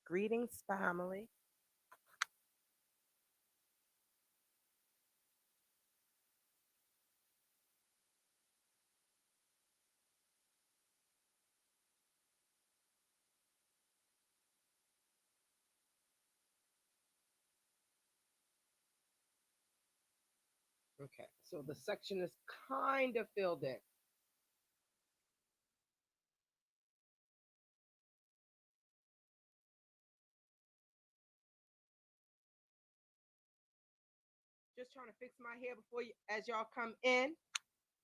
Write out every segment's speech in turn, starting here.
Greetings, family. Okay, so the section is kind of filled in. Just trying to fix my hair before you, as y'all come in.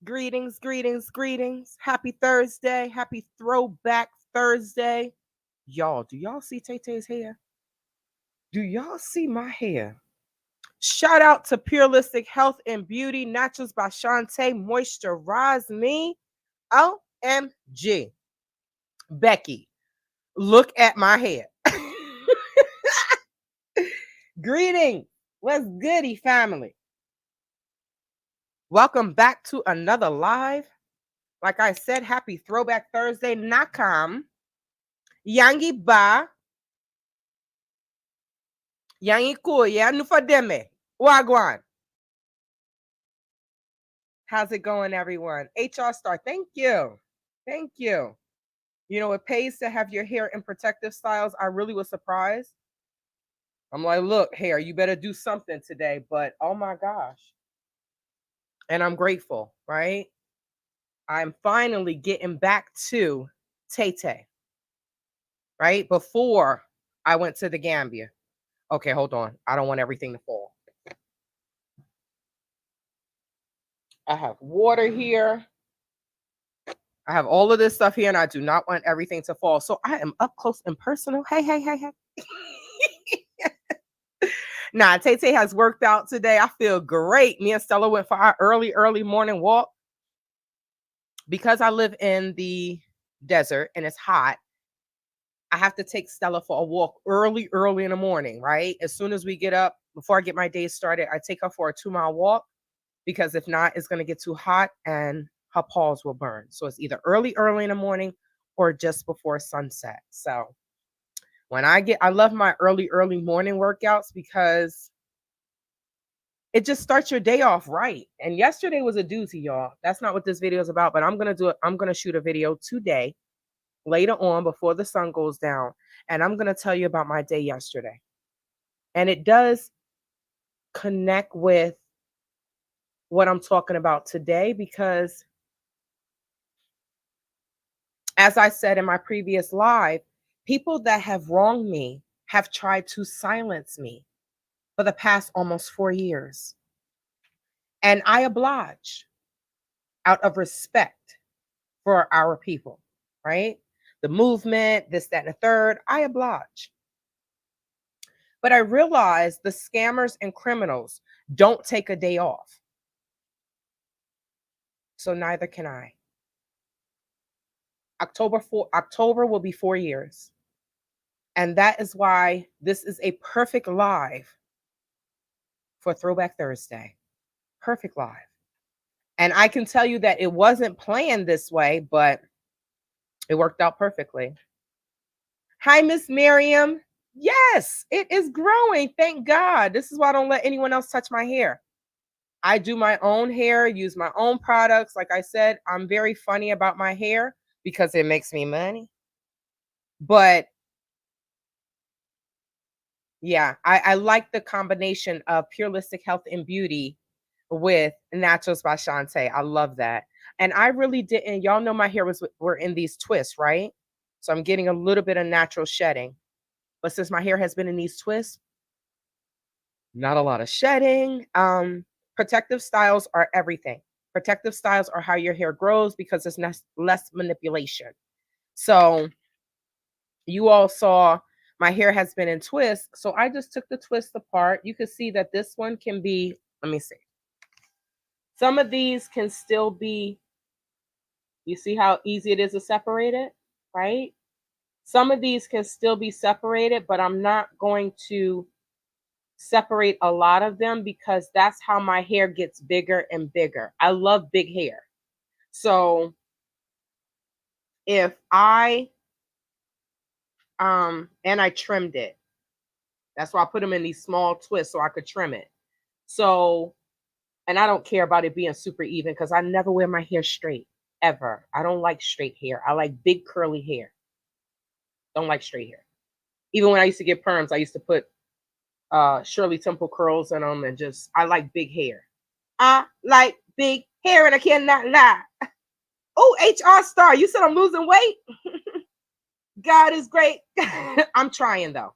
Greetings, greetings, greetings. Happy Thursday. Happy Throwback Thursday. Y'all, do y'all see Tay Tay's hair? Do y'all see my hair? Shout out to Purelistic Health and Beauty, Naturals by Shantae, Moisturize Me. OMG. Becky, look at my hair. Greetings. What's goody, family? Welcome back to another live. Like I said, happy Throwback Thursday. Nakam. Yangi ba. Yangi kuya nufademe. Wagwan. How's it going, everyone? HR Star, thank you. Thank you. You know, it pays to have your hair in protective styles. I really was surprised. I'm like, look, hair, you better do something today. But oh my gosh. And I'm grateful, right? I'm finally getting back to Tay Tay, right? Before I went to the Gambia. Okay, hold on. I don't want everything to fall. I have water here. I have all of this stuff here, and I do not want everything to fall. So I am up close and personal. Hey, hey, hey, hey. Nah, Tay Tay has worked out today. I feel great. Me and Stella went for our early morning walk. Because I live in the desert and it's hot, I have to take Stella for a walk early in the morning, right? As soon as we get up, before I get my day started, I take her for a 2-mile walk because if not, it's going to get too hot and her paws will burn. So it's either early in the morning or just before sunset. So I love my early morning workouts because it just starts your day off right. And yesterday was a doozy, y'all. That's not what this video is about, but I'm going to do it. I'm going to shoot a video today, later on before the sun goes down. And I'm going to tell you about my day yesterday. And it does connect with what I'm talking about today because, as I said in my previous live, people that have wronged me have tried to silence me for the past almost 4 years. And I oblige out of respect for our people, right? The movement, this, that, and the third, I oblige. But I realize the scammers and criminals don't take a day off. So neither can I. October will be 4 years. And that is why this is a perfect live for Throwback Thursday. Perfect live. And I can tell you that it wasn't planned this way, but it worked out perfectly. Hi, Miss Miriam. Yes, it is growing. Thank God. This is why I don't let anyone else touch my hair. I do my own hair, use my own products. Like I said, I'm very funny about my hair because it makes me money. But yeah, I like the combination of Purelistic Health and Beauty with Naturals by Shantae. I love that. And I really didn't, y'all know my hair were in these twists, right? So I'm getting a little bit of natural shedding. But since my hair has been in these twists, not a lot of shedding. Protective styles are everything. Protective styles are how your hair grows because it's less manipulation. So you all saw my hair has been in twists. So I just took the twist apart. You can see that this one can be, let me see. Some of these can still be, you see how easy it is to separate it, right? Some of these can still be separated, but I'm not going to separate a lot of them because that's how my hair gets bigger and bigger. I love big hair. So if I And I trimmed it. That's why I put them in these small twists so I could trim it. So, and I don't care about it being super even because I never wear my hair straight ever. I don't like straight hair. I like big curly hair. Don't like straight hair. Even when I used to get perms, I used to put Shirley Temple curls in them, and just I like big hair. I like big hair, and I cannot lie. Oh, HR star, you said I'm losing weight. God is great. I'm trying though.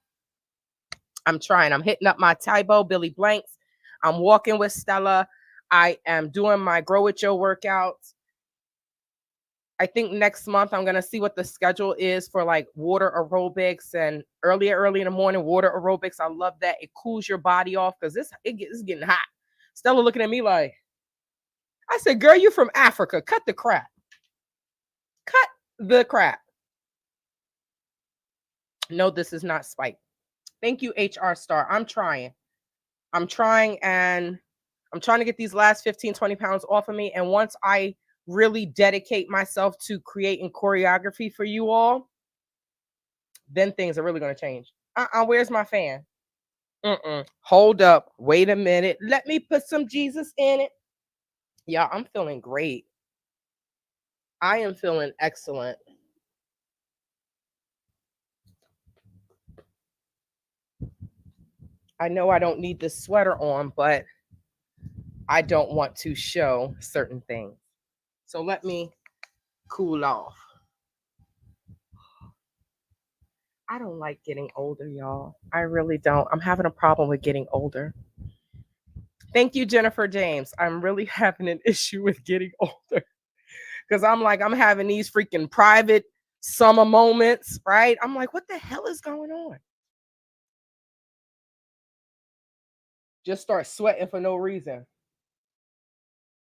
I'm trying. I'm hitting up my Tybo, Billy Blanks. I'm walking with Stella. I am doing my Grow With Joe workouts. I think next month I'm gonna see what the schedule is for like water aerobics and early in the morning water aerobics. I love that. It cools your body off because it's getting hot. Stella looking at me like, I said, girl, you from Africa. Cut the crap. Cut the crap. No, this is not spite. Thank you, HR star. I'm trying, and I'm trying to get these last 15, 20 pounds off of me. And once I really dedicate myself to creating choreography for you all, then things are really going to change. Where's my fan? Hold up. Wait a minute. Let me put some Jesus in it. Yeah, I'm feeling great. I am feeling excellent. I know I don't need this sweater on, but I don't want to show certain things. So let me cool off. I don't like getting older, y'all. I really don't. I'm having a problem with getting older. Thank you, Jennifer James. I'm really having an issue with getting older because I'm having these freaking private summer moments, right? I'm like, what the hell is going on? Just start sweating for no reason.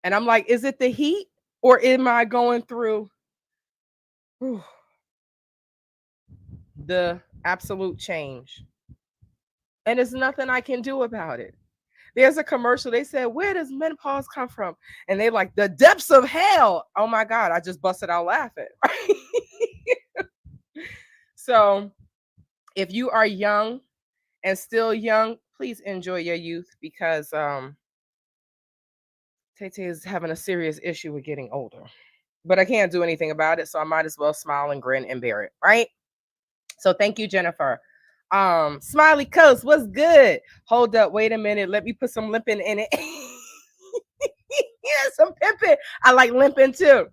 And I'm like, is it the heat or am I going through the absolute change? And there's nothing I can do about it. There's a commercial. They said, where does menopause come from? And they like, the depths of hell. Oh my God. I just busted out laughing. So if you are young and still young, please enjoy your youth because Tay is having a serious issue with getting older. But I can't do anything about it. So I might as well smile and grin and bear it. Right. So thank you, Jennifer. Smiley Coast, what's good? Hold up, wait a minute. Let me put some limping in it. Yeah, some pimping. I like limping too.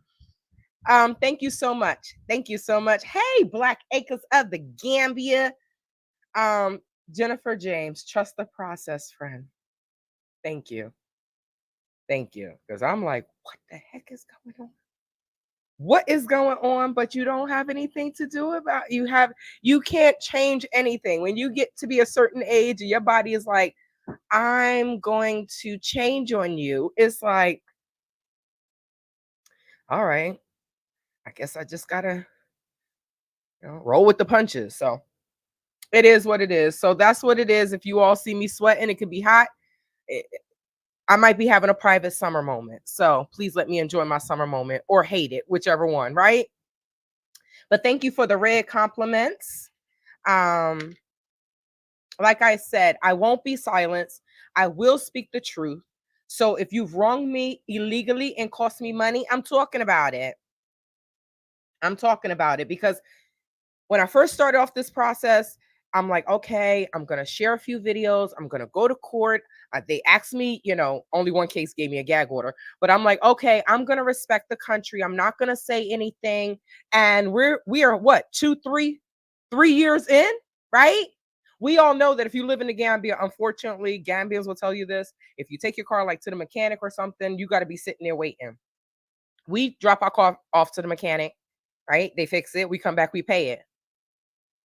Thank you so much. Thank you so much. Hey, Black Acres of the Gambia. Jennifer James, trust the process, friend. Thank you. Thank you. Because I'm like, what the heck is going on? What is going on? But you don't have anything to do about you can't change anything. When you get to be a certain age, your body is like, I'm going to change on you. It's like, all right, I guess I just gotta roll with the punches. So it is what it is. So that's what it is. If you all see me sweating, it could be hot. I might be having a private summer moment. So please let me enjoy my summer moment or hate it, whichever one, right? But thank you for the red compliments. Like I said, I won't be silenced. I will speak the truth. So if you've wronged me illegally and cost me money, I'm talking about it. I'm talking about it because when I first started off this process, I'm like, okay, I'm going to share a few videos. I'm going to go to court. They asked me, only one case gave me a gag order, but I'm like, okay, I'm going to respect the country. I'm not going to say anything. And we are what, 3 years in, right? We all know that if you live in the Gambia, unfortunately, Gambians will tell you this. If you take your car like to the mechanic or something, you got to be sitting there waiting. We drop our car off to the mechanic, right? They fix it. We come back, we pay it.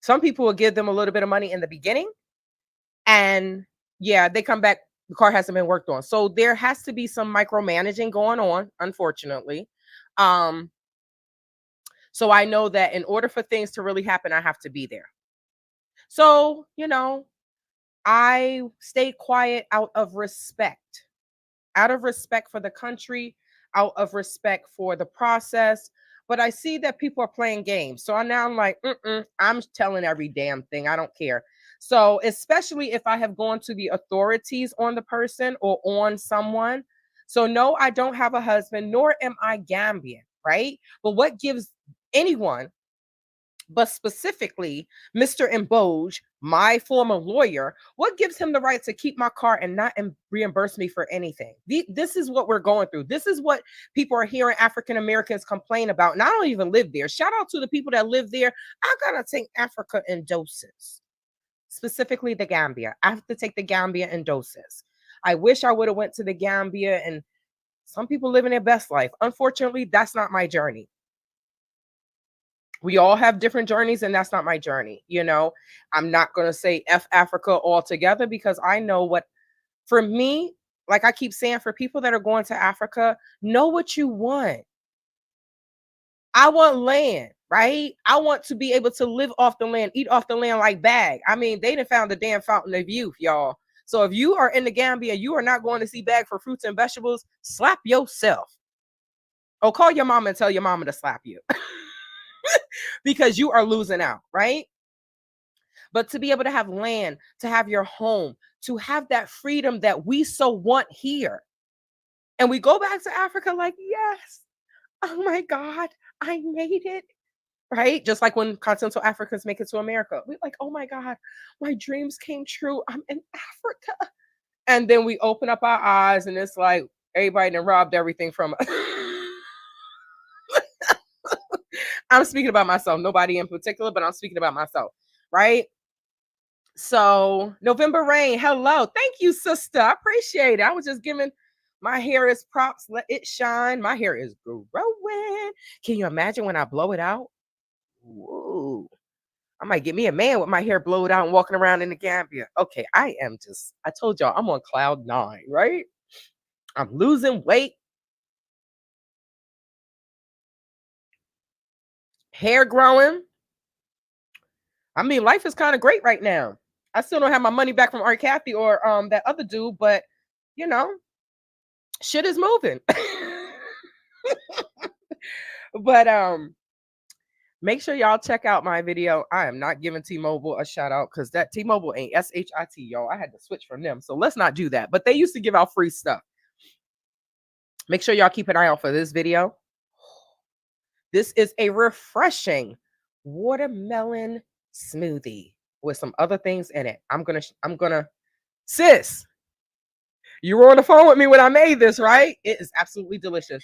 Some people will give them a little bit of money in the beginning and yeah, they come back, the car hasn't been worked on. So there has to be some micromanaging going on, unfortunately. So I know that in order for things to really happen, I have to be there. So, I stayed quiet out of respect for the country, out of respect for the process. But I see that people are playing games. So I'm like, I'm telling every damn thing. I don't care. So, especially if I have gone to the authorities on the person or on someone. So, no, I don't have a husband, nor am I Gambian, right? But what gives anyone, but specifically Mr. Emboj, my former lawyer, what gives him the right to keep my car and not reimburse me for anything? This is what we're going through. This is what people are hearing African Americans complain about. And I don't even live there. Shout out to the people that live there. I gotta take Africa in doses, specifically the Gambia. I have to take the Gambia in doses. I wish I would have went to the Gambia, and some people living their best life. Unfortunately, that's not my journey. We all have different journeys, and that's not my journey. I'm not going to say F Africa altogether, because I know what, for me, like I keep saying, for people that are going to Africa, know what you want. I want land, right? I want to be able to live off the land, eat off the land like Bag. I mean, they done found the damn fountain of youth, y'all. So if you are in the Gambia, you are not going to see Bag for fruits and vegetables, slap yourself. Or call your mama and tell your mama to slap you. Because you are losing out, right? But to be able to have land, to have your home, to have that freedom that we so want here. And we go back to Africa like, yes, oh my God, I made it. Right? Just like when continental Africans make it to America. We're like, oh my God, my dreams came true. I'm in Africa. And then we open up our eyes and it's like everybody done robbed everything from us. I'm speaking about myself, nobody in particular, but I'm speaking about myself, right? So, November Rain, hello. Thank you, sister. I appreciate it. I was just giving my hair is props. Let it shine. My hair is growing. Can you imagine when I blow it out? Whoa. I might get me a man with my hair blowed out and walking around in the Gambia. Okay, I told y'all I'm on cloud 9, right? I'm losing weight, hair growing. I mean, life is kind of great right now. I still don't have my money back from Art Cathey or that other dude, but you know, shit is moving. But make sure y'all check out my video. I am not giving T-Mobile a shout out because that T-Mobile ain't SHIT, y'all. I had to switch from them. So let's not do that. But they used to give out free stuff. Make sure y'all keep an eye out for this video. This is a refreshing watermelon smoothie with some other things in it. I'm gonna, sis, you were on the phone with me when I made this, right? It is absolutely delicious.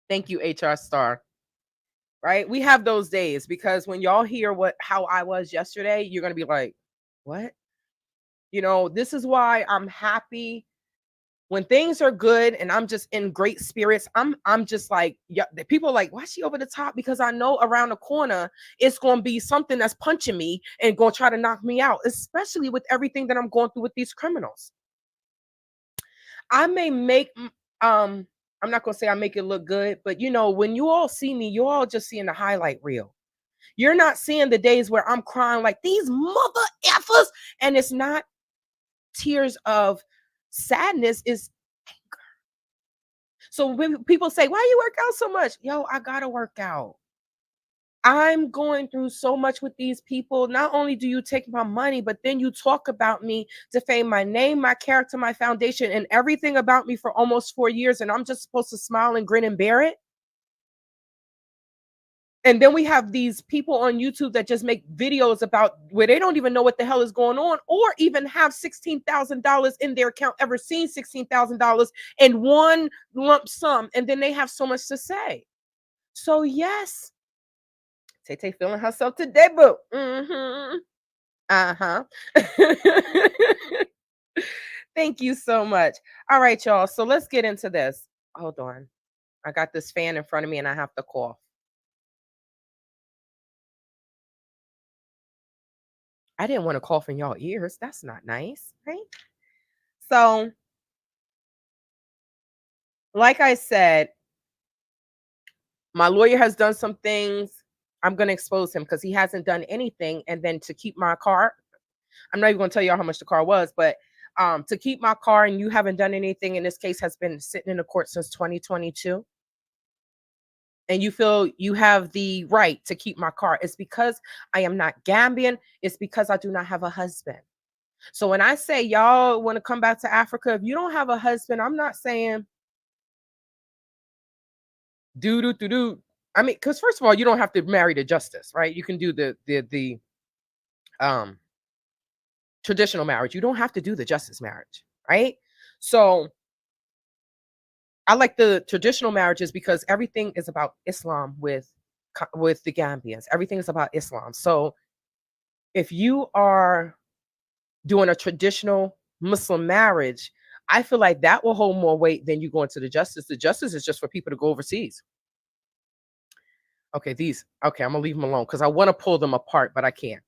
Thank you, HR Star. Right? We have those days because when y'all hear how I was yesterday, you're gonna be like, what? This is why I'm happy when things are good and I'm just in great spirits. I'm just like, yeah, the people are like, why is she over the top? Because I know around the corner it's gonna be something that's punching me and gonna try to knock me out, especially with everything that I'm going through with these criminals. I may make I'm not gonna say I make it look good, but when you all see me, you all just seeing the highlight reel. You're not seeing the days where I'm crying like these mother effers, and it's not tears of sadness, it's anger. So when people say, why you work out so much? Yo, I gotta work out. I'm going through so much with these people. Not only do you take my money, but then you talk about me, defame my name, my character, my foundation, and everything about me for almost 4 years. And I'm just supposed to smile and grin and bear it. And then we have these people on YouTube that just make videos about where they don't even know what the hell is going on, or even have $16,000 in their account, ever seen $16,000 in one lump sum. And then they have so much to say. So yes, Tay feeling herself today, boo. Uh-huh. Thank you so much. All right, y'all. So let's get into this. Hold on. I got this fan in front of me and I have to cough. I didn't want to cough in y'all ears. That's not nice, right? So, like I said, my lawyer has done some things. I'm going to expose him because he hasn't done anything. And then to keep my car, I'm not even going to tell y'all how much the car was, but to keep my car and you haven't done anything in this case has been sitting in the court since 2022. and you feel you have the right to keep my car. It's because I am not Gambian. It's because I do not have a husband. So when I say y'all want to come back to Africa, if you don't have a husband, I'm not saying do. I mean, because first of all, you don't have to marry the justice, right? You can do the um traditional marriage. You don't have to do the justice marriage, right? So I like the traditional marriages because everything is about Islam with the Gambians. Everything is about Islam. So if you are doing a traditional Muslim marriage, I feel like that will hold more weight than you going to the justice. The justice is just for people to go overseas. Okay, I'm gonna leave them alone because I want to pull them apart, but I can't.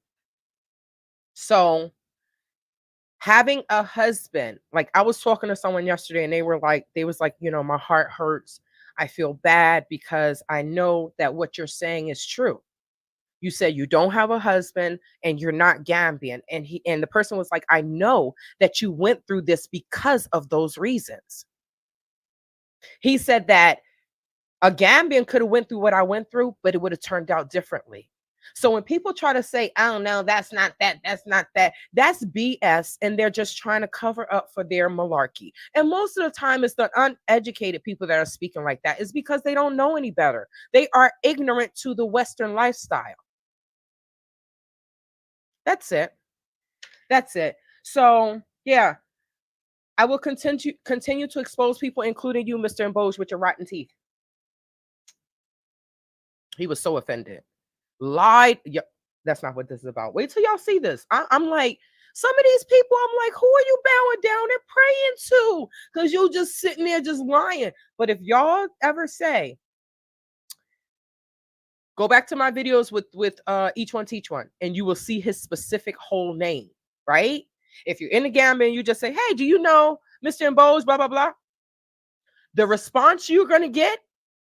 So having a husband, like I was talking to someone yesterday and they was like, my heart hurts. I feel bad because I know that what you're saying is true. You said you don't have a husband and you're not Gambian. And the person was like, I know that you went through this because of those reasons. He said that a Gambian could have went through what I went through, but it would have turned out differently. So when people try to say, I don't know, that's not that, that's BS. And they're just trying to cover up for their malarkey. And most of the time, it's the uneducated people that are speaking like that. It's because they don't know any better. They are ignorant to the Western lifestyle. That's it. That's it. So yeah, I will continue to expose people, including you, Mr. Mboj, with your rotten teeth. He was so offended. Lied. Yeah, that's not what this is about. Wait till y'all see this. I'm like, some of these people, I'm like, who are you bowing down and praying to? Because you just sitting there just lying. But if y'all ever say, go back to my videos with each one teach one, and you will see his specific whole name, right? If you're in the Gambia and you just say, hey, do you know Mr. Mboj, blah, blah, blah. The response you're going to get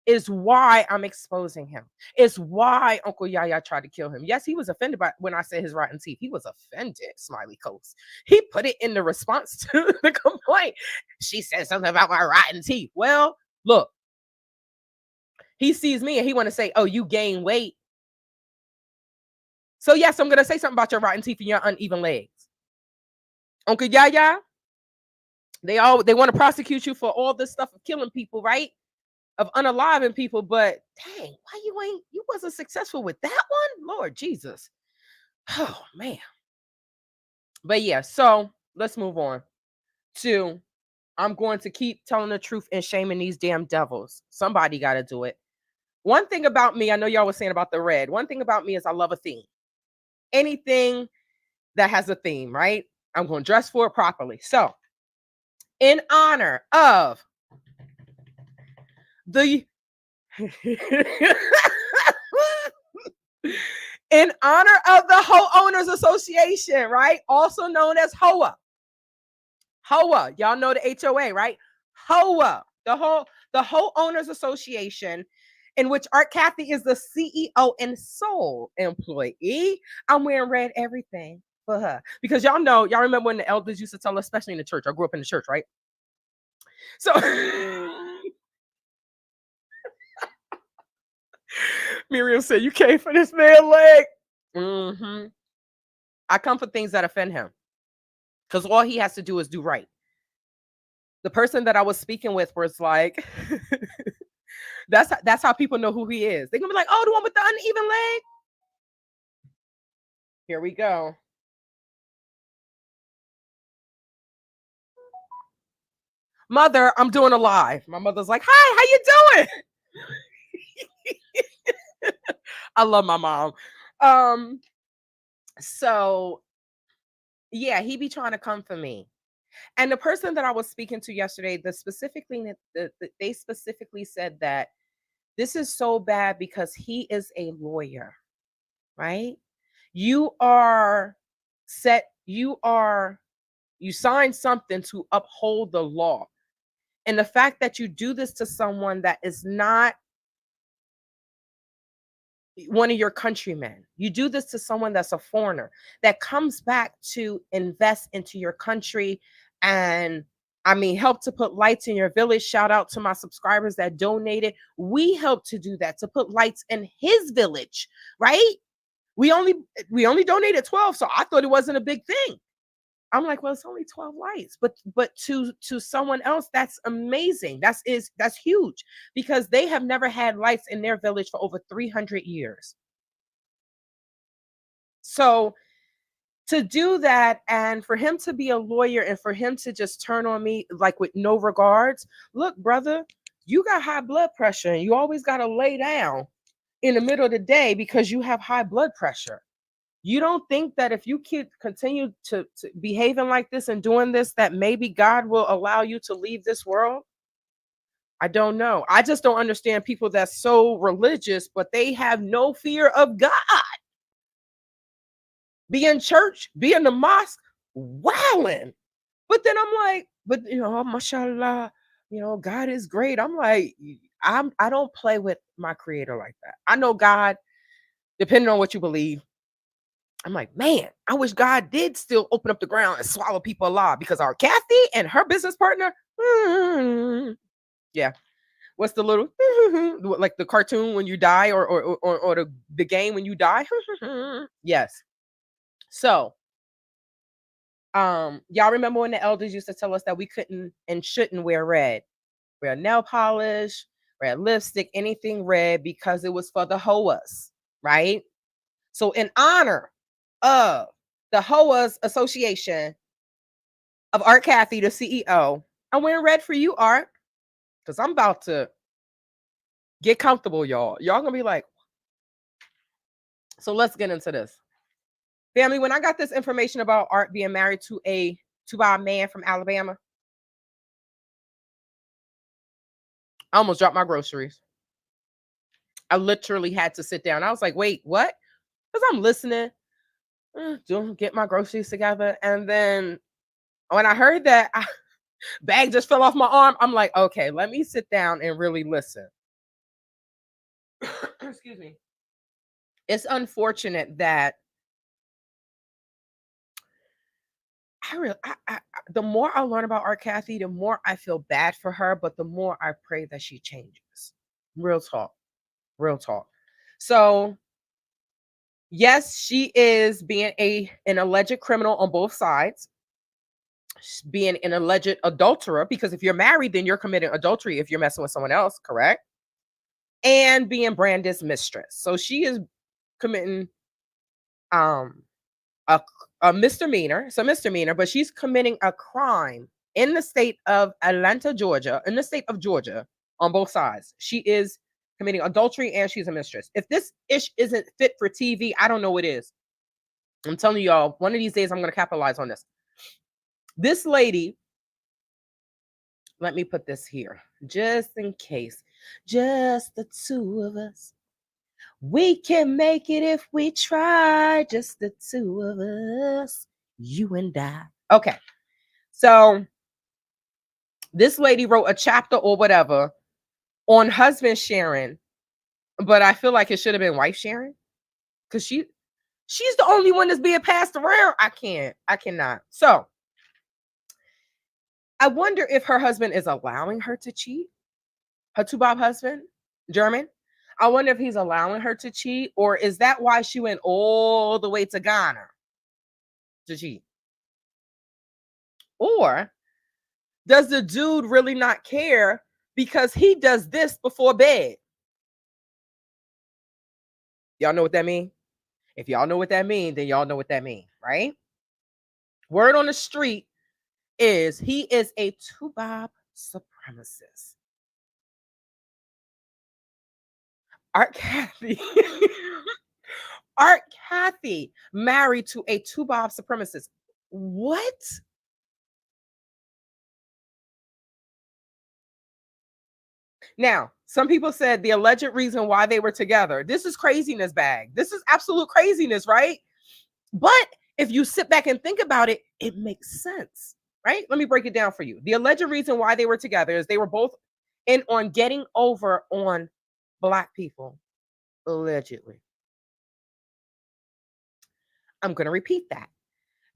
is why I'm exposing him. It's why Uncle Yaya tried to kill him. Yes, he was offended by when I said his rotten teeth. He was offended, smiley coats. He put it in the response to the complaint. She said something about my rotten teeth. Well, look, he sees me and he want to say, oh, you gain weight. So yes, I'm going to say something about your rotten teeth and your uneven legs. Uncle Yaya, they want to prosecute you for all this stuff of killing people, right? Of unaliving people, but dang, why you wasn't successful with that one? Lord Jesus. Oh man. But yeah, so let's move on to I'm going to keep telling the truth and shaming these damn devils. Somebody got to do it. One thing about me, I know y'all was saying about the red. One thing about me is I love a theme. Anything that has a theme, right? I'm going to dress for it properly. So, in honor of the in honor of the Ho Owners Association, right? Also known as HOA. HOA, y'all know the HOA, right? HOA, the Ho Owners Association, in which Art Cathey is the CEO and sole employee. I'm wearing red everything for her because y'all remember when the elders used to tell us, especially in the church. I grew up in the church, right? So Miriam said, "You came for this man leg." Mm-hmm. I come for things that offend him because all he has to do is do right. The person that I was speaking with was like, that's how people know who he is. They're gonna be like, oh, the one with the uneven leg. Here we go. Mother, I'm doing a live. My mother's like, hi, how you doing? I love my mom. So yeah, he be trying to come for me. And the person that I was speaking to yesterday, they specifically said that this is so bad because he is a lawyer, right? You are set, you signed something to uphold the law. And the fact that you do this to someone that is not one of your countrymen, you do this to someone that's a foreigner that comes back to invest into your country and I mean, help to put lights in your village. Shout out to my subscribers that donated. We helped to do that, to put lights in his village, right? We only donated 12, so I thought it wasn't a big thing. I'm like, well, it's only 12 lights, but to someone else, that's amazing. That's huge because they have never had lights in their village for over 300 years. So to do that and for him to be a lawyer and for him to just turn on me like with no regards, look, brother, you got high blood pressure and you always got to lay down in the middle of the day because you have high blood pressure. You don't think that if you continue to behaving like this and doing this, that maybe God will allow you to leave this world? I don't know. I just don't understand people that's so religious, but they have no fear of God. Be in church, be in the mosque, wowing. But then I'm like, but mashallah, God is great. I'm like, I don't play with my creator like that. I know God, depending on what you believe. I'm like, man, I wish God did still open up the ground and swallow people alive because Art Cathey and her business partner, yeah. What's the little like the cartoon when you die or the game when you die? Yes. So, y'all remember when the elders used to tell us that we couldn't and shouldn't wear red, wear nail polish, wear lipstick, anything red because it was for the hoas, right? So, in honor of the HOAs Association of Art Cathey, the CEO, I'm wearing red for you, Art, because I'm about to get comfortable, y'all. Y'all gonna be like, so let's get into this. Family, when I got this information about Art being married to a two-by man from Alabama, I almost dropped my groceries. I literally had to sit down. I was like, wait, what? Because I'm listening, get my groceries together. And then when I heard that, bag just fell off my arm. I'm like, okay, let me sit down and really listen. Excuse me. It's unfortunate that the more I learn about Art Cathey, the more I feel bad for her, but the more I pray that she changes. Real talk. Real talk. So, yes, she is being an alleged criminal on both sides. She's being an alleged adulterer because if you're married, then you're committing adultery if you're messing with someone else, correct? And being Brandon's mistress. So she is committing um a misdemeanor. It's a misdemeanor, but she's committing a crime in the state of Atlanta, Georgia, in the state of Georgia on both sides. She is committing adultery and she's a mistress. If this ish isn't fit for TV, I don't know what is. I'm telling y'all, one of these days I'm going to capitalize on this. This lady, let me put this here just in case. Just the two of us. We can make it if we try, just the two of us, you and I. Okay. So this lady wrote a chapter or whatever on husband sharing, but I feel like it should have been wife sharing because she's the only one that's being passed around. I cannot. So I wonder if her husband is allowing her to cheat. Her two-bob husband, German. I wonder if he's allowing her to cheat, or is that why she went all the way to Ghana to cheat? Or does the dude really not care because he does this before bed? Y'all know what that means? If y'all know what that means, then y'all know what that means, right? Word on the street is he is a two-bob supremacist. Art Cathey. Art Cathey married to a two-bob supremacist. What? Now, some people said the alleged reason why they were together. This is craziness bag. This is absolute craziness, right? But if you sit back and think about it, it makes sense, right? Let me break it down for you. The alleged reason why they were together is they were both in on getting over on Black people, allegedly. I'm going to repeat that.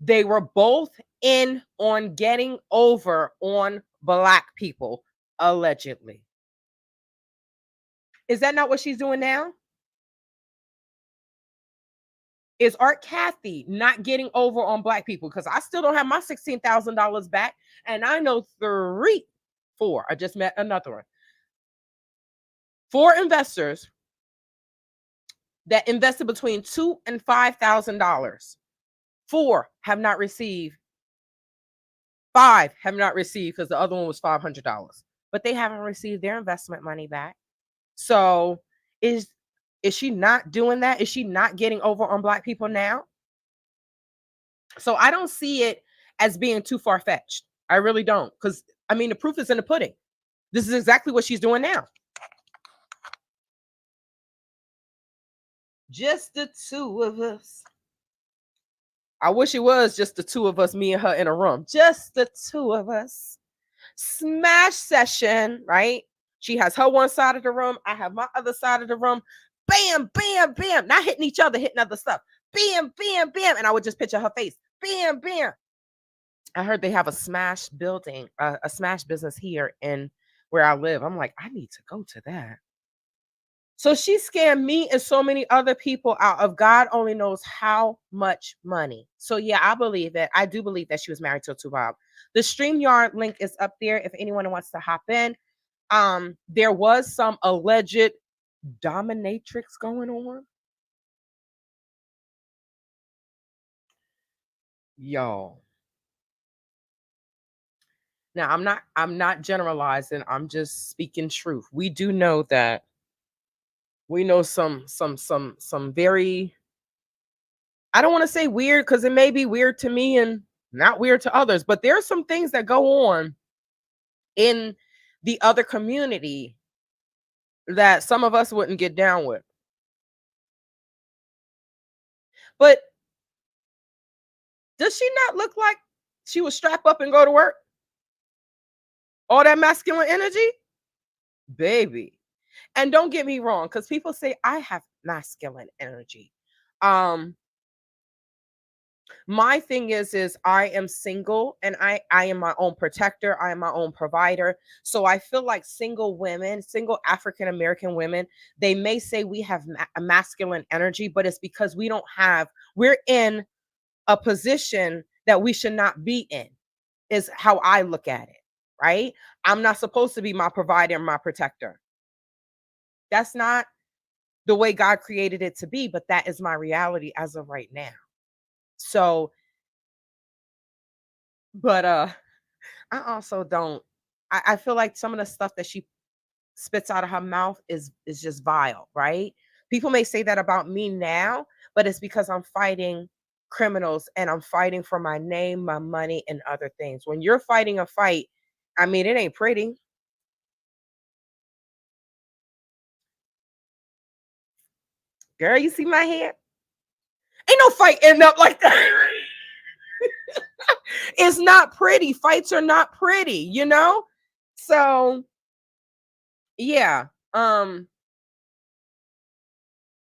They were both in on getting over on Black people, allegedly. Is that not what she's doing now? Is Art Cathey not getting over on Black people? Because I still don't have my $16,000 back. And I know four, I just met another one. 4 investors that invested between $2,000 and $5,000. 4 have not received, 5 have not received because the other one was $500, but they haven't received their investment money back. So is she not doing that? Is she not getting over on Black people now? So I don't see it as being too far-fetched. I really don't. Because I mean, the proof is in the pudding. This is exactly what she's doing now. Just the 2 of us. I wish it was just the 2 of us, me and her in a room. Just the 2 of us. Smash session, right? She has her one side of the room. I have my other side of the room. Bam, bam, bam. Not hitting each other, hitting other stuff. Bam, bam, bam. And I would just picture her face. Bam, bam. I heard they have a smash building, a smash business here in where I live. I'm like, I need to go to that. So she scammed me and so many other people out of God only knows how much money. So yeah, I believe it. I do believe that she was married to a Bob. The StreamYard link is up there if anyone wants to hop in. There was some alleged dominatrix going on. Y'all. Now I'm not generalizing. I'm just speaking truth. We do know that we know some very, I don't want to say weird because it may be weird to me and not weird to others, but there are some things that go on in the other community that some of us wouldn't get down with. But does she not look like she would strap up and go to work? All that masculine energy? Baby. And don't get me wrong, because people say I have masculine energy. Um, my thing is I am single and I am my own protector. I am my own provider. So I feel like single women, single African American women, they may say we have a masculine energy, but it's because we're in a position that we should not be in, is how I look at it, right? I'm not supposed to be my provider and my protector. That's not the way God created it to be, but that is my reality as of right now. So, but I also don't, I feel like some of the stuff that she spits out of her mouth is just vile, right? People may say that about me now, but it's because I'm fighting criminals and I'm fighting for my name, my money, and other things. When you're fighting a fight, I mean, it ain't pretty. Girl, you see my hair? Ain't no fight end up like that. It's not pretty. Fights are not pretty, you know? So, yeah.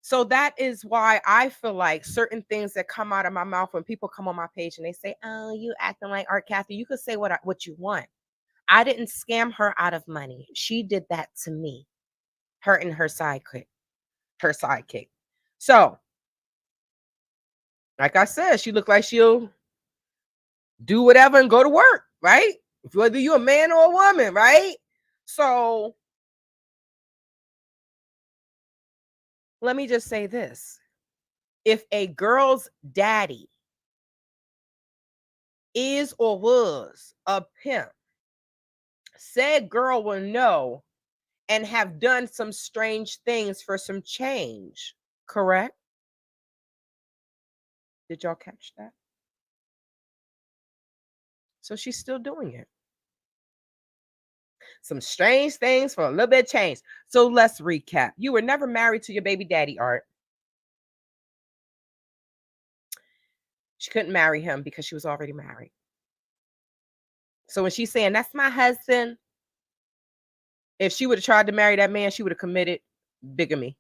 So that is why I feel like certain things that come out of my mouth when people come on my page and they say, "Oh, you acting like Art Cathey." You could say what you want. I didn't scam her out of money. She did that to me. Her and her sidekick. Her sidekick. So, like I said, she looked like she'll do whatever and go to work, right? Whether you're a man or a woman, right? So let me just say this. If a girl's daddy is or was a pimp, said girl will know and have done some strange things for some change, correct? Did y'all catch that? So she's still doing it. Some strange things for a little bit of change. So let's recap. You were never married to your baby daddy, Art. She couldn't marry him because she was already married. So when she's saying that's my husband, if she would have tried to marry that man, she would have committed bigamy.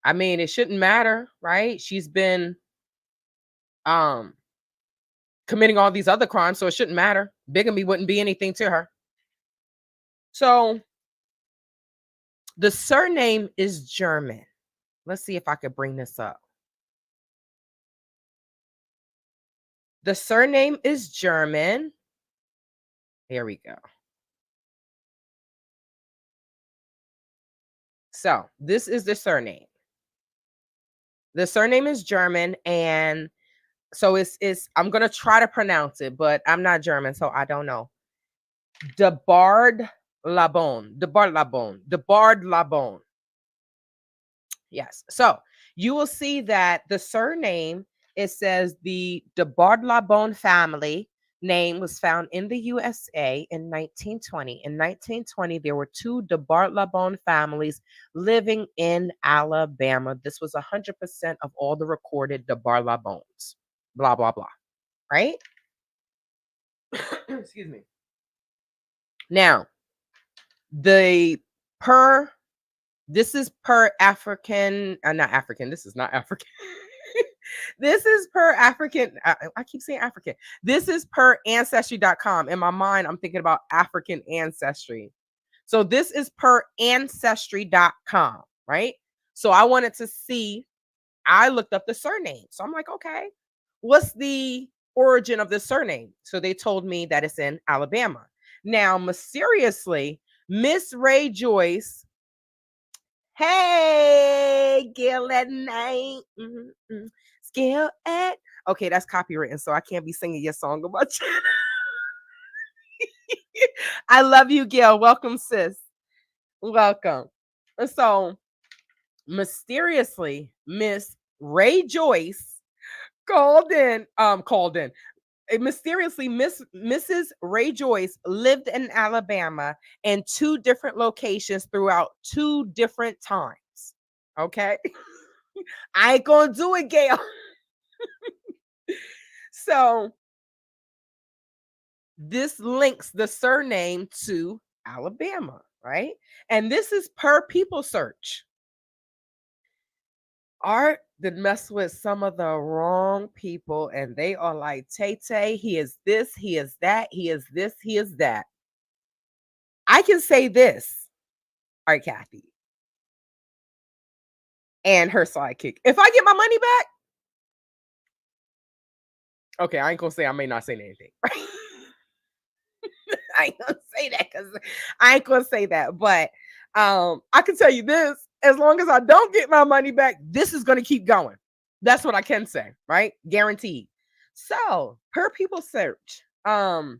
I mean, it shouldn't matter, right? She's been um committing all these other crimes, so it shouldn't matter. Bigamy wouldn't be anything to her. So the surname is German. Let's see if I could bring this up. The surname is German. Here we go. So this is the surname. The surname is German, and so it's I'm gonna try to pronounce it, but I'm not German, so I don't know. De Bard Labon. De Bard Labon. De Bard Labon. Yes. So you will see that the surname, it says the de Bard-Labon family name was found in the USA in 1920. In 1920, there were two de Bard-Labon families living in Alabama. This was 100% of all the recorded de Bard-Labons. Blah, blah, blah. Right? Excuse me. Now, the per this is per African, not African. This is not African. This is per African. I keep saying African. This is per ancestry.com. In my mind, I'm thinking about African ancestry. So this is per ancestry.com, right? So I wanted to see, I looked up the surname. So I'm like, okay, what's the origin of this surname? So they told me that it's in Alabama. Now, mysteriously, Miss Ray Joyce. Hey, Gail at night. Scale at. Okay, that's copywritten, so I can't be singing your song about you. I love you, Gail. Welcome, sis. Welcome. So, mysteriously, Miss Ray Joyce called in. Mysteriously, Mrs. Ray Joyce lived in Alabama in two different locations throughout two different times. Okay. I ain't gonna do it, Gail. So this links the surname to Alabama, right? And this is per People Search. Art did mess with some of the wrong people, and they are like, Tay Tay, he is this, he is that, he is this, he is that. I can say this, Art Cathey and her sidekick. If I get my money back, okay, I ain't gonna say, I may not say anything. I ain't gonna say that because I ain't gonna say that, but I can tell you this: as long as I don't get my money back, this is gonna keep going. That's what I can say, right? Guaranteed. So, per People Search. Okay,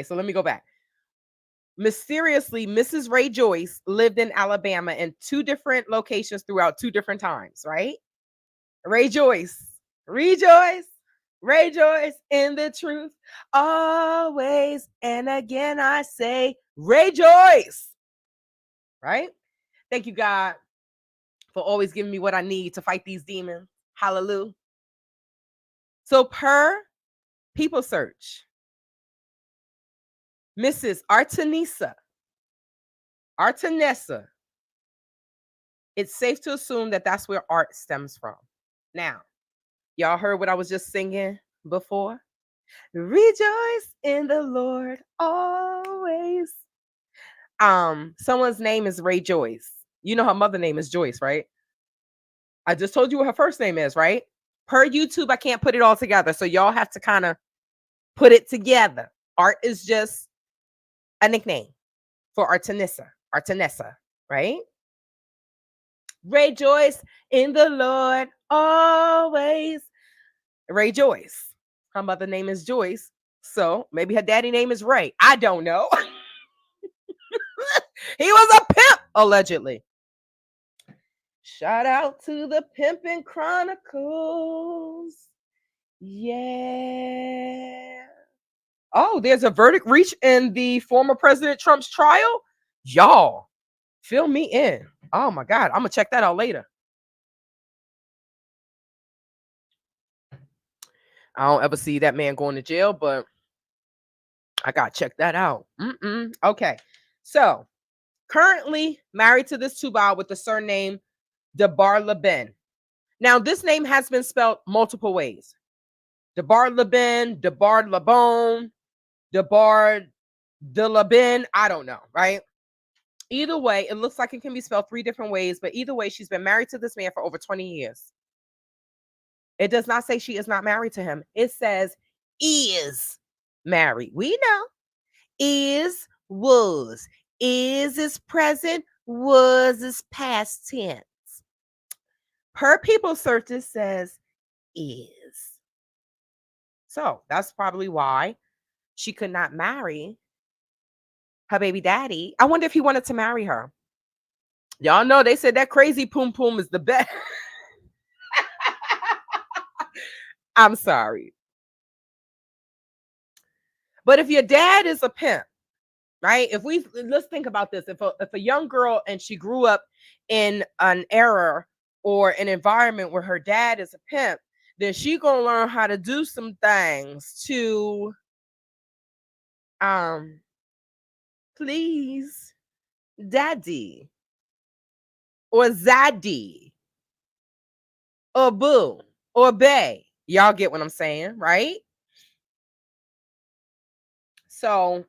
so let me go back. Mysteriously, Mrs. Ray Joyce lived in Alabama in two different locations throughout two different times, right? Ray Joyce, rejoice, rejoice in the truth always. And again, I say, rejoice, right? Thank you, God, for always giving me what I need to fight these demons. Hallelujah. So, per People Search, Mrs. Artenessa, it's safe to assume that that's where art stems from. Now, y'all heard what I was just singing before? Rejoice in the Lord always. Someone's name is Ray Joyce. You know her mother name is Joyce, right? I just told you what her first name is, right? Per YouTube, I can't put it all together. So y'all have to kind of put it together. Art is just a nickname for Artenessa, right? Rejoice in the Lord always. Ray Joyce. Her mother name is Joyce. So maybe her daddy name is Ray. I don't know. He was a pimp, allegedly. Shout out to the Pimpin' Chronicles. Yeah. Oh, there's a verdict reached in the former President Trump's trial. Y'all, fill me in. Oh my God, I'm gonna check that out later. I don't ever see that man going to jail, but I gotta check that out. Okay, so currently married to this Tubal with the surname DeBarlaben. Now, this name has been spelled multiple ways. Debar Labin, Debar Labone, Debar de Labin. I don't know, right? Either way, it looks like it can be spelled 3 different ways, but either way, she's been married to this man for over 20 years. It does not say she is not married to him. It says is married. We know. Is, was. Is present, was is past tense. Per people search, it says is. So that's probably why she could not marry her baby daddy. I wonder if he wanted to marry her. Y'all know they said that crazy poom poom is the best. I'm sorry. But if your dad is a pimp, right? Let's think about this. If a young girl and she grew up in an era or an environment where her dad is a pimp, then she gonna learn how to do some things to please daddy or zaddy or boo or bae. Y'all get what I'm saying, right? So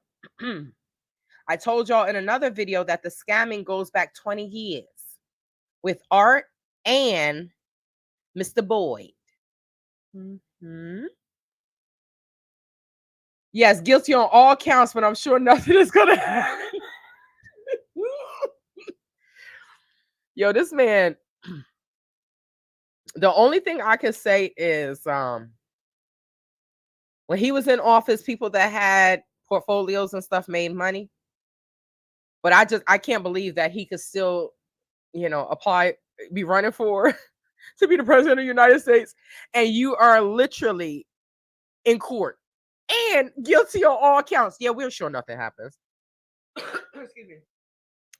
I told y'all in another video that the scamming goes back 20 years with Art and Mr. Boyd. Mm-hmm. Yes, guilty on all counts, but I'm sure nothing is gonna happen. Yo, this man, the only thing I can say is when he was in office, people that had portfolios and stuff made money. But I can't believe that he could still, be running for to be the president of the United States, and you are literally in court and guilty on all counts. Yeah, we're sure nothing happens. Excuse me.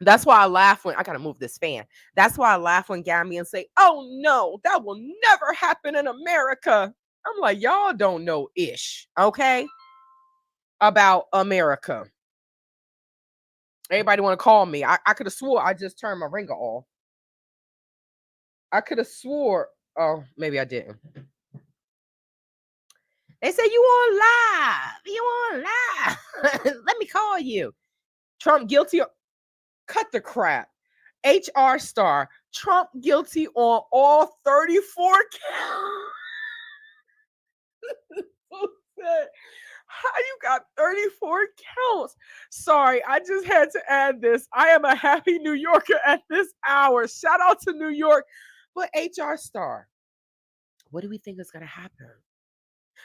That's why I laugh when I gotta move this fan. That's why I laugh when Gambians say, "Oh no, that will never happen in America." I'm like, y'all don't know ish, okay? About America. Everybody want to call me. I could have swore I just turned my ringer off. I could have swore. Oh, maybe I didn't. They say you on live. You on live. Let me call you. Trump guilty. Cut the crap. HR star. Trump guilty on all 34 counts. How you got 34 counts? Sorry, I just had to add this. I am a happy New Yorker at this hour. Shout out to New York. But HR star, what do we think is going to happen?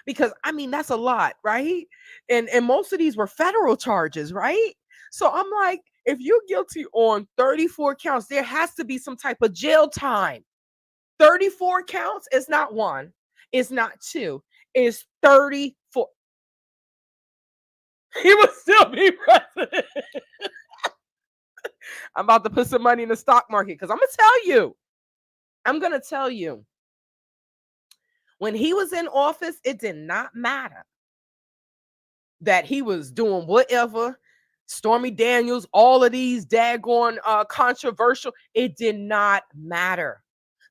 Because I mean, that's a lot, right? And most of these were federal charges, right? So I'm like, if you're guilty on 34 counts, there has to be some type of jail time. 34 counts is not one, it's not two, it's 34. He will still be president. I'm about to put some money in the stock market because I'm going to tell you. When he was in office, it did not matter that he was doing whatever. Stormy Daniels, all of these daggone controversial. It did not matter.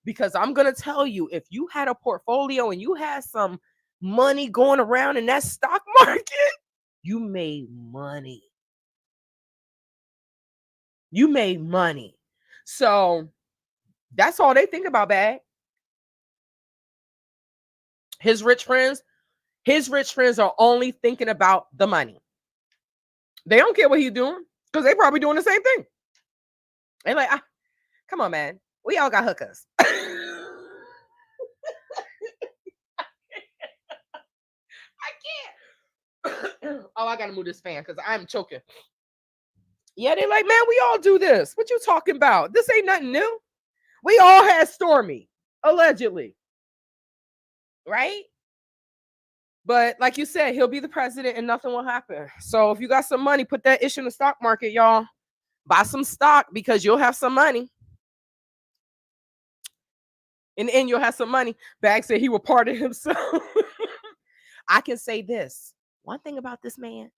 Because I'm going to tell you, if you had a portfolio and you had some money going around in that stock market, you made money. You made money. So that's all they think about, bag. His rich friends are only thinking about the money. They don't care what he's doing because they probably doing the same thing. They're like, come on, man. We all got hookers. I can't. Oh, I got to move this fan because I'm choking. Yeah, they're like, man, we all do this. What you talking about? This ain't nothing new. We all had Stormy, allegedly. Right? But like you said, he'll be the president and nothing will happen. So if you got some money, put that issue in the stock market, y'all. Buy some stock because you'll have some money. In the end, you'll have some money. Bag said he will pardon himself. I can say this. One thing about this man,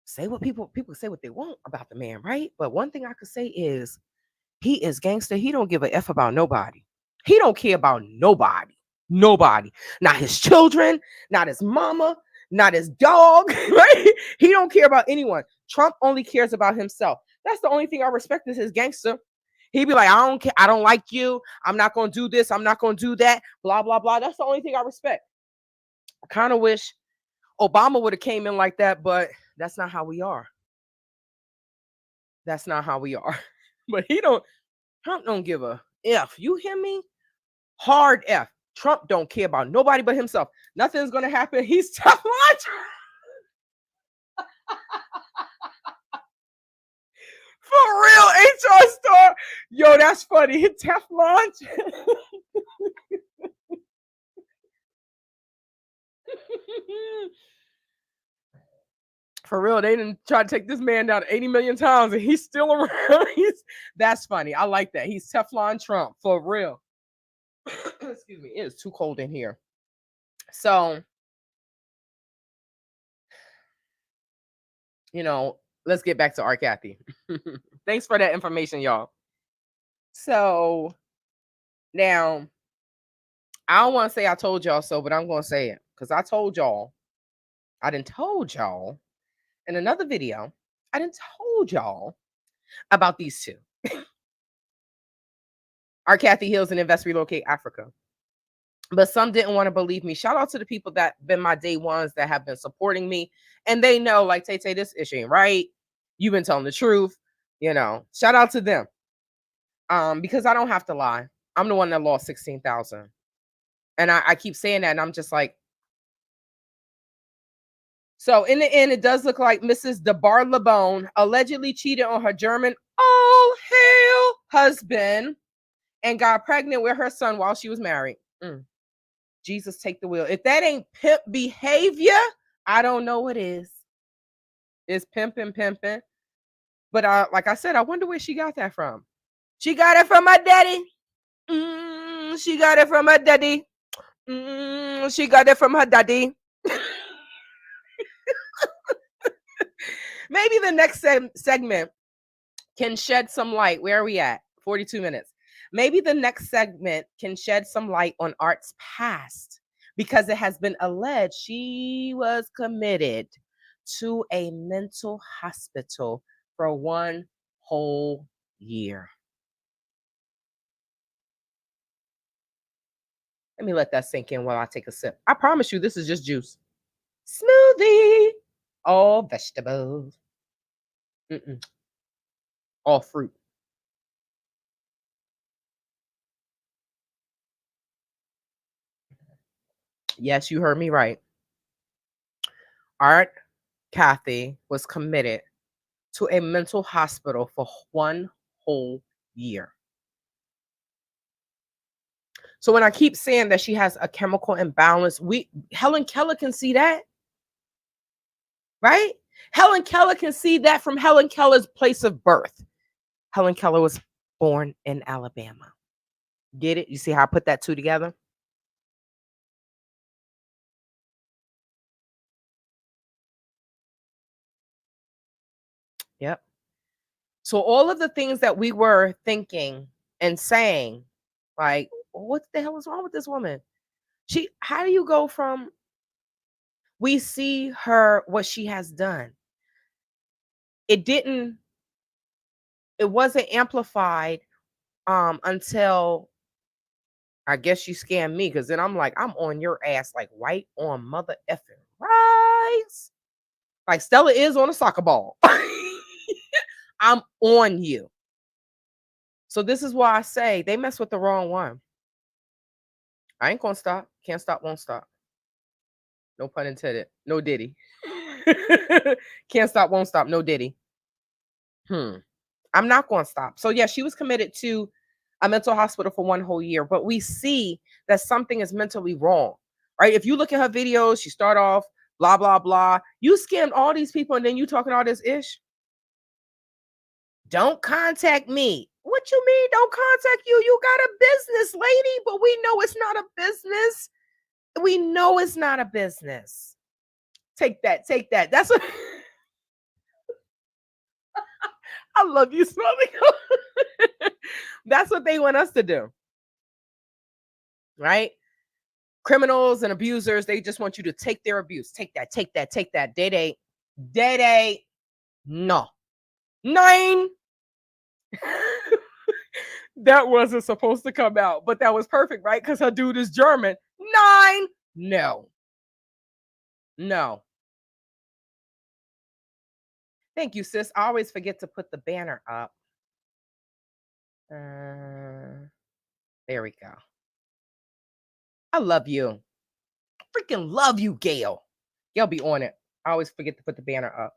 say what people say what they want about the man, right? But one thing I could say is he is gangster. He don't give a F about nobody. He don't care about nobody. Nobody. Not his children, not his mama, not his dog, right? He don't care about anyone. Trump only cares about himself. That's the only thing I respect is his gangster. He'd be like, I don't care, I don't like you. I'm not gonna do this, I'm not gonna do that, blah, blah, blah. That's the only thing I respect. I kind of wish Obama would have came in like that, but that's not how we are. That's not how we are. But Trump don't give a F. You hear me? Hard F. Trump don't care about nobody but himself. Nothing's gonna happen. He's tough lunch. For real, HR star. Yo, that's funny. Tough launch. For real, they didn't try to take this man down 80 million times and he's still around. That's funny. I like that. He's Teflon Trump for real. Excuse me. It is too cold in here. So, let's get back to Art Cathey. Thanks for that information, y'all. So now I don't want to say I told y'all so, but I'm going to say it because I told y'all. I done told y'all in another video. I done told y'all about these two. Art Cathey Hills and Invest Relocate Africa. But some didn't want to believe me. Shout out to the people that been my day ones that have been supporting me. And they know, like, Tay, this issue ain't right. You've been telling the truth. Shout out to them. Because I don't have to lie. I'm the one that lost 16,000. And I keep saying that, and I'm just like, so in the end, it does look like Mrs. DeBar Lebone allegedly cheated on her German all hail husband and got pregnant with her son while she was married. Jesus, take the wheel. If that ain't pimp behavior, I don't know what is. It's pimping. But like I said, I wonder where she got that from. She got it from her daddy. She got it from her daddy. She got it from her daddy. Maybe the next segment can shed some light. Where are we at? 42 minutes. Maybe the next segment can shed some light on Art's past because it has been alleged she was committed to a mental hospital for 1 whole year. Let me let that sink in while I take a sip. I promise you, this is just juice. Smoothie. All vegetables. All fruit. Yes, you heard me right. Art Cathey was committed to a mental hospital for 1 whole year. So when I keep saying that she has a chemical imbalance, Helen Keller can see that. Right? Helen Keller can see that from Helen Keller's place of birth. Helen Keller was born in Alabama. Get it? You see how I put that two together? Yep. So all of the things that we were thinking and saying, like, what the hell is wrong with this woman? How do you go from, we see her, what she has done. It wasn't amplified until I guess you scammed me, because then I'm like, I'm on your ass like white on mother effing rice. Like Stella is on a soccer ball. I'm on you. So this is why I say they mess with the wrong one. I ain't gonna stop. Can't stop, won't stop. No pun intended. No Diddy. Can't stop, won't stop. No Diddy. I'm not gonna stop. So yeah, she was committed to a mental hospital for 1 whole year, but we see that something is mentally wrong, right? If you look at her videos, she start off blah blah blah. You scammed all these people, and then you talking all this ish. Don't contact me. What you mean? Don't contact you? You got a business, lady, but we know it's not a business. We know it's not a business. Take that. Take that. That's what. I love you, Smelly. That's what they want us to do. Right? Criminals and abusers, they just want you to take their abuse. Take that, take that, take that. Day, no. 9. That wasn't supposed to come out, but that was perfect, right? Because her dude is German. 9. No. No. Thank you, sis. I always forget to put the banner up. There we go. I love you. Freaking love you, Gail. Gail be on it. I always forget to put the banner up.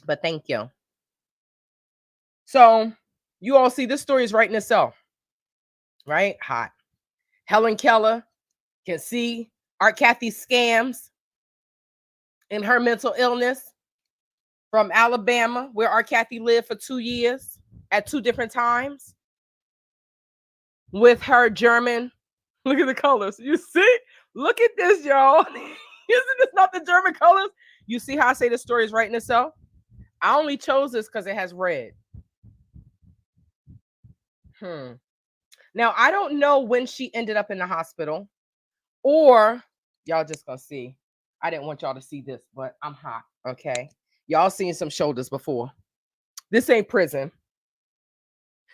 But thank you. So you all see this story is writing itself, right? Hot. Helen Keller can see Art Cathey's scams in her mental illness from Alabama, where Art Cathey lived for 2 years at 2 different times with her German. Look at the colors. You see? Look at this, y'all. Isn't this not the German colors? You see how I say the story is writing itself? I only chose this because it has red. Now, I don't know when she ended up in the hospital, or y'all just gonna see. I didn't want y'all to see this, but I'm hot, okay? Y'all seen some shoulders before. This ain't prison.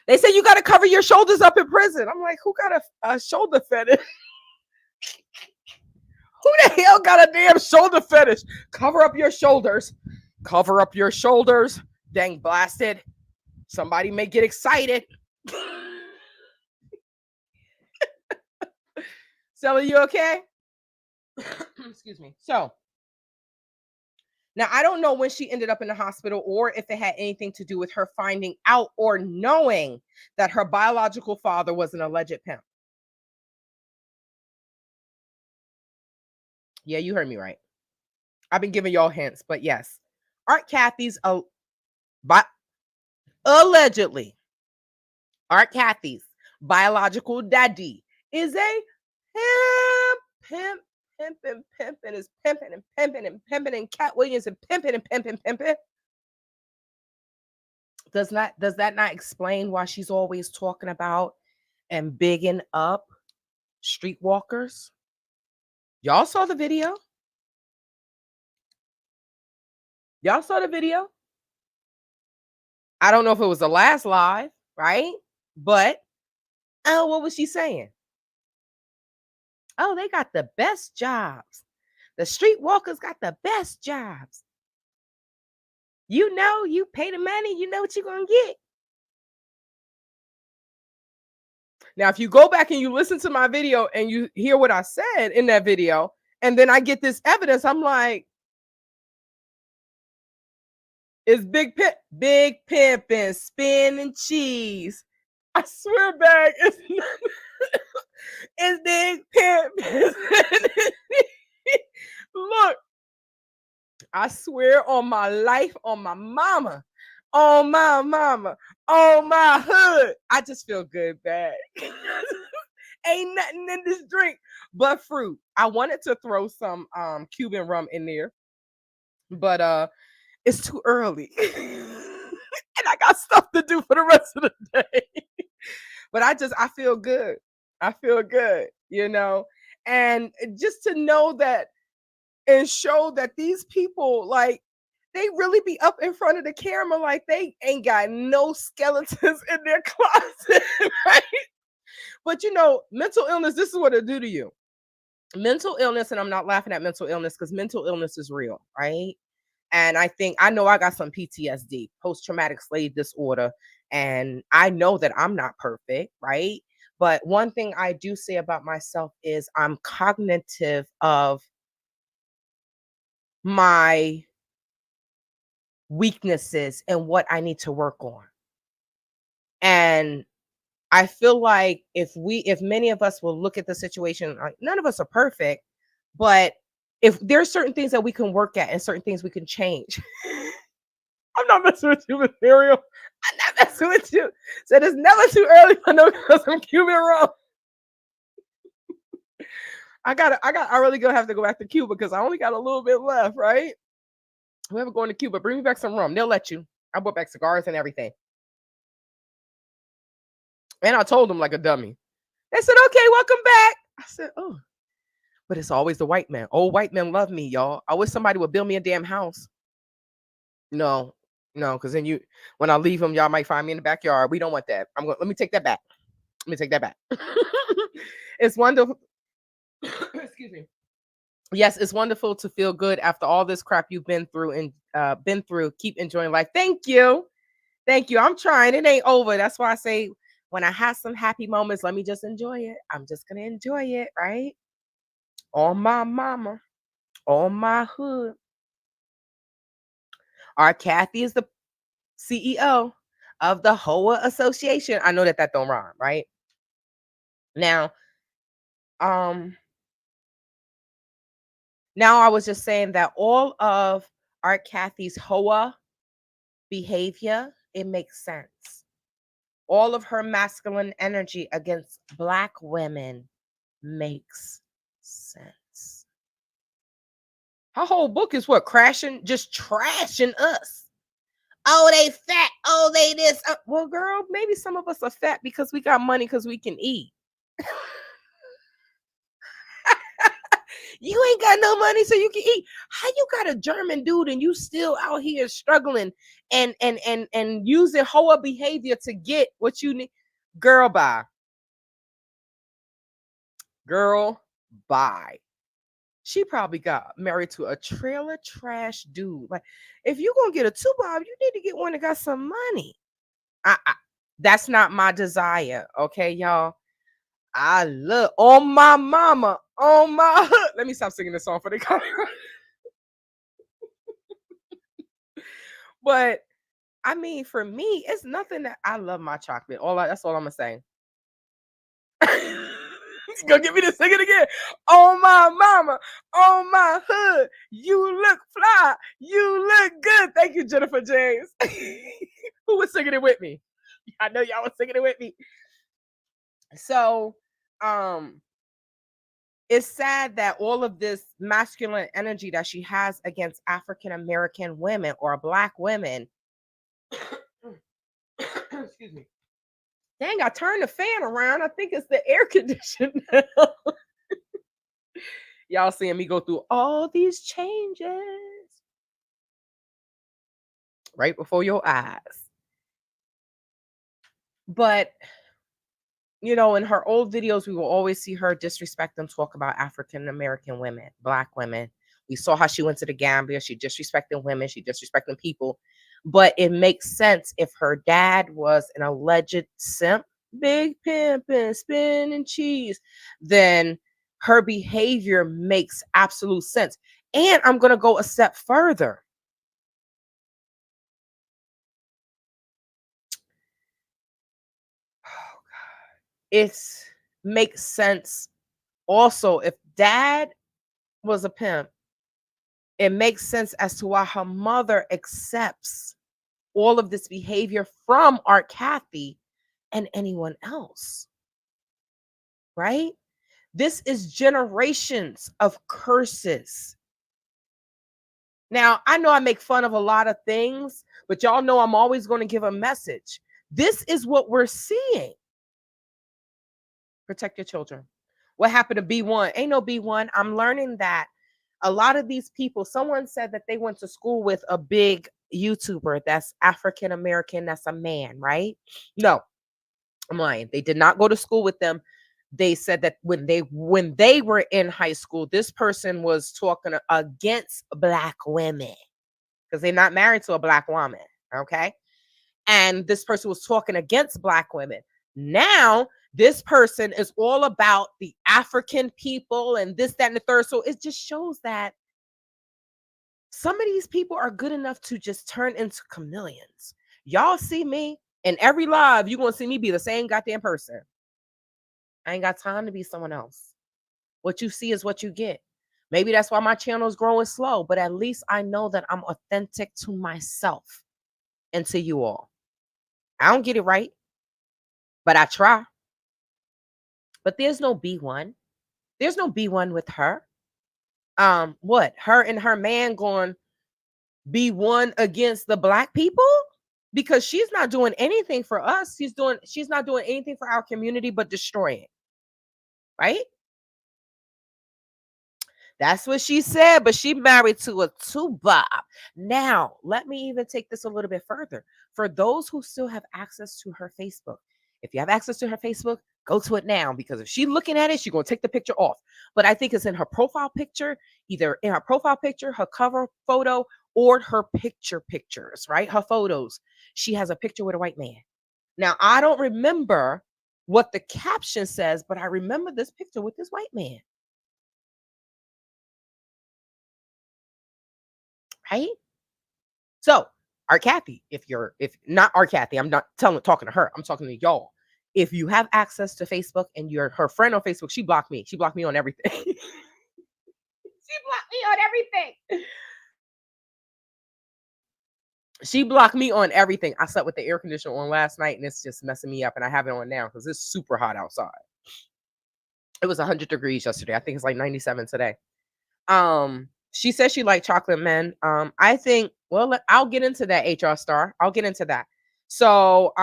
They say you got to cover your shoulders up in prison. I'm like, who got a shoulder fetish? Who the hell got a damn shoulder fetish? Cover up your shoulders. Cover up your shoulders. Dang blasted. Somebody may get excited. Stella, you okay? Excuse me. So, now I don't know when she ended up in the hospital or if it had anything to do with her finding out or knowing that her biological father was an alleged pimp. Yeah, you heard me right. I've been giving y'all hints, but yes. Art Cathey's allegedly, Art Cathey's biological daddy is a pimp, pimping is pimping and pimping and pimping, and Cat Williams and pimping and pimping. Does that not explain why she's always talking about and bigging up streetwalkers? Y'all saw the video? Y'all saw the video? I don't know if it was the last live, right? But what was she saying? Oh, they got the best jobs. The streetwalkers got the best jobs. You know, you pay the money, you know what you're going to get. Now, if you go back and you listen to my video and you hear what I said in that video, and then I get this evidence, I'm like, it's big pimping, spinning cheese. I swear back, it's big pimping. Look, I swear on my life, on my mama, on my mama, on my hood. I just feel good, bad. Ain't nothing in this drink but fruit. I wanted to throw some Cuban rum in there, but it's too early. And I got stuff to do for the rest of the day. But I feel good. I feel good, you know. And just to know that and show that these people, like, they really be up in front of the camera like they ain't got no skeletons in their closet, right? But you know, mental illness, this is what it do to you. Mental illness, and I'm not laughing at mental illness because mental illness is real, right? And I know I got some PTSD, post-traumatic slave disorder, and I know that I'm not perfect, right? But one thing I do say about myself is I'm cognitive of my weaknesses and what I need to work on. And I feel like if many of us will look at the situation, like, none of us are perfect, but if there's certain things that we can work at and certain things we can change. I'm not messing with you, material. I'm not messing with you. So it's never too early for no some Cuban rum. I really gonna have to go back to Cuba because I only got a little bit left, right? Whoever going to Cuba, bring me back some rum. They'll let you. I brought back cigars and everything. And I told them like a dummy. They said, okay, welcome back. I said, oh, but it's always the white man. Old white men love me, y'all. I wish somebody would build me a damn house. No, no, because then when I leave them, y'all might find me in the backyard. We don't want that. Let me take that back. Let me take that back. It's wonderful. Excuse me. Yes, it's wonderful to feel good after all this crap you've been through and been through. Keep enjoying life. Thank you. Thank you. I'm trying. It ain't over. That's why I say when I have some happy moments, let me just enjoy it. I'm just gonna enjoy it, right? On my mama, on my hood. Art Cathey is the CEO of the HOA Association. I know that don't rhyme, right? Now, um, now I was just saying that all of Art Cathey's HOA behavior, it makes sense. All of her masculine energy against Black women makes sense. Her whole book is what? Just trashing us. Oh, they fat. Oh, they this. Well, girl, maybe some of us are fat because we got money because we can eat. You ain't got no money so you can eat. How you got a German dude and you still out here struggling and using hoa behavior to get what you need? Girl, bye. Girl, bye. She probably got married to a trailer trash dude. Like, if you're gonna get a two-bob, you need to get one that got some money. That's not my desire. Okay, y'all. I look on my mama, on my hood. Let me stop singing this song for the copyright. But I mean, for me, it's nothing that I love my chocolate. That's all I'm gonna say. Gonna get me to sing it again. On my mama, on my hood, you look fly, you look good. Thank you, Jennifer James. Who was singing it with me? I know y'all was singing it with me. So, it's sad that all of this masculine energy that she has against African American women or Black women. Excuse me. Dang, I turned the fan around. I think it's the air conditioner. Y'all seeing me go through all these changes right before your eyes. But, in her old videos, we will always see her disrespect and talk about African American women, Black women. We saw how she went to the Gambia. She disrespecting women. She disrespecting people. But it makes sense if her dad was an alleged simp, big pimpin', spinning cheese, then her behavior makes absolute sense. And I'm going to go a step further. Oh, God. It makes sense also if dad was a pimp. It makes sense as to why her mother accepts all of this behavior from Art Cathey and anyone else. Right? This is generations of curses. Now, I know I make fun of a lot of things, but y'all know I'm always going to give a message. This is what we're seeing. Protect your children. What happened to B1? Ain't no B1. I'm learning that a lot of these people, someone said that they went to school with a big YouTuber that's African American, that's a man, right? No, I'm lying. They did not go to school with them. They said that when they were in high school, this person was talking against Black women because they're not married to a Black woman. Okay. And this person was talking against Black women. Now, this person is all about the African people and this, that, and the third. So it just shows that some of these people are good enough to just turn into chameleons. Y'all see me in every live, you're going to see me be the same goddamn person. I ain't got time to be someone else. What you see is what you get. Maybe that's why my channel is growing slow, but at least I know that I'm authentic to myself and to you all. I don't get it right, but I try. But there's no B1. There's no B1 with her. What? Her and her man going B1 against the Black people? Because she's not doing anything for us. She's not doing anything for our community but destroying. right? That's what she said, but she married to a two bob. Now, let me even take this a little bit further. For those who still have access to her Facebook, if you have access to her Facebook, go to it now because if she's looking at it, she's going to take the picture off. But I think it's in her profile picture, either in her profile picture, her cover photo, or her pictures, right? Her photos. She has a picture with a white man. Now, I don't remember what the caption says, but I remember this picture with this white man, right? So, Art Cathey, if not Art Cathey, I'm not talking to her. I'm talking to y'all. If you have access to Facebook and you're her friend on Facebook, she blocked me. She blocked me on everything. She blocked me on everything. She blocked me on everything. I slept with the air conditioner on last night and it's just messing me up. And I have it on now because it's super hot outside. It was 100 degrees yesterday. I think it's like 97 today. She says she liked chocolate men. I think, well, I'll get into that, HR star. I'll get into that. So,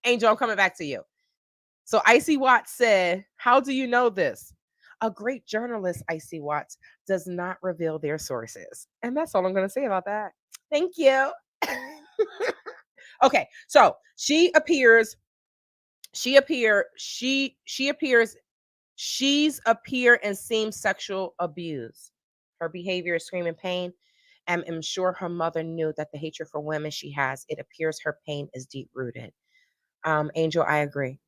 Angel, I'm coming back to you. So Icy Watts said, how do you know this? A great journalist, Icy Watts, does not reveal their sources. And that's all I'm going to say about that. Thank you. Okay, so she appears, she's appear and seems sexual abuse. Her behavior is screaming pain. And I'm sure her mother knew that the hatred for women she has, it appears her pain is deep rooted. Angel, I agree.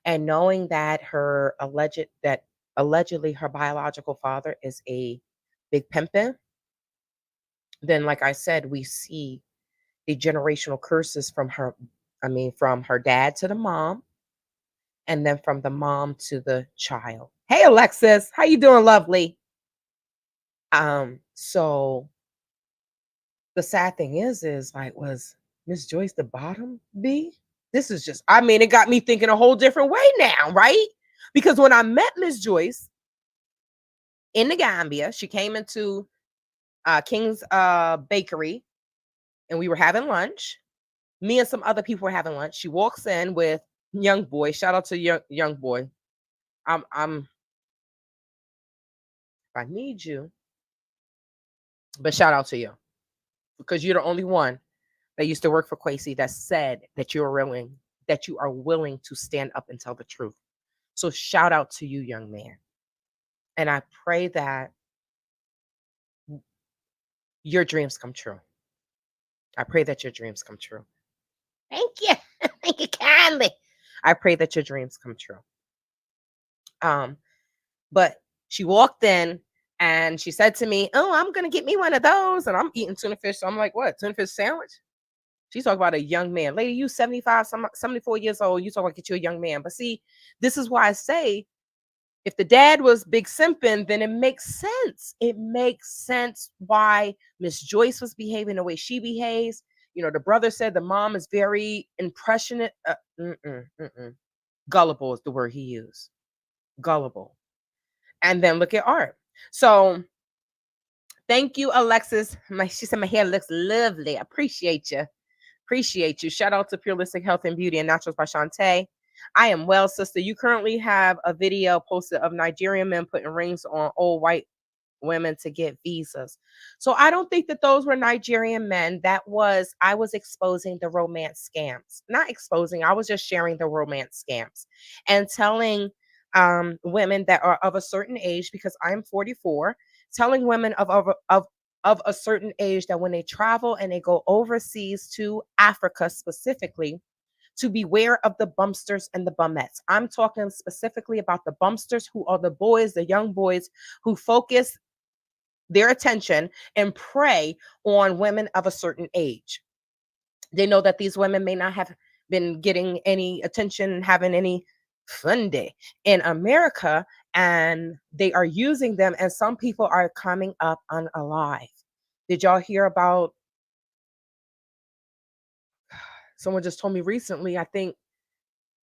And knowing that allegedly her biological father is a big pimpin', then like I said, we see the generational curses from her, from her dad to the mom, and then from the mom to the child. Hey Alexis, how you doing, lovely? So the sad thing is like, was Miss Joyce the bottom B? This is just, it got me thinking a whole different way now, right? Because when I met Miss Joyce in the Gambia, she came into King's Bakery and we were having lunch. Me and some other people were having lunch. She walks in with young boy. Shout out to young boy. I'm I need you, but shout out to you because you're the only one that used to work for Quasi that said that you are willing to stand up and tell the truth. So shout out to you, young man. And I pray that your dreams come true. I pray that your dreams come true. Thank you. Thank you kindly. I pray that your dreams come true. But she walked in and she said to me, "Oh, I'm gonna get me one of those." And I'm eating tuna fish. So I'm like, "What? Tuna fish sandwich?" She's talking about a young man. Lady, you 75, 74 years old. You talk about get you a young man. But see, this is why I say if the dad was big simping, then it makes sense. It makes sense why Miss Joyce was behaving the way she behaves. The brother said the mom is very impressionate. Gullible is the word he used. Gullible. And then look at Art. So thank you, Alexis. She said my hair looks lovely. I appreciate you. Appreciate you. Shout out to Purelistic Health and Beauty and Naturals by Shantae. I am well, sister. You currently have a video posted of Nigerian men putting rings on old white women to get visas. So I don't think that those were Nigerian men. I was exposing the romance scams. Not exposing, I was just sharing the romance scams and telling women that are of a certain age, because I'm 44, telling women of a certain age that when they travel and they go overseas to Africa specifically, to beware of the bumpsters and the bumettes. I'm talking specifically about the bumpsters, who are the boys, the young boys who focus their attention and prey on women of a certain age. They know that these women may not have been getting any attention, having any fun day in America, and they are using them, and some people are coming up unalive. Did y'all hear about, someone just told me recently, I think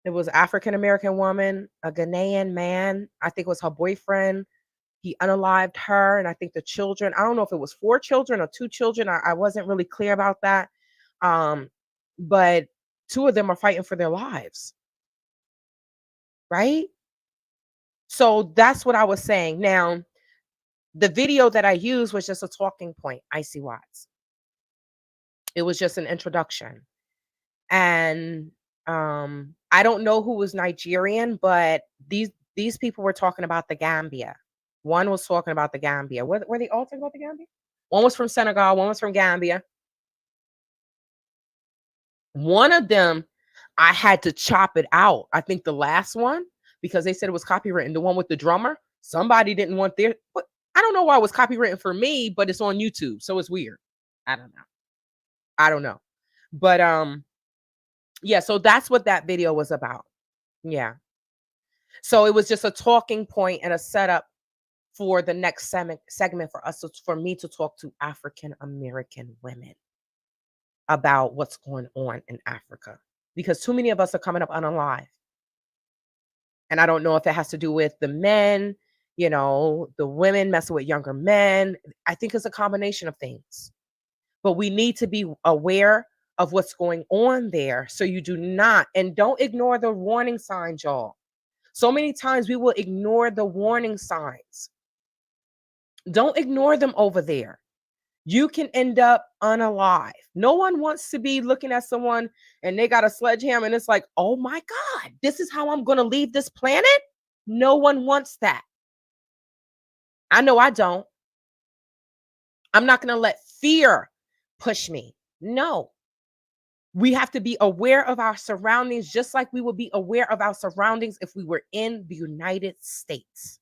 it was African American woman, a Ghanaian man, I think it was her boyfriend. He unalived her, and I think the children, I don't know if it was 4 children or 2 children. I wasn't really clear about that. But 2 of them are fighting for their lives. right? So that's what I was saying. Now, the video that I used was just a talking point, Icy Watts. It was just an introduction. And I don't know who was Nigerian, but these people were talking about the Gambia. One was talking about the Gambia. Were they all talking about the Gambia? One was from Senegal, one was from Gambia. One of them, I had to chop it out. I think the last one, because they said it was copywritten. The one with the drummer, somebody didn't want their. But I don't know why it was copywritten for me, but it's on YouTube, so it's weird. I don't know. I don't know. But yeah. So that's what that video was about. Yeah. So it was just a talking point and a setup for the next segment for us for me to talk to African American women about what's going on in Africa, because too many of us are coming up unalive. And I don't know if it has to do with the men, the women messing with younger men. I think it's a combination of things. But we need to be aware of what's going on there so you do not, and don't ignore the warning signs, y'all. So many times we will ignore the warning signs. Don't ignore them over there. You can end up unalive. No one wants to be looking at someone and they got a sledgehammer and it's like, oh my God, this is how I'm going to leave this planet? No one wants that. I know I don't. I'm not going to let fear push me. No. We have to be aware of our surroundings, just like we would be aware of our surroundings if we were in the United States.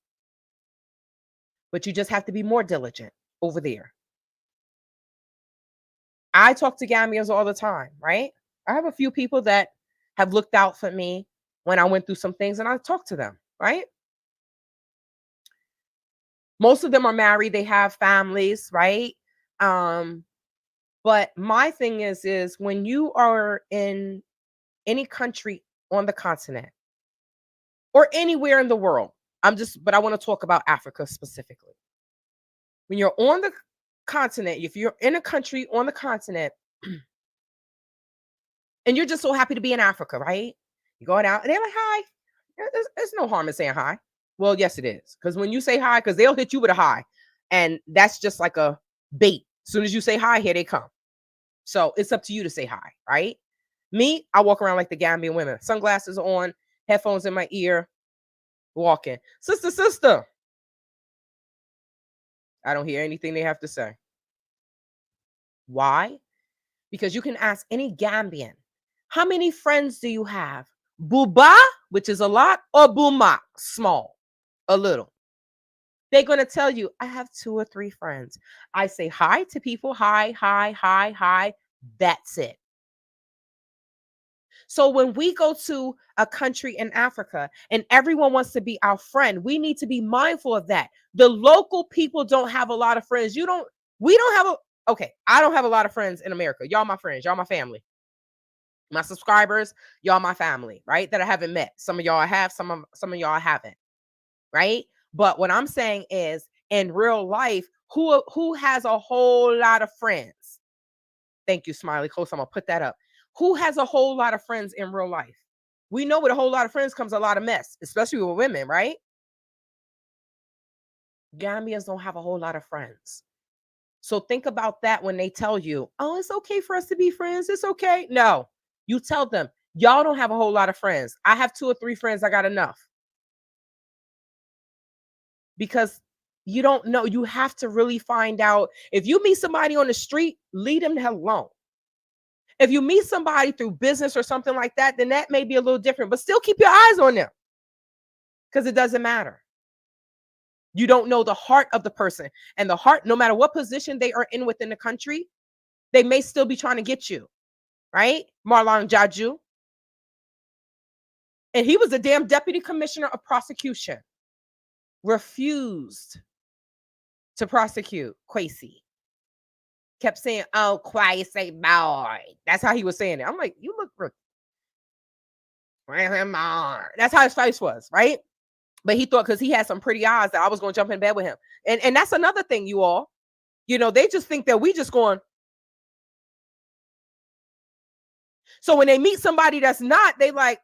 But you just have to be more diligent over there. I talk to Gambians all the time, right? I have a few people that have looked out for me when I went through some things, and I talk to them, right? Most of them are married, they have families, right? But my thing is when you are in any country on the continent or anywhere in the world, but I want to talk about Africa specifically. When you're on the continent, if you're in a country on the continent, and you're just so happy to be in Africa, right? You're going out and they're like, hi. There's no harm in saying hi. Well, yes, it is. Because when you say hi, because they'll hit you with a hi. And that's just like a bait. As soon as you say hi, here they come. So it's up to you to say hi, right? Me, I walk around like the Gambian women. Sunglasses on, headphones in my ear, walking. Sister, sister. I don't hear anything they have to say. Why? Because you can ask any Gambian, how many friends do you have? Buba, which is a lot, or Buma, small, a little. They're going to tell you, I have 2 or 3 friends. I say hi to people. Hi, hi, hi, hi. That's it. So when we go to a country in Africa and everyone wants to be our friend, we need to be mindful of that. The local people don't have a lot of friends. I don't have a lot of friends in America. Y'all my friends, y'all my family. My subscribers, y'all my family, right? That I haven't met. Some of y'all I have, some of y'all I haven't, right? But what I'm saying is, in real life, who has a whole lot of friends? Thank you, Smiley Close. I'm gonna put that up. Who has a whole lot of friends in real life? We know with a whole lot of friends comes a lot of mess, especially with women, right? Gambians don't have a whole lot of friends. So think about that when they tell you, oh, it's okay for us to be friends. It's okay. No, you tell them, y'all don't have a whole lot of friends. I have 2 or 3 friends. I got enough. Because you don't know. You have to really find out. If you meet somebody on the street, leave them the hell alone. If you meet somebody through business or something like that, then that may be a little different, but still keep your eyes on them because it doesn't matter. You don't know the heart of the person, and the heart, no matter what position they are in within the country, they may still be trying to get you, right? Marlon Jaju. And he was a damn deputy commissioner of prosecution. Refused to prosecute Kwesi. Kept saying, oh, Kwesi boy. That's how he was saying it. I'm like, you look that's how his face was, right? But he thought because he had some pretty eyes that I was going to jump in bed with him. And that's another thing, you all. They just think that we just going. So when they meet somebody that's not, they like,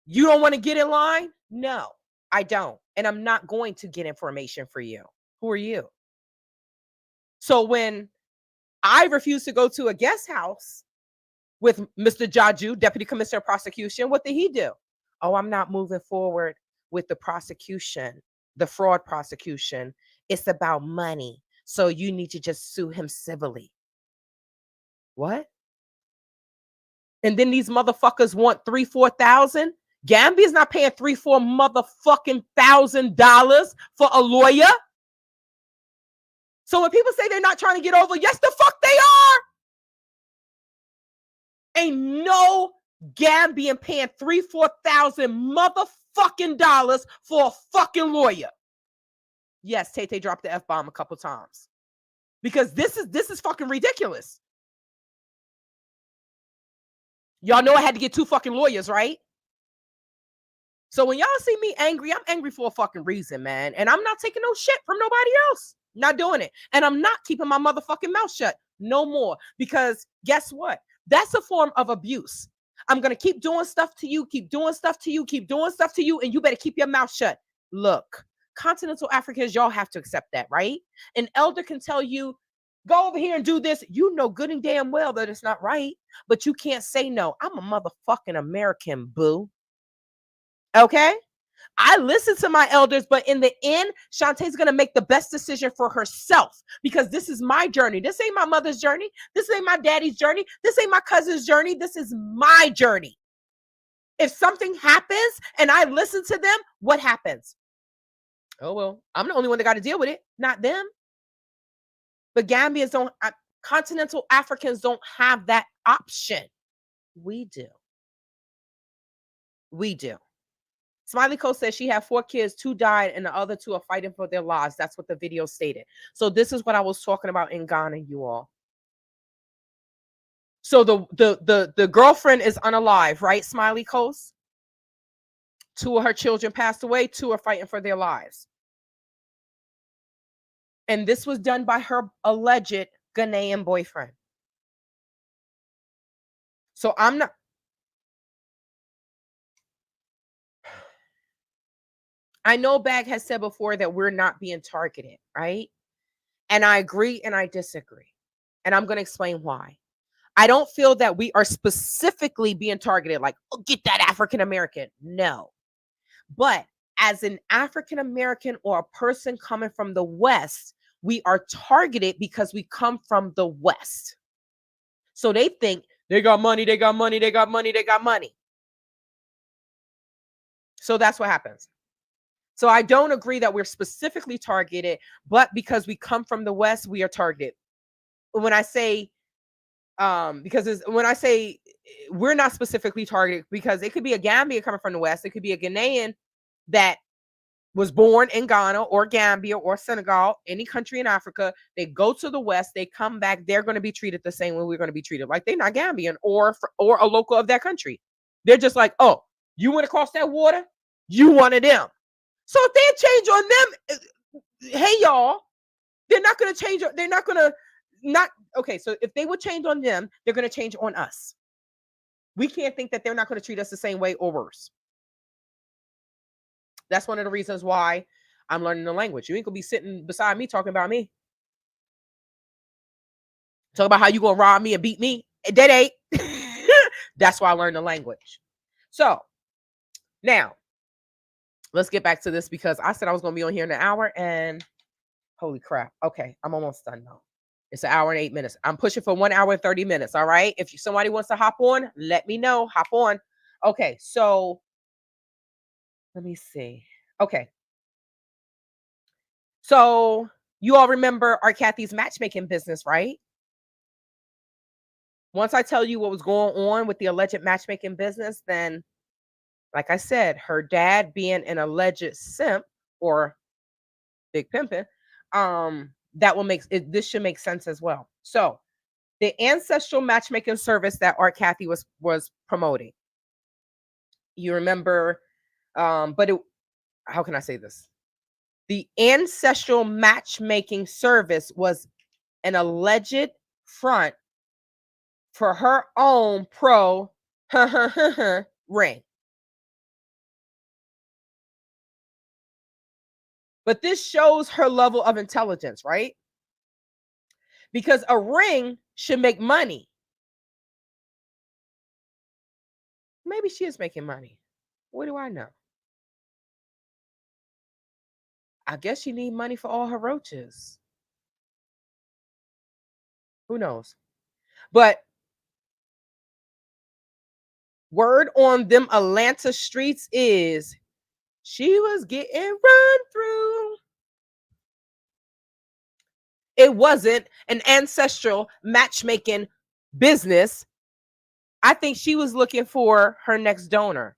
You don't want to get in line? No, I don't. And I'm not going to get information for you. Who are you? So when I refused to go to a guest house with Mr. Jaju, Deputy Commissioner of Prosecution, what did he do? Oh, I'm not moving forward with the prosecution, the fraud prosecution. It's about money. So you need to just sue him civilly. What? And then these motherfuckers want $3,000-4,000. Gambia's not paying $3,000-4,000 for a lawyer. So when people say they're not trying to get over, yes, the fuck they are. Ain't no Gambian paying $3,000-4,000 motherfucking dollars for a fucking lawyer. Yes, Tay dropped the F-bomb a couple times. Because this is fucking ridiculous. Y'all know I had to get 2 fucking lawyers, right? So when y'all see me angry, I'm angry for a fucking reason, man. And I'm not taking no shit from nobody else. Not doing it. And I'm not keeping my motherfucking mouth shut no more. Because guess what? That's a form of abuse. I'm going to keep doing stuff to you, keep doing stuff to you, keep doing stuff to you, and you better keep your mouth shut. Look, continental Africans, y'all have to accept that, right? An elder can tell you, go over here and do this. You know good and damn well that it's not right, but you can't say no. I'm a motherfucking American, boo. Okay? I listen to my elders, but in the end, Shantae's going to make the best decision for herself because this is my journey. This ain't my mother's journey. This ain't my daddy's journey. This ain't my cousin's journey. This is my journey. If something happens and I listen to them, what happens? Oh, well, I'm the only one that got to deal with it, not them. But Gambians don't, continental Africans don't have that option. We do. We do. Smiley Coast says she had 4 kids, 2 died, and the other 2 are fighting for their lives. That's what the video stated. So this is what I was talking about in Ghana, you all. So the girlfriend is unalive, right? Smiley Coast. 2 of her children passed away. 2 are fighting for their lives. And this was done by her alleged Ghanaian boyfriend. So I'm not. I know Bag has said before that we're not being targeted, right? And I agree and I disagree. And I'm going to explain why. I don't feel that we are specifically being targeted like, oh, get that African American. No. But as an African American or a person coming from the West, we are targeted because we come from the West. So they think they got money, they got money, they got money, they got money. So that's what happens. So I don't agree that we're specifically targeted, but because we come from the West, we are targeted. When I say, when I say we're not specifically targeted, because it could be a Gambian coming from the West, it could be a Ghanaian that was born in Ghana or Gambia or Senegal, any country in Africa. They go to the West, they come back, they're going to be treated the same way we're going to be treated. Like they're not Gambian or a local of that country. They're just like, oh, you went across that water? You one of them. So if they change on them, hey, y'all, they're not going to change. They're not going to okay. So if they would change on them, they're going to change on us. We can't think that they're not going to treat us the same way or worse. That's one of the reasons why I'm learning the language. You ain't going to be sitting beside me talking about me. Talk about how you going to rob me and beat me. That ain't. That's why I learned the language. So now, let's get back to this because I said I was going to be on here in an hour and holy crap. Okay, I'm almost done now. It's an hour and 8 minutes. I'm pushing for 1 hour and 30 minutes. All right. If somebody wants to hop on, let me know. Hop on. Okay, so let me see. Okay. So you all remember Art Cathey's matchmaking business, right? Once I tell you what was going on with the alleged matchmaking business, then like I said, her dad being an alleged simp or big pimpin', that will make it. This should make sense as well. So, the ancestral matchmaking service that Art Cathey was promoting. You remember, but how can I say this? The ancestral matchmaking service was an alleged front for her own pro ring. But this shows her level of intelligence, right? Because a ring should make money. Maybe she is making money. What do I know? I guess she need money for all her roaches. Who knows? But word on them Atlanta streets is she was getting run through. It wasn't an ancestral matchmaking business. I think she was looking for her next donor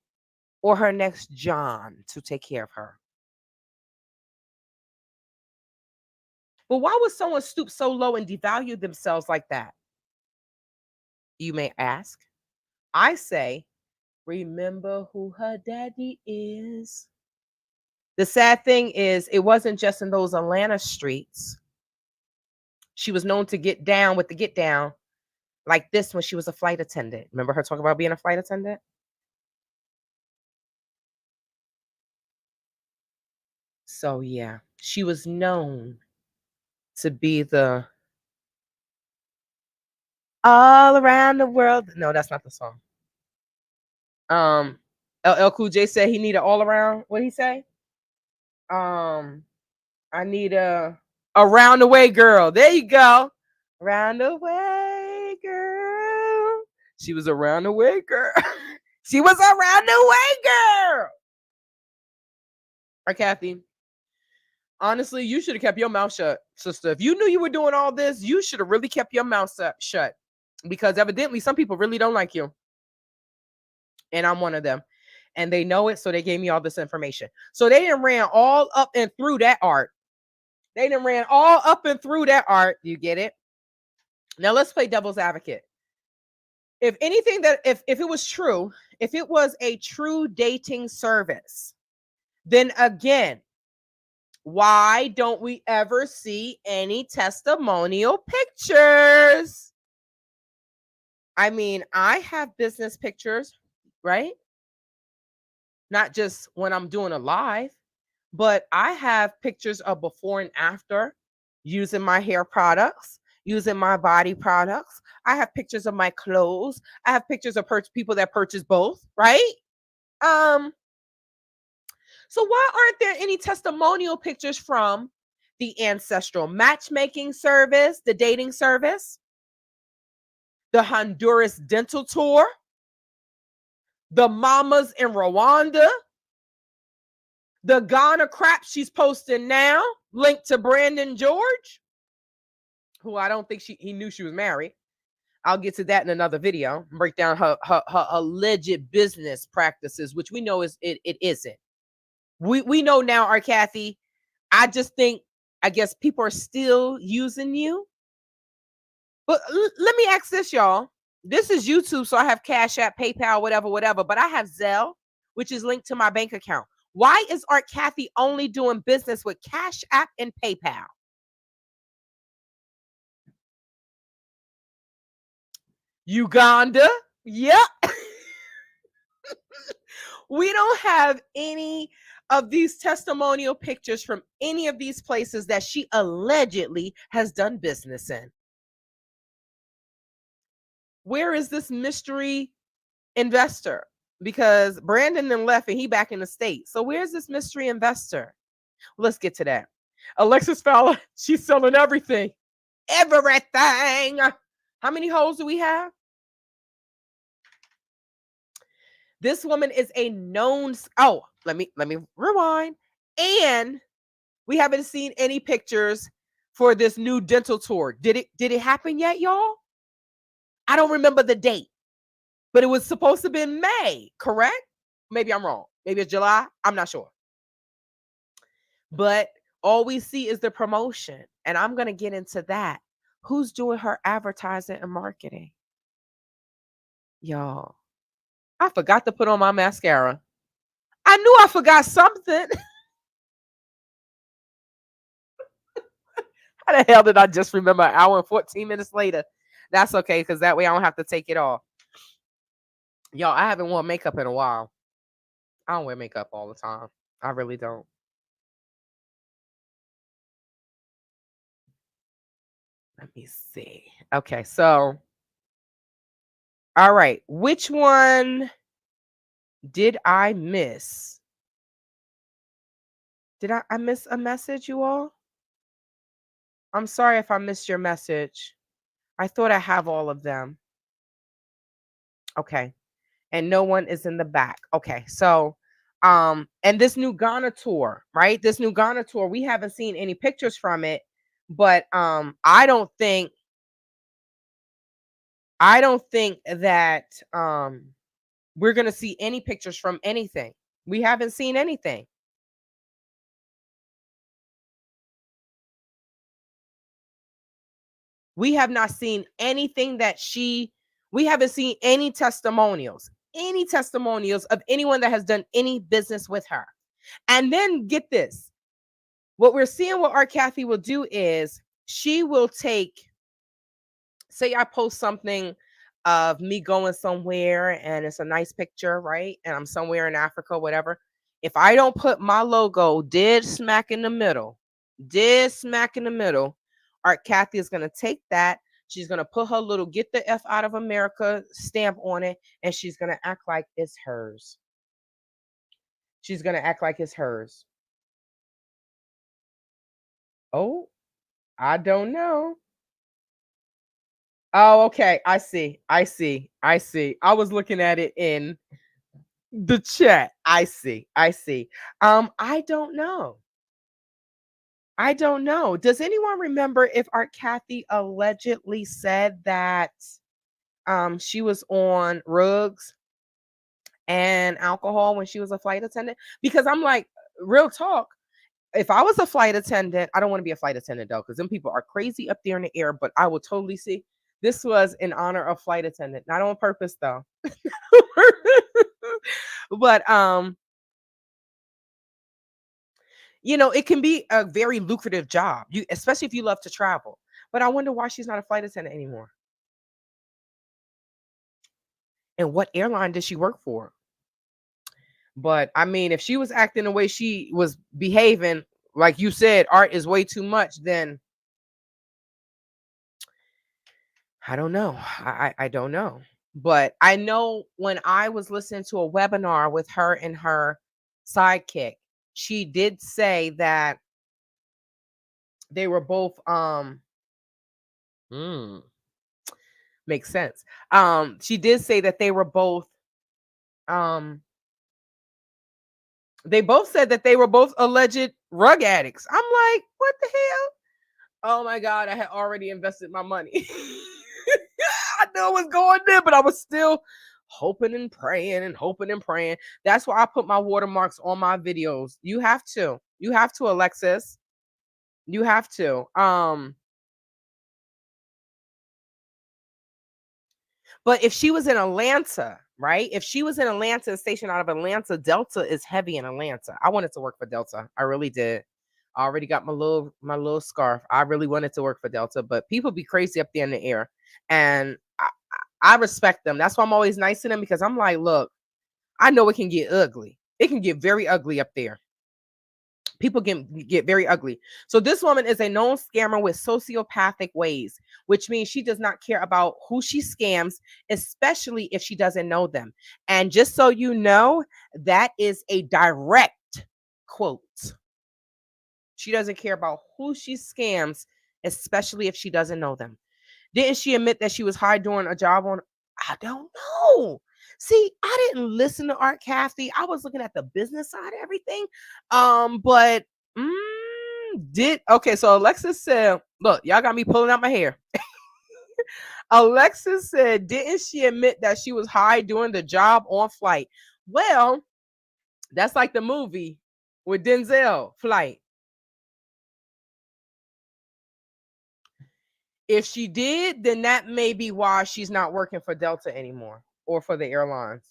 or her next John to take care of her. But why would someone stoop so low and devalue themselves like that? You may ask. I say, remember who her daddy is. The sad thing is, it wasn't just in those Atlanta streets. She was known to get down with the get down like this when she was a flight attendant. Remember her talking about being a flight attendant? So, yeah, she was known to be the all around the world. No, that's not the song. LL Cool J said he need an all around. What he say? I need a around the way girl. There you go. Around the way girl. She was around the way girl. She was around the way girl. Art Cathey, honestly, you should have kept your mouth shut, sister. If you knew you were doing all this, you should have really kept your mouth shut. Because evidently some people really don't like you. And I'm one of them. And they know it, so they gave me all this information. So they done ran all up and through that art. They done ran all up and through that art. You get it? Now let's play devil's advocate. If anything that if it was true, if it was a true dating service, then again, why don't we ever see any testimonial pictures? I mean, I have business pictures, right? Not just when I'm doing a live, but I have pictures of before and after using my hair products, using my body products. I have pictures of my clothes. I have pictures of people that purchase both, right? Um, so why aren't there any testimonial pictures from the ancestral matchmaking service, the dating service, the Honduras dental tour, the mamas in Rwanda, the Ghana crap she's posting now, linked to Brandon George, who I don't think he knew she was married. I'll get to that in another video. Break down her alleged business practices, which we know it isn't. We know now, Art Cathey. I just think, I guess people are still using you. But let me ask this, y'all. This is YouTube, so I have Cash App, PayPal, whatever. But I have Zelle, which is linked to my bank account. Why is Art Cathey only doing business with Cash App and PayPal? Uganda? Yep. We don't have any of these testimonial pictures from any of these places that she allegedly has done business in. Where is this mystery investor? Because Brandon then left and he back in the States. So where's this mystery investor? Let's get to that. Alexis Fowler, she's selling everything. Everything. How many holes do we have? This woman is a known. Oh, let me rewind. And we haven't seen any pictures for this new dental tour. Did it happen yet, y'all? I don't remember the date, but it was supposed to be in May, correct? Maybe I'm wrong. Maybe it's July. I'm not sure. But all we see is the promotion, and I'm going to get into that. Who's doing her advertising and marketing? Y'all, I forgot to put on my mascara. I knew I forgot something. How the hell did I just remember an hour and 14 minutes later? That's okay, because that way I don't have to take it off. Y'all, I haven't worn makeup in a while. I don't wear makeup all the time. I really don't. Let me see. Okay, so all right, which one did I miss? Did I miss a message, you all? I'm sorry if I missed your message. I thought I have all of them. Okay. And no one is in the back. Okay. So and this new Ghana tour, right? This new Ghana tour, we haven't seen any pictures from it, but I don't think that we're going to see any pictures from anything. We haven't seen anything. We have not seen anything we haven't seen any testimonials of anyone that has done any business with her. And then get this, what we're seeing what Art Cathey will do is she will take, say I post something of me going somewhere and it's a nice picture, right? And I'm somewhere in Africa, whatever. If I don't put my logo dead smack in the middle, Art Cathey is going to take that. She's going to put her little "Get the F out of America" stamp on it, and she's going to act like it's hers. She's going to act like it's hers. Oh, I don't know. Oh, okay. I see. I see. I see. I was looking at it in the chat. I see. I see. I don't know. I don't know. Does anyone remember if Art Cathey allegedly said that she was on drugs and alcohol when she was a flight attendant? Because I'm like, real talk, if I was a flight attendant, I don't want to be a flight attendant though, because them people are crazy up there in the air, but I will totally see. This was in honor of flight attendant, not on purpose though. But it can be a very lucrative job, especially if you love to travel. But I wonder why she's not a flight attendant anymore. And what airline does she work for? But I mean, if she was acting the way she was behaving, like you said, art is way too much, then I don't know. I don't know. But I know when I was listening to a webinar with her and her sidekick, she did say that they were both mm, makes sense. She did say that um they both said that they were both alleged rug addicts. I'm like, what the hell? Oh my God, I had already invested my money. I know it was going there, but I was still hoping and praying and hoping and praying. That's why I put my watermarks on my videos. You have to. You have to, Alexis. You have to. But if she was in Atlanta, right? If she was in Atlanta, stationed out of Atlanta, Delta is heavy in Atlanta. I wanted to work for Delta. I really did. I already got my little scarf. I really wanted to work for Delta, but people be crazy up there in the air. And I respect them. That's why I'm always nice to them, because I'm like, look, I know it can get ugly. It can get very ugly up there. People can get very ugly. So this woman is a known scammer with sociopathic ways, which means she does not care about who she scams, especially if she doesn't know them. And just so you know, that is a direct quote. She doesn't care about who she scams, especially if she doesn't know them. Didn't she admit that she was high during a job on? I don't know. See, I didn't listen to Art Cathey. I was looking at the business side of everything. But did okay. So Alexis said, "Look, y'all got me pulling out my hair." Alexis said, "Didn't she admit that she was high during the job on flight?" Well, that's like the movie with Denzel, Flight. If she did, then that may be why she's not working for Delta anymore or for the airlines.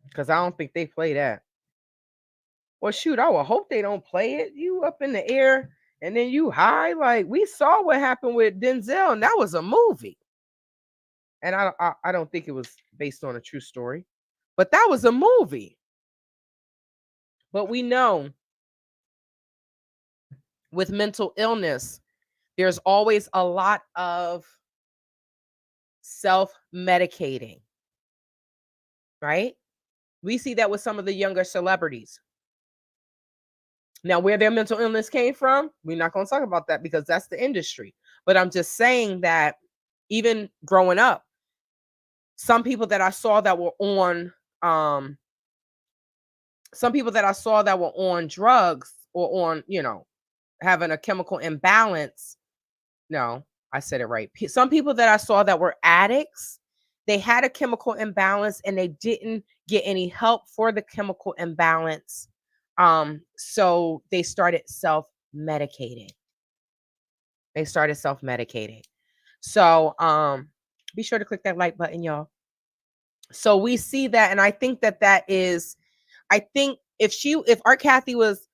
Because I don't think they play that. Well, shoot, I would hope they don't play it. You up in the air and then you high. Like we saw what happened with Denzel, and that was a movie. And I don't think it was based on a true story, but that was a movie. But we know with mental illness, There's always a lot of self-medicating, right? We see that with some of the younger celebrities. Now, where their mental illness came from, we're not going to talk about that because that's the industry. But I'm just saying that even growing up, some people that I saw that were on drugs or on, having a chemical imbalance. No, I said it right. Some people that I saw that were addicts, they had a chemical imbalance and they didn't get any help for the chemical imbalance. So they started self-medicating. So be sure to click that like button, y'all. So we see that, and I think that is, I think if Art Cathey was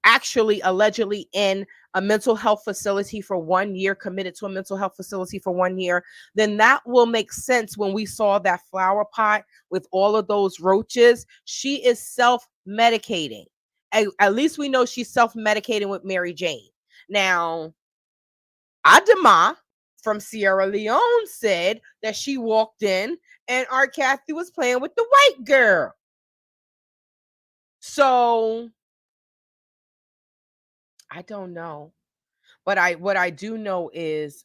actually allegedly in a mental health facility for 1 year, committed to a mental health facility for 1 year, then that will make sense when we saw that flower pot with all of those roaches. She is self-medicating. At least we know she's self-medicating with Mary Jane. Now, Adama from Sierra Leone said that she walked in and Art Cathey was playing with the white girl. So I don't know. But what I do know is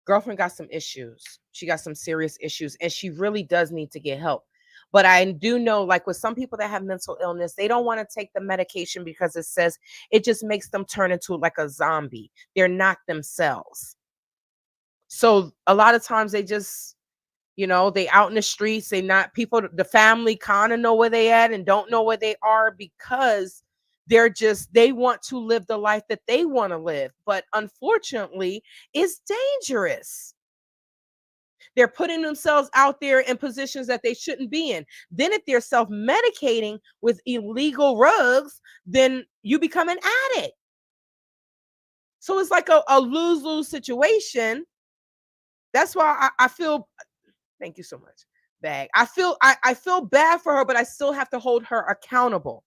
girlfriend got some issues. She got some serious issues and she really does need to get help. But I do know, like with some people that have mental illness, they don't want to take the medication because it says it just makes them turn into like a zombie. They're not themselves. So a lot of times they just, they out in the streets, the family kind of know where they at and don't know where they are because they want to live the life that they want to live. But unfortunately, it's dangerous. They're putting themselves out there in positions that they shouldn't be in. Then if they're self-medicating with illegal drugs, then you become an addict. So it's like a lose-lose situation. That's why I feel, thank you so much, Bag. I feel bad for her, but I still have to hold her accountable.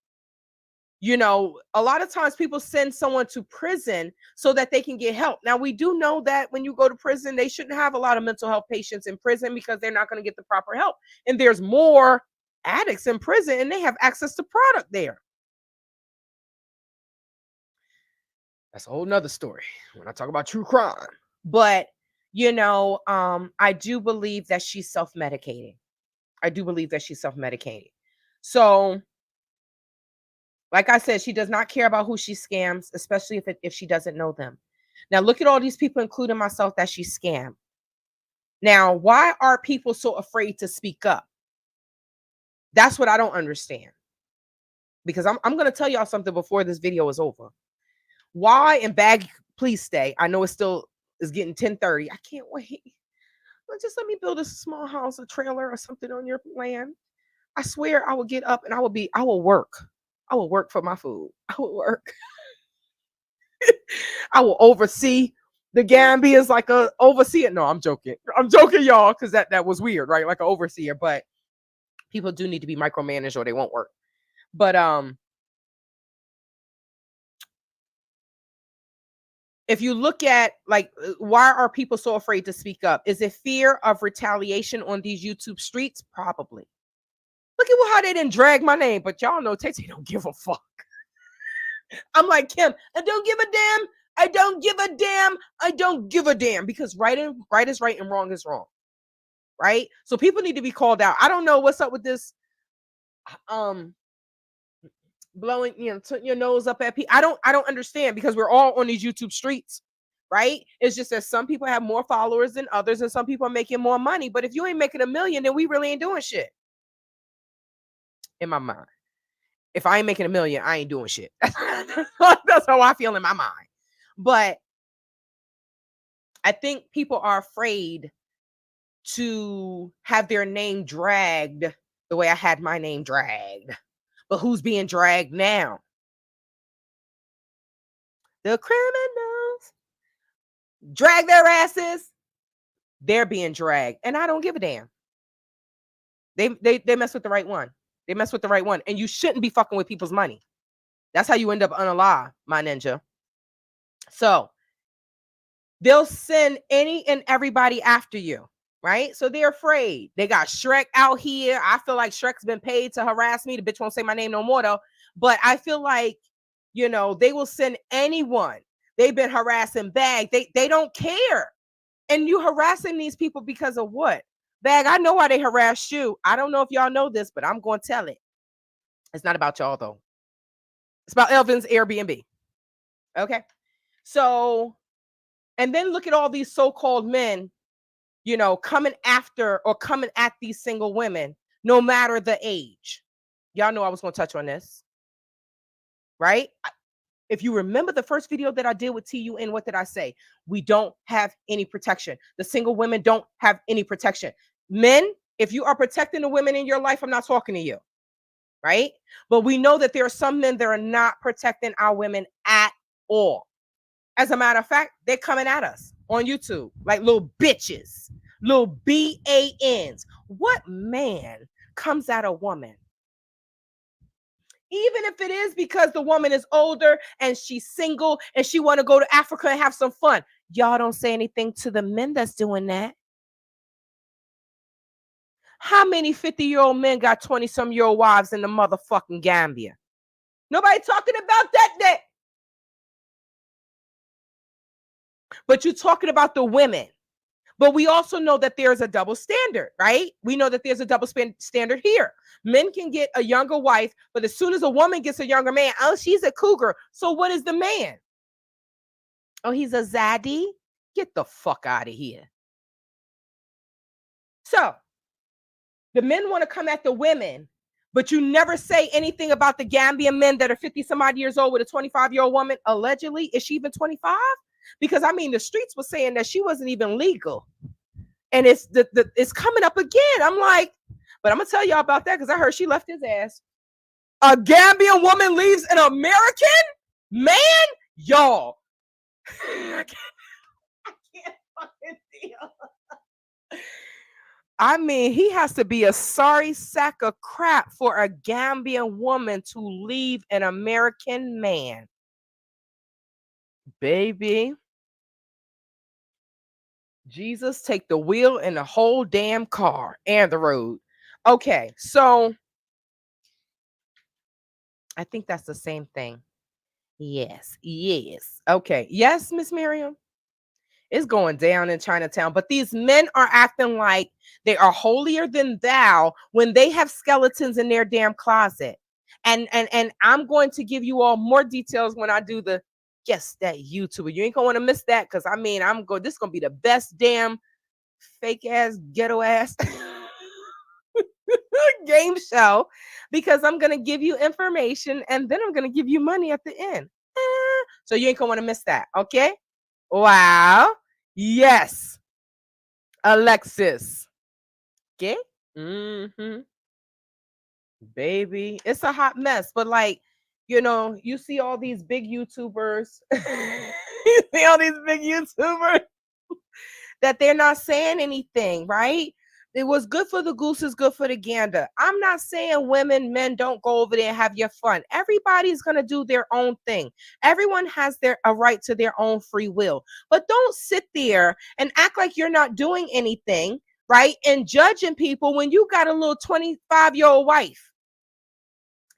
A lot of times people send someone to prison so that they can get help. Now, we do know that when you go to prison, they shouldn't have a lot of mental health patients in prison because they're not going to get the proper help. And there's more addicts in prison and they have access to product there. That's a whole nother story when I talk about true crime. But, I do believe that she's self-medicating. So, like I said, she does not care about who she scams, especially if she doesn't know them. Now, look at all these people, including myself, that she scammed. Now, why are people so afraid to speak up? That's what I don't understand. Because I'm going to tell y'all something before this video is over. Why, and Bag, please stay. I know it's getting 10:30. I can't wait. Just let me build a small house, a trailer or something on your land. I swear I will get up and I will work. I will work for my food. I will work. I will oversee the Gambians like a overseer. No, I'm joking. Y'all, because that was weird, right? Like an overseer. But people do need to be micromanaged or they won't work. But if you look at why are people so afraid to speak up? Is it fear of retaliation on these YouTube streets? Probably. Look at how they didn't drag my name, but y'all know Tay don't give a fuck. I'm like Kim, I don't give a damn. I don't give a damn. I don't give a damn because right is right and wrong is wrong. Right? So people need to be called out. I don't know what's up with this blowing your nose up at people. I don't understand because we're all on these YouTube streets. Right? It's just that some people have more followers than others and some people are making more money. But if you ain't making $1 million, then we really ain't doing shit. In my mind. If I ain't making $1 million, I ain't doing shit. That's how I feel in my mind. But I think people are afraid to have their name dragged the way I had my name dragged. But who's being dragged now? The criminals. Drag their asses. They're being dragged. And I don't give a damn. They mess with the right one. They mess with the right one. And you shouldn't be fucking with people's money. That's how you end up unalive, my ninja. So they'll send any and everybody after you, right? So they're afraid. They got Shrek out here. I feel like Shrek's been paid to harass me. The bitch won't say my name no more though. But I feel like, they will send anyone. They've been harassing Bag. They don't care. And you harassing these people because of what? Bag, I know why they harassed you. I don't know if y'all know this, but I'm going to tell it. It's not about y'all though. It's about Elvin's Airbnb. Okay. So, and then look at all these so-called men, coming after or coming at these single women, no matter the age. Y'all know I was going to touch on this, right? If you remember the first video that I did with TUN, what did I say? We don't have any protection. The single women don't have any protection. Men, if you are protecting the women in your life, I'm not talking to you, right? But we know that there are some men that are not protecting our women at all. As a matter of fact, they're coming at us on YouTube like little bitches, little BANs. What man comes at a woman? Even if it is because the woman is older and she's single and she want to go to Africa and have some fun. Y'all don't say anything to the men that's doing that. How many 50-year-old men got 20-some-year-old wives in the motherfucking Gambia? Nobody talking about that. But you're talking about the women. But we also know that there's a double standard, right? We know that there's a double standard here. Men can get a younger wife, but as soon as a woman gets a younger man, oh, she's a cougar. So what is the man? Oh, he's a zaddy? Get the fuck out of here. So the men want to come at the women, but you never say anything about the Gambian men that are 50 some odd years old with a 25-year-old woman. Allegedly, is she even 25? Because the streets were saying that she wasn't even legal. And it's it's coming up again. I'm like, but I'm gonna tell y'all about that because I heard she left his ass. A Gambian woman leaves an American man? Y'all. I can't fucking deal. He has to be a sorry sack of crap for a Gambian woman to leave an American man. Baby. Jesus, take the wheel and the whole damn car and the road. Okay, so I think that's the same thing. Yes. Okay. Yes, Miss Miriam. It's going down in Chinatown, but these men are acting like they are holier than thou when they have skeletons in their damn closet. And I'm going to give you all more details when I do the guess that YouTuber. You ain't gonna want to miss that because this is gonna be the best damn fake ass ghetto ass game show because I'm gonna give you information and then I'm gonna give you money at the end. So you ain't gonna want to miss that, okay? Wow. Yes. Alexis. Okay. Baby, it's a hot mess, but you see all these big YouTubers. You see all these big YouTubers that they're not saying anything, right? It was good for the goose is good for the gander. I'm not saying men don't go over there and have your fun. Everybody's going to do their own thing. Everyone has a right to their own free will. But don't sit there and act like you're not doing anything, right? And judging people when you got a little 25-year-old wife.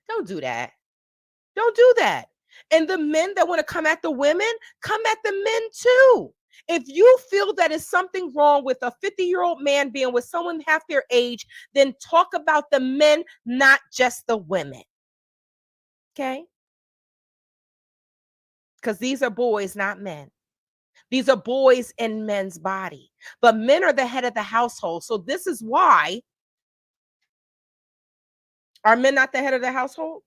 Don't do that. Don't do that. And the men that want to come at the women, come at the men too. If you feel that is something wrong with a 50-year-old man being with someone half their age, then talk about the men, not just the women. Okay? Because these are boys, not men. These are boys in men's body. But men are the head of the household. So this is why. Are men not the head of the household?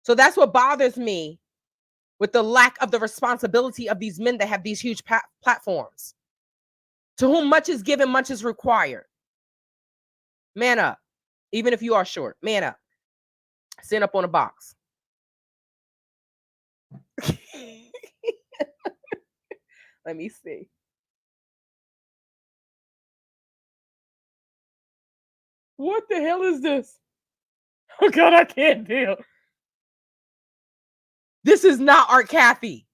So that's what bothers me with the lack of the responsibility of these men that have these huge platforms. To whom much is given, much is required. Man up. Even if you are short, man up. Stand up on a box. Let me see. What the hell is this? Oh God, I can't deal. This is not Art Cathey.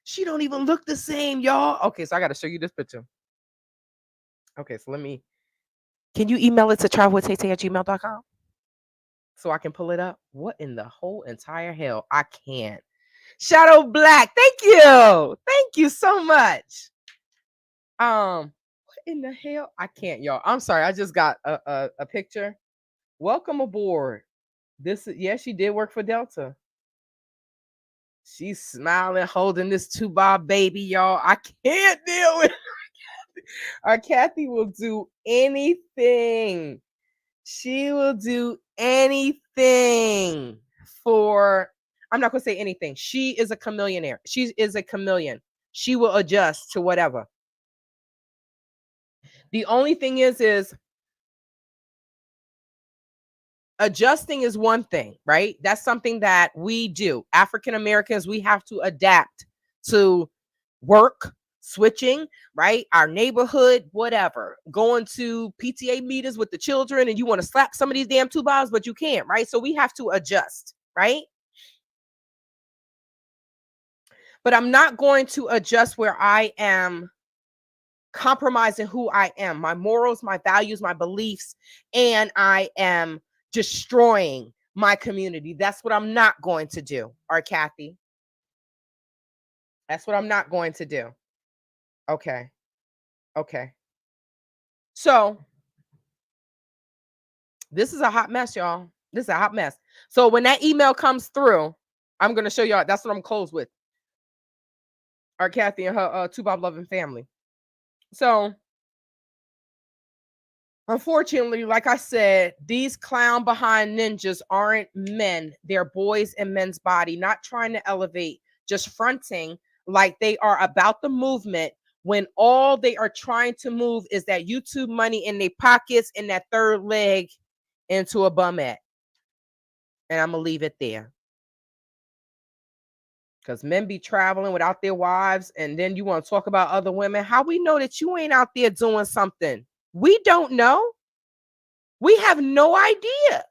She don't even look the same, y'all. Okay, so I gotta show you this picture. Okay, so can you email it to travelwithtaytay@gmail.com so I can pull it up? What in the whole entire hell? I can't. Shadow Black, thank you. Thank you so much. What in the hell? I can't, y'all. I'm sorry. I just got a picture. Welcome aboard. She did work for Delta. She's smiling, holding this 2-bob baby, y'all. I can't deal with Art Cathey will do anything. She will do anything for, I'm not going to say anything. She is a chameleonaire. She is a chameleon. She will adjust to whatever. The only thing is adjusting is one thing, right? That's something that we do. African Americans, we have to adapt to work, switching, right? Our neighborhood, whatever. Going to PTA meetings with the children and you want to slap some of these damn 2-bobs, but you can't, right? So we have to adjust, right? But I'm not going to adjust where I am compromising who I am, my morals, my values, my beliefs, and I am destroying my community. That's what I'm not going to do, Art Cathey. That's what I'm not going to do. Okay. Okay. So this is a hot mess, y'all. This is a hot mess. So when that email comes through, I'm going to show y'all. That's what I'm close with. Art Cathey and her 2-bob loving family. So unfortunately, like I said, these clown behind ninjas aren't men. They're boys in men's body, not trying to elevate, just fronting like they are about the movement when all they are trying to move is that YouTube money in their pockets and that third leg into a bumette. And I'm going to leave it there. Because men be traveling without their wives, and then you want to talk about other women. How we know that you ain't out there doing something? We don't know. We have no idea.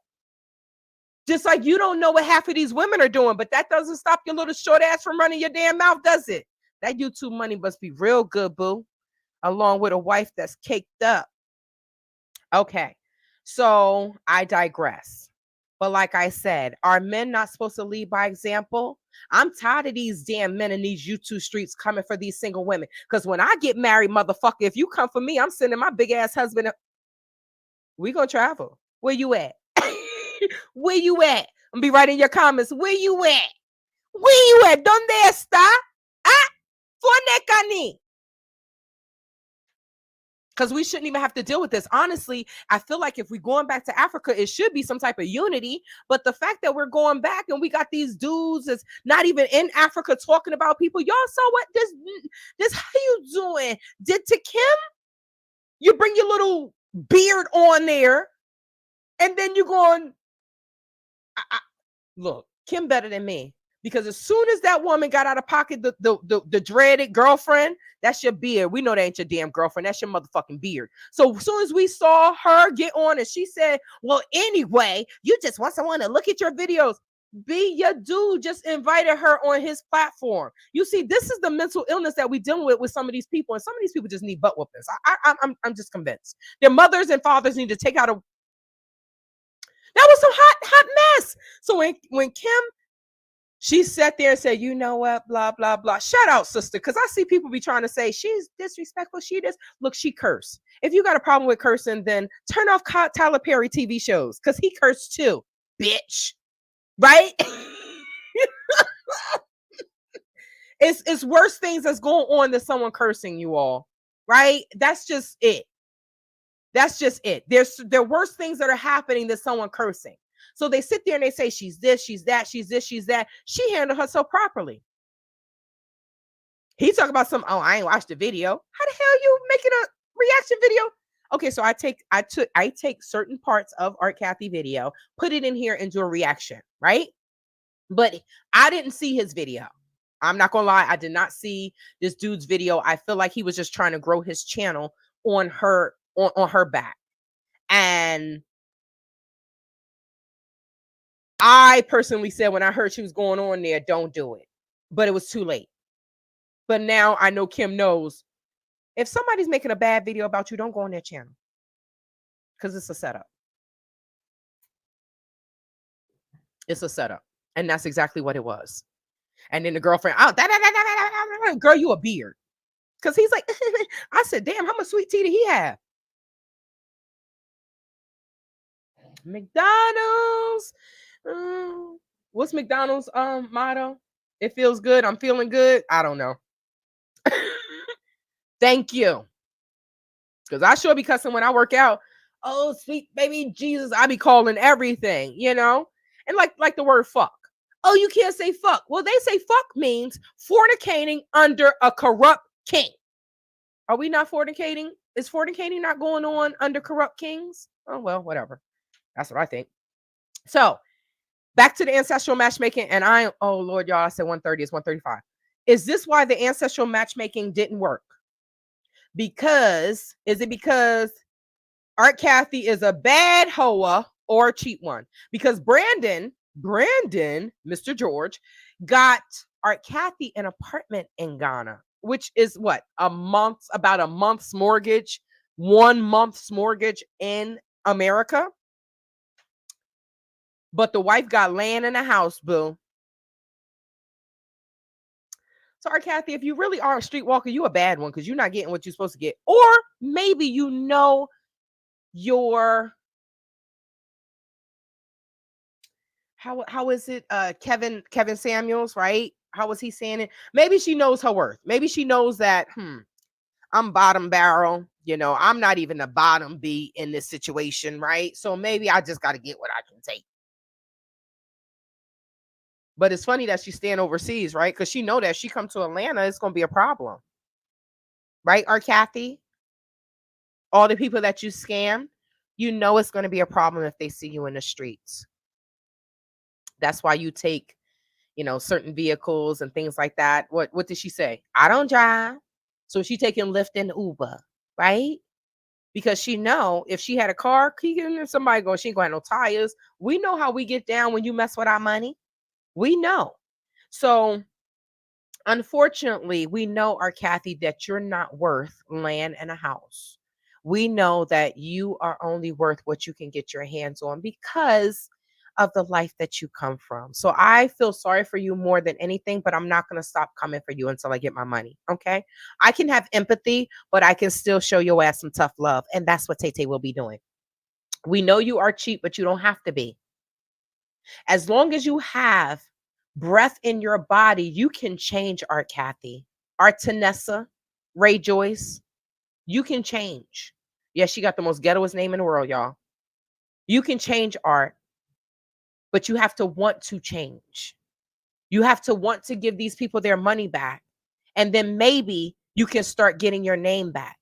Just like you don't know what half of these women are doing, but that doesn't stop your little short ass from running your damn mouth, does it? That YouTube money must be real good, boo, along with a wife that's caked up. Okay, so I digress. But like I said, are men not supposed to lead by example? I'm tired of these damn men in these YouTube streets coming for these single women. Because when I get married, motherfucker, if you come for me, I'm sending my big ass husband. We gonna travel. Where you at? Where you at? I'm be right in your comments. Where you at? Where you at? ¿Dónde está? Ah, Fonecani. Because we shouldn't even have to deal with this. Honestly, I feel like if we're going back to Africa, it should be some type of unity. But the fact that we're going back and we got these dudes that's not even in Africa talking about people, y'all saw what this how you doing? Did to Kim? You bring your little beard on there, and then you going, look, Kim better than me. Because as soon as that woman got out of pocket, the dreaded girlfriend, that's your beard. We know that ain't your damn girlfriend. That's your motherfucking beard. So as soon as we saw her get on and she said, well, anyway, you just want someone to look at your videos. Be your dude just invited her on his platform. You see, this is the mental illness that we dealing with some of these people. And some of these people just need butt whoopings. I'm just convinced. Their mothers and fathers need to take out that was some hot mess. So when Kim, she sat there and said, you know what, blah, blah, blah. Shout out, sister, because I see people be trying to say she's disrespectful. She does. Look, she cursed. If you got a problem with cursing, then turn off Tyler Perry TV shows because he cursed too, bitch. Right? It's worse things that's going on than someone cursing, you all. Right? That's just it. That's just it. There are worse things that are happening than someone cursing. So they sit there and they say, she's this, she's that, she's this, she's that. She handled herself properly. He talk about I ain't watched the video. How the hell you making a reaction video? Okay, so I take certain parts of Art Cathey video, put it in here and do a reaction, right? But I didn't see his video. I'm not gonna lie, I did not see this dude's video. I feel like he was just trying to grow his channel on her back. And I personally said when I heard she was going on there, don't do it. But it was too late. But now I know Kim knows if somebody's making a bad video about you, don't go on their channel because it's a setup. It's a setup. And that's exactly what it was. And then the girlfriend, oh, girl, you a beard. Because he's like, I said, damn, how much sweet tea did he have? McDonald's. What's McDonald's motto? It feels good. I'm feeling good. I don't know. Thank you. Because I sure be cussing when I work out. Oh, sweet baby Jesus. I be calling everything, you know? And like the word fuck. Oh, you can't say fuck. Well, they say fuck means fornicating under a corrupt king. Are we not fornicating? Is fornicating not going on under corrupt kings? Oh, well, whatever. That's what I think. So back to the ancestral matchmaking. And oh Lord, y'all, I said 130, it's 135. Is this why the ancestral matchmaking didn't work? Is it because Art Cathey is a bad hoa or a cheap one? Because Brandon, Mr. George, got Art Cathey an apartment in Ghana, which is what, about a month's mortgage, 1 month's mortgage in America. But the wife got land in a house, boo. So, Art Cathey, if you really are a streetwalker, you a bad one because you're not getting what you're supposed to get. Or maybe you know your how is it? Kevin Samuels, right? How was he saying it? Maybe she knows her worth. Maybe she knows that, I'm bottom barrel. You know, I'm not even a bottom B in this situation, right? So maybe I just got to get what I can take. But it's funny that she's staying overseas, right? Because she know that she come to Atlanta, it's gonna be a problem, right? Art Cathey, all the people that you scam, you know it's gonna be a problem if they see you in the streets. That's why you take, certain vehicles and things like that. What did she say? I don't drive, so she taking Lyft and Uber, right? Because she know if she had a car, somebody go, she ain't gonna have no tires. We know how we get down when you mess with our money. We know. So unfortunately, we know, Art Cathey, that you're not worth land and a house. We know that you are only worth what you can get your hands on because of the life that you come from. So I feel sorry for you more than anything, but I'm not going to stop coming for you until I get my money. Okay. I can have empathy, but I can still show your ass some tough love. And that's what Tay will be doing. We know you are cheap, but you don't have to be. As long as you have breath in your body, you can change, Art Cathey. Art Tanessa, Ray Joyce, you can change. Yes, she got the most ghettoest name in the world, y'all. You can change, Art, but you have to want to change. You have to want to give these people their money back. And then maybe you can start getting your name back.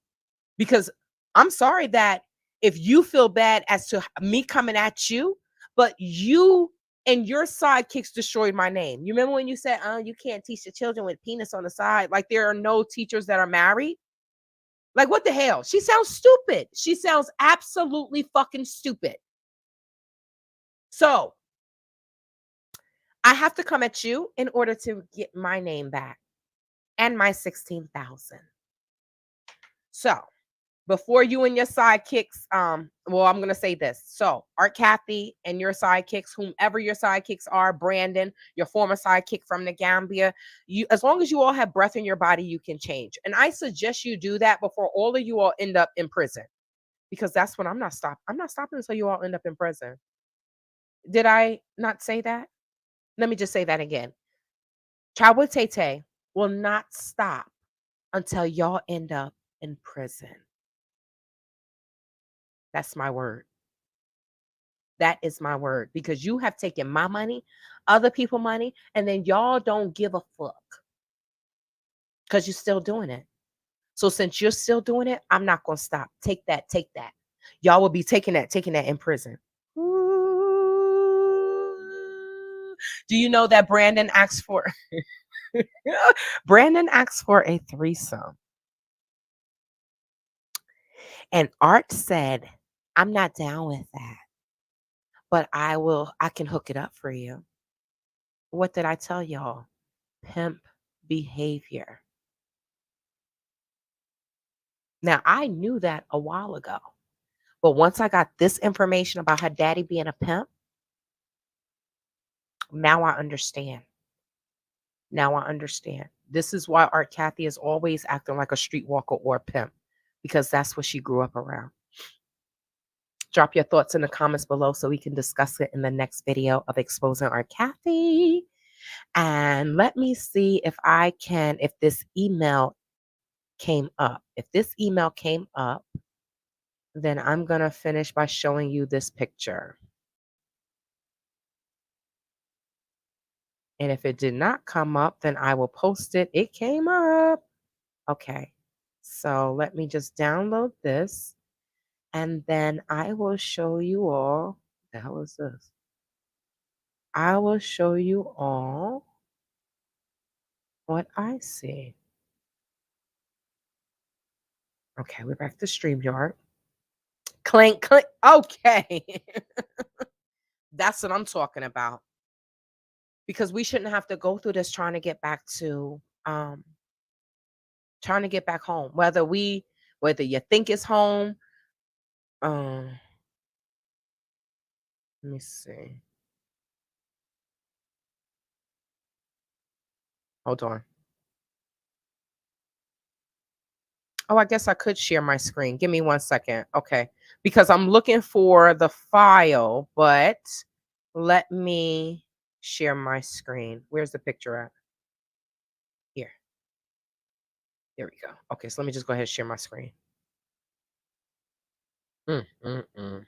Because I'm sorry that if you feel bad as to me coming at you, but you and your sidekicks destroyed my name. You remember when you said, oh, you can't teach the children with penis on the side? Like there are no teachers that are married. Like what the hell? She sounds stupid. She sounds absolutely fucking stupid. So I have to come at you in order to get my name back and my 16,000. So before you and your sidekicks, well, I'm gonna say this. So Art Cathey and your sidekicks, whomever your sidekicks are, Brandon, your former sidekick from the Gambia, as long as you all have breath in your body, you can change. And I suggest you do that before all of you all end up in prison. Because that's when I'm not stopping. I'm not stopping until you all end up in prison. Did I not say that? Let me just say that again. Childwood Tay will not stop until y'all end up in prison. That's my word. That is my word. Because you have taken my money, other people's money, and then y'all don't give a fuck. Because you're still doing it. So since you're still doing it, I'm not going to stop. Take that. Y'all will be taking that in prison. Ooh. Do you know that Brandon asked for a threesome? And Art said, I'm not down with that. But I can hook it up for you. What did I tell y'all? Pimp behavior. Now, I knew that a while ago, but once I got this information about her daddy being a pimp, now I understand. Now I understand. This is why Art Cathey is always acting like a streetwalker or a pimp, because that's what she grew up around. Drop your thoughts in the comments below so we can discuss it in the next video of exposing Art Cathey. And let me see if this email came up. If this email came up, then I'm going to finish by showing you this picture. And if it did not come up, then I will post it. It came up. Okay. So let me just download this and then I will show you all. The hell is this? I will show you all what I see. Okay, we're back to StreamYard. Clink, clink. Okay. That's what I'm talking about. Because we shouldn't have to go through this trying to get back home. Whether you think it's home, let me see. Hold on. Oh, I guess I could share my screen. Give me 1 second. Okay. Because I'm looking for the file, but let me share my screen. Where's the picture at? Here. There we go. Okay, so let me just go ahead and share my screen. Mm, mm, mm.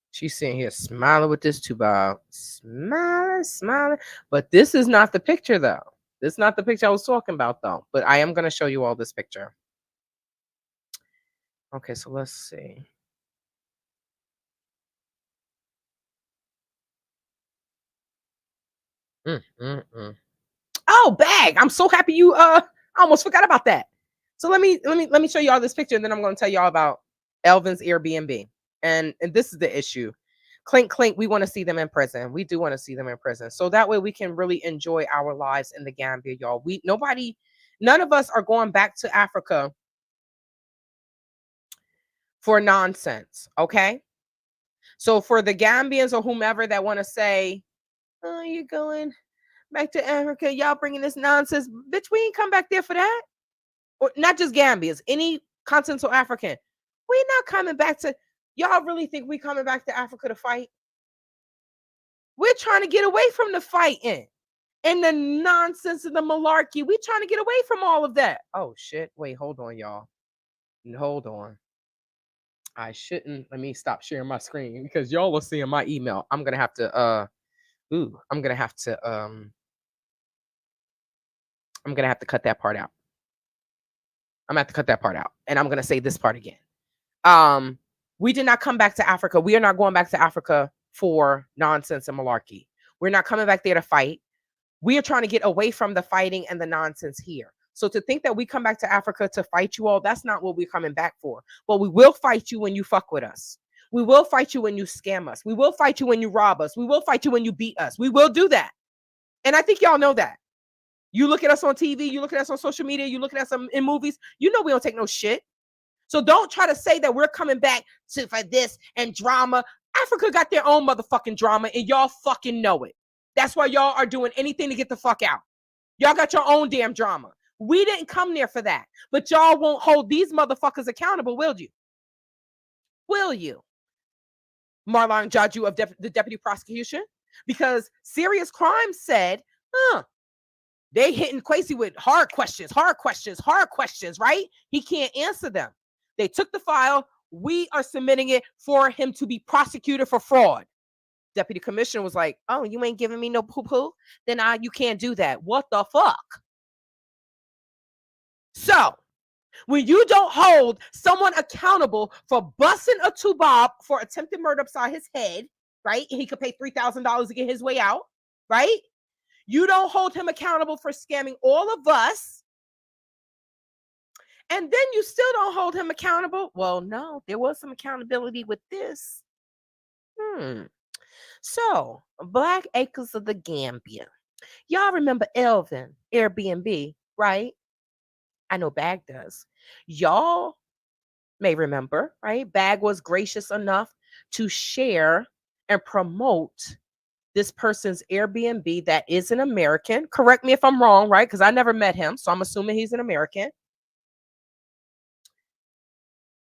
She's sitting here smiling with this tube out. Smiling, smiling. But this is not the picture, though. This is not the picture I was talking about, though. But I am going to show you all this picture. Okay, so let's see. Mm, mm, mm. Oh, bag. I'm so happy you I almost forgot about that. So let me show you all this picture, and then I'm going to tell y'all about Elvin's Airbnb. And this is the issue. Clink clink, we want to see them in prison. We do want to see them in prison. So that way we can really enjoy our lives in the Gambia, y'all. None of us are going back to Africa for nonsense, okay? So for the Gambians or whomever that want to say, "Oh, you're going back to Africa, y'all bringing this nonsense." Bitch, we ain't come back there for that. Or not just Gambians, any continental African. We're not coming back to, y'all really think we coming back to Africa to fight? We're trying to get away from the fighting and the nonsense and the malarkey. We're trying to get away from all of that. Oh shit. Wait, hold on, y'all. Hold on. I shouldn't. Let me stop sharing my screen because y'all are seeing my email. I'm gonna have to I'm gonna have to cut that part out. I'm gonna have to cut that part out. And I'm gonna say this part again. We did not come back to Africa. We are not going back to Africa for nonsense and malarkey. We're not coming back there to fight. We are trying to get away from the fighting and the nonsense here. So to think that we come back to Africa to fight you all, that's not what we're coming back for. But we will fight you when you fuck with us. We will fight you when you scam us. We will fight you when you rob us. We will fight you when you beat us. We will do that. And I think y'all know that. You look at us on TV, you look at us on social media, you look at us in movies, you know we don't take no shit. So don't try to say that we're coming back for this and drama. Africa got their own motherfucking drama and y'all fucking know it. That's why y'all are doing anything to get the fuck out. Y'all got your own damn drama. We didn't come there for that. But y'all won't hold these motherfuckers accountable, will you? Will you? Marlon Jaju of the deputy prosecution? Because Serious Crime said, they hitting Kwesi with hard questions, right? He can't answer them. They took the file. We are submitting it for him to be prosecuted for fraud. Deputy commissioner was like, "Oh, you ain't giving me no poo-poo? Then you can't do that." What the fuck? So, when you don't hold someone accountable for busting a tubob for attempted murder upside his head, right? And he could pay $3,000 to get his way out, right? You don't hold him accountable for scamming all of us. And then you still don't hold him accountable. Well, no, there was some accountability with this. So, Black Acres of the Gambia. Y'all remember Elvin, Airbnb, right? I know Bag does. Y'all may remember, right? Bag was gracious enough to share and promote this person's Airbnb that is an American. Correct me if I'm wrong, right? Because I never met him, so I'm assuming he's an American.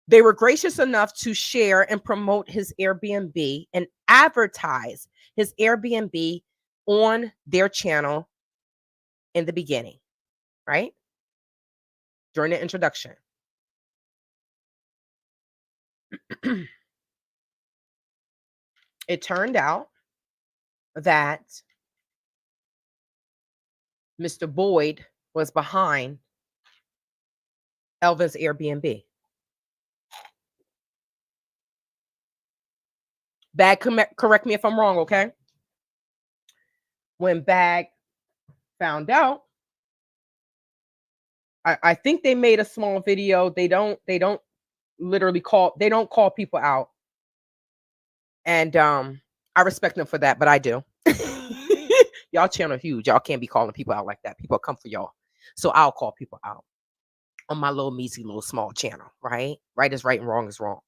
They were gracious enough to share and promote his Airbnb and advertise his Airbnb on their channel in the beginning, right? During the introduction. It turned out that Mr. Boyd was behind Elvin's Airbnb. Bag, correct me if I'm wrong, okay? When Bag found out, I think they made a small video. They don't literally they don't call people out. And I respect them for that, but I do. Y'all channel huge. Y'all can't be calling people out like that. People come for y'all. So I'll call people out on my little measly little small channel, right? Right is right and wrong is wrong.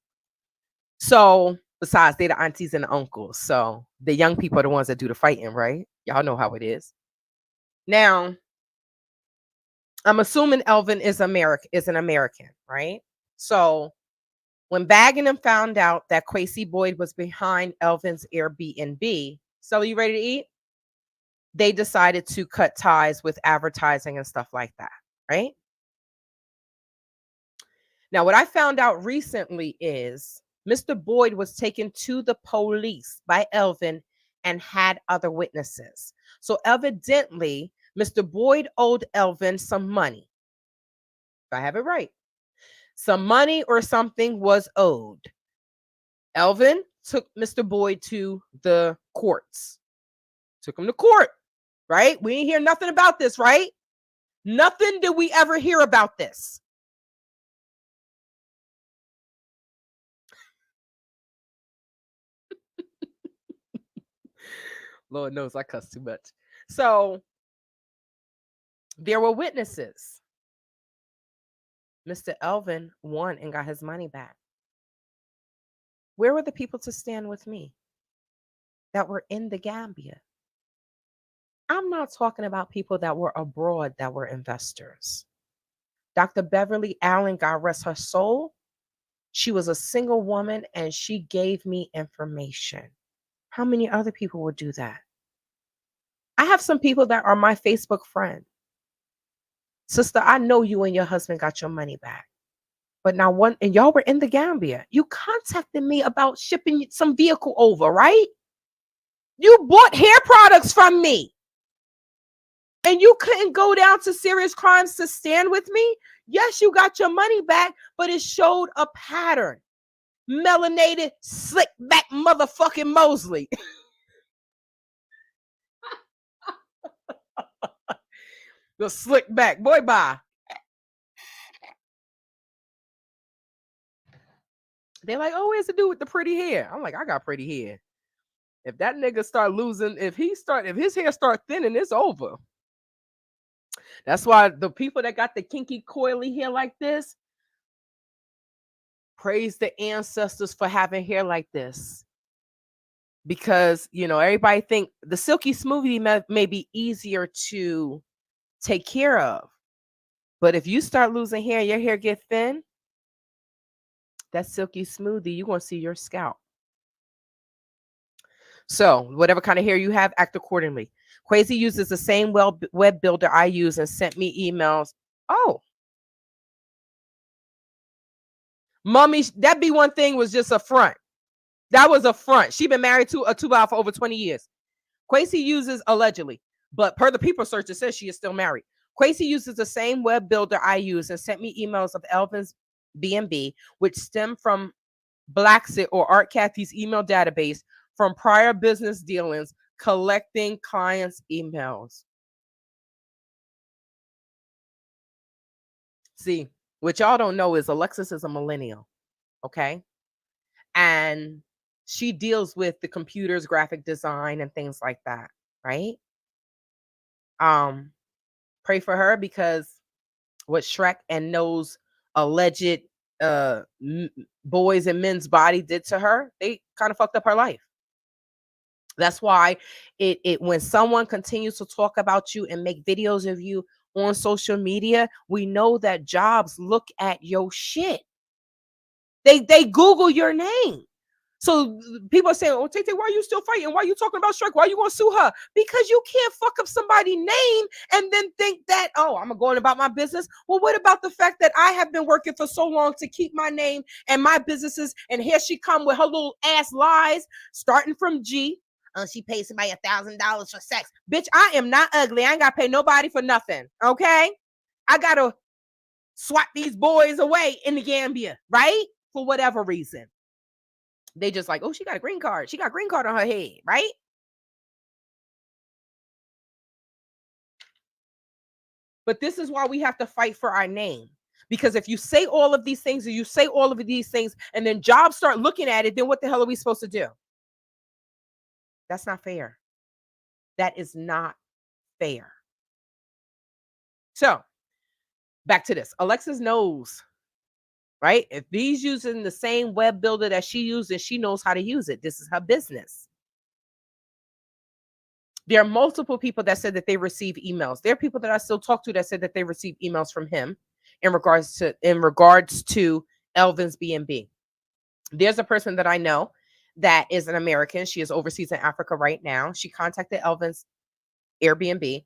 So besides, they the aunties and the uncles. So the young people are the ones that do the fighting, right? Y'all know how it is. Now, I'm assuming Elvin is an American, right? So when Bag and them found out that Quasi Boyd was behind Elvin's Airbnb, so you ready to eat? They decided to cut ties with advertising and stuff like that, right? Now, what I found out recently is Mr. Boyd was taken to the police by Elvin and had other witnesses. So evidently, Mr. Boyd owed Elvin some money. If I have it right, some money or something was owed. Elvin took Mr. Boyd to the courts. Took him to court, right? We ain't hear nothing about this, right? Nothing did we ever hear about this. Lord knows I cuss too much. So there were witnesses. Mr. Elvin won and got his money back. Where were the people to stand with me that were in the Gambia? I'm not talking about people that were abroad that were investors. Dr. Beverly Allen, God rest her soul, she was a single woman and she gave me information. How many other people would do that? I have some people that are my Facebook friend. Sister, I know you and your husband got your money back. But now and y'all were in the Gambia. You contacted me about shipping some vehicle over, right? You bought hair products from me. And you couldn't go down to serious crimes to stand with me? Yes, you got your money back, but it showed a pattern. Melanated, slick back motherfucking Mosley. The slick back. Boy, bye. They're like, oh, what's to do with the pretty hair? I'm like, I got pretty hair. If that nigga start losing, if his hair start thinning, it's over. That's why the people that got the kinky coily hair like this, praise the ancestors for having hair like this. Because, everybody think the silky smoothie may be easier to take care of. But if you start losing hair, your hair get thin, that silky smoothie, you're going to see your scalp. So whatever kind of hair you have, act accordingly. Quasi uses the same web builder I use and sent me emails. Oh, mommy, that be one thing was just a front. That was a front. She been married to a two-bow for over 20 years. Quasi uses allegedly, but per the people search, it says she is still married. Quasi uses the same web builder I use and sent me emails of Elvin's B&B, which stem from Blacksit or Art Cathey's email database from prior business dealings, collecting clients' emails. See, what y'all don't know is Alexis is a millennial, okay? And she deals with the computers, graphic design, and things like that, right? Pray for her because what Shrek and those alleged boys and men's body did to her, they kind of fucked up her life. That's why it when someone continues to talk about you and make videos of you on social media, we know that jobs look at your shit. They Google your name. So people are saying, "Oh, Tay, why are you still fighting? Why are you talking about Shrek? Why are you going to sue her?" Because you can't fuck up somebody's name and then think that, oh, I'm going about my business. Well, what about the fact that I have been working for so long to keep my name and my businesses, and here she come with her little ass lies, starting from G. She paid somebody $1,000 for sex. Bitch, I am not ugly. I ain't got to pay nobody for nothing. Okay, I got to swat these boys away in the Gambia, right? For whatever reason. They just like, oh, she got a green card. She got a green card on her head, right? But this is why we have to fight for our name. Because if you say all of these things and you say all of these things and then jobs start looking at it, then what the hell are we supposed to do? That's not fair. That is not fair. So back to this. Alexis knows, right? If he's using the same web builder that she uses, she knows how to use it. This is her business. There are multiple people that said that they receive emails. There are people that I still talk to that said that they receive emails from him in regards to Elvin's B&B. There's a person that I know that is an American. She is overseas in Africa right now. She contacted Elvin's Airbnb,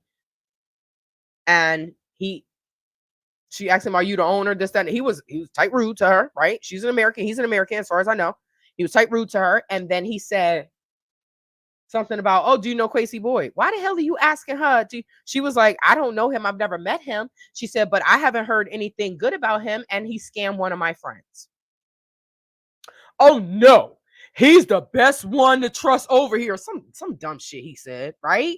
and she asked him, "Are you the owner?" This, that, and he was tight rude to her, right? She's an American. He's an American, as far as I know. He was tight rude to her, and then he said something about, "Oh, do you know Quasi Boyd?" Why the hell are you asking her? She was like, "I don't know him. I've never met him." She said, "But I haven't heard anything good about him, and he scammed one of my friends." Oh no, he's the best one to trust over here. Some dumb shit he said, right?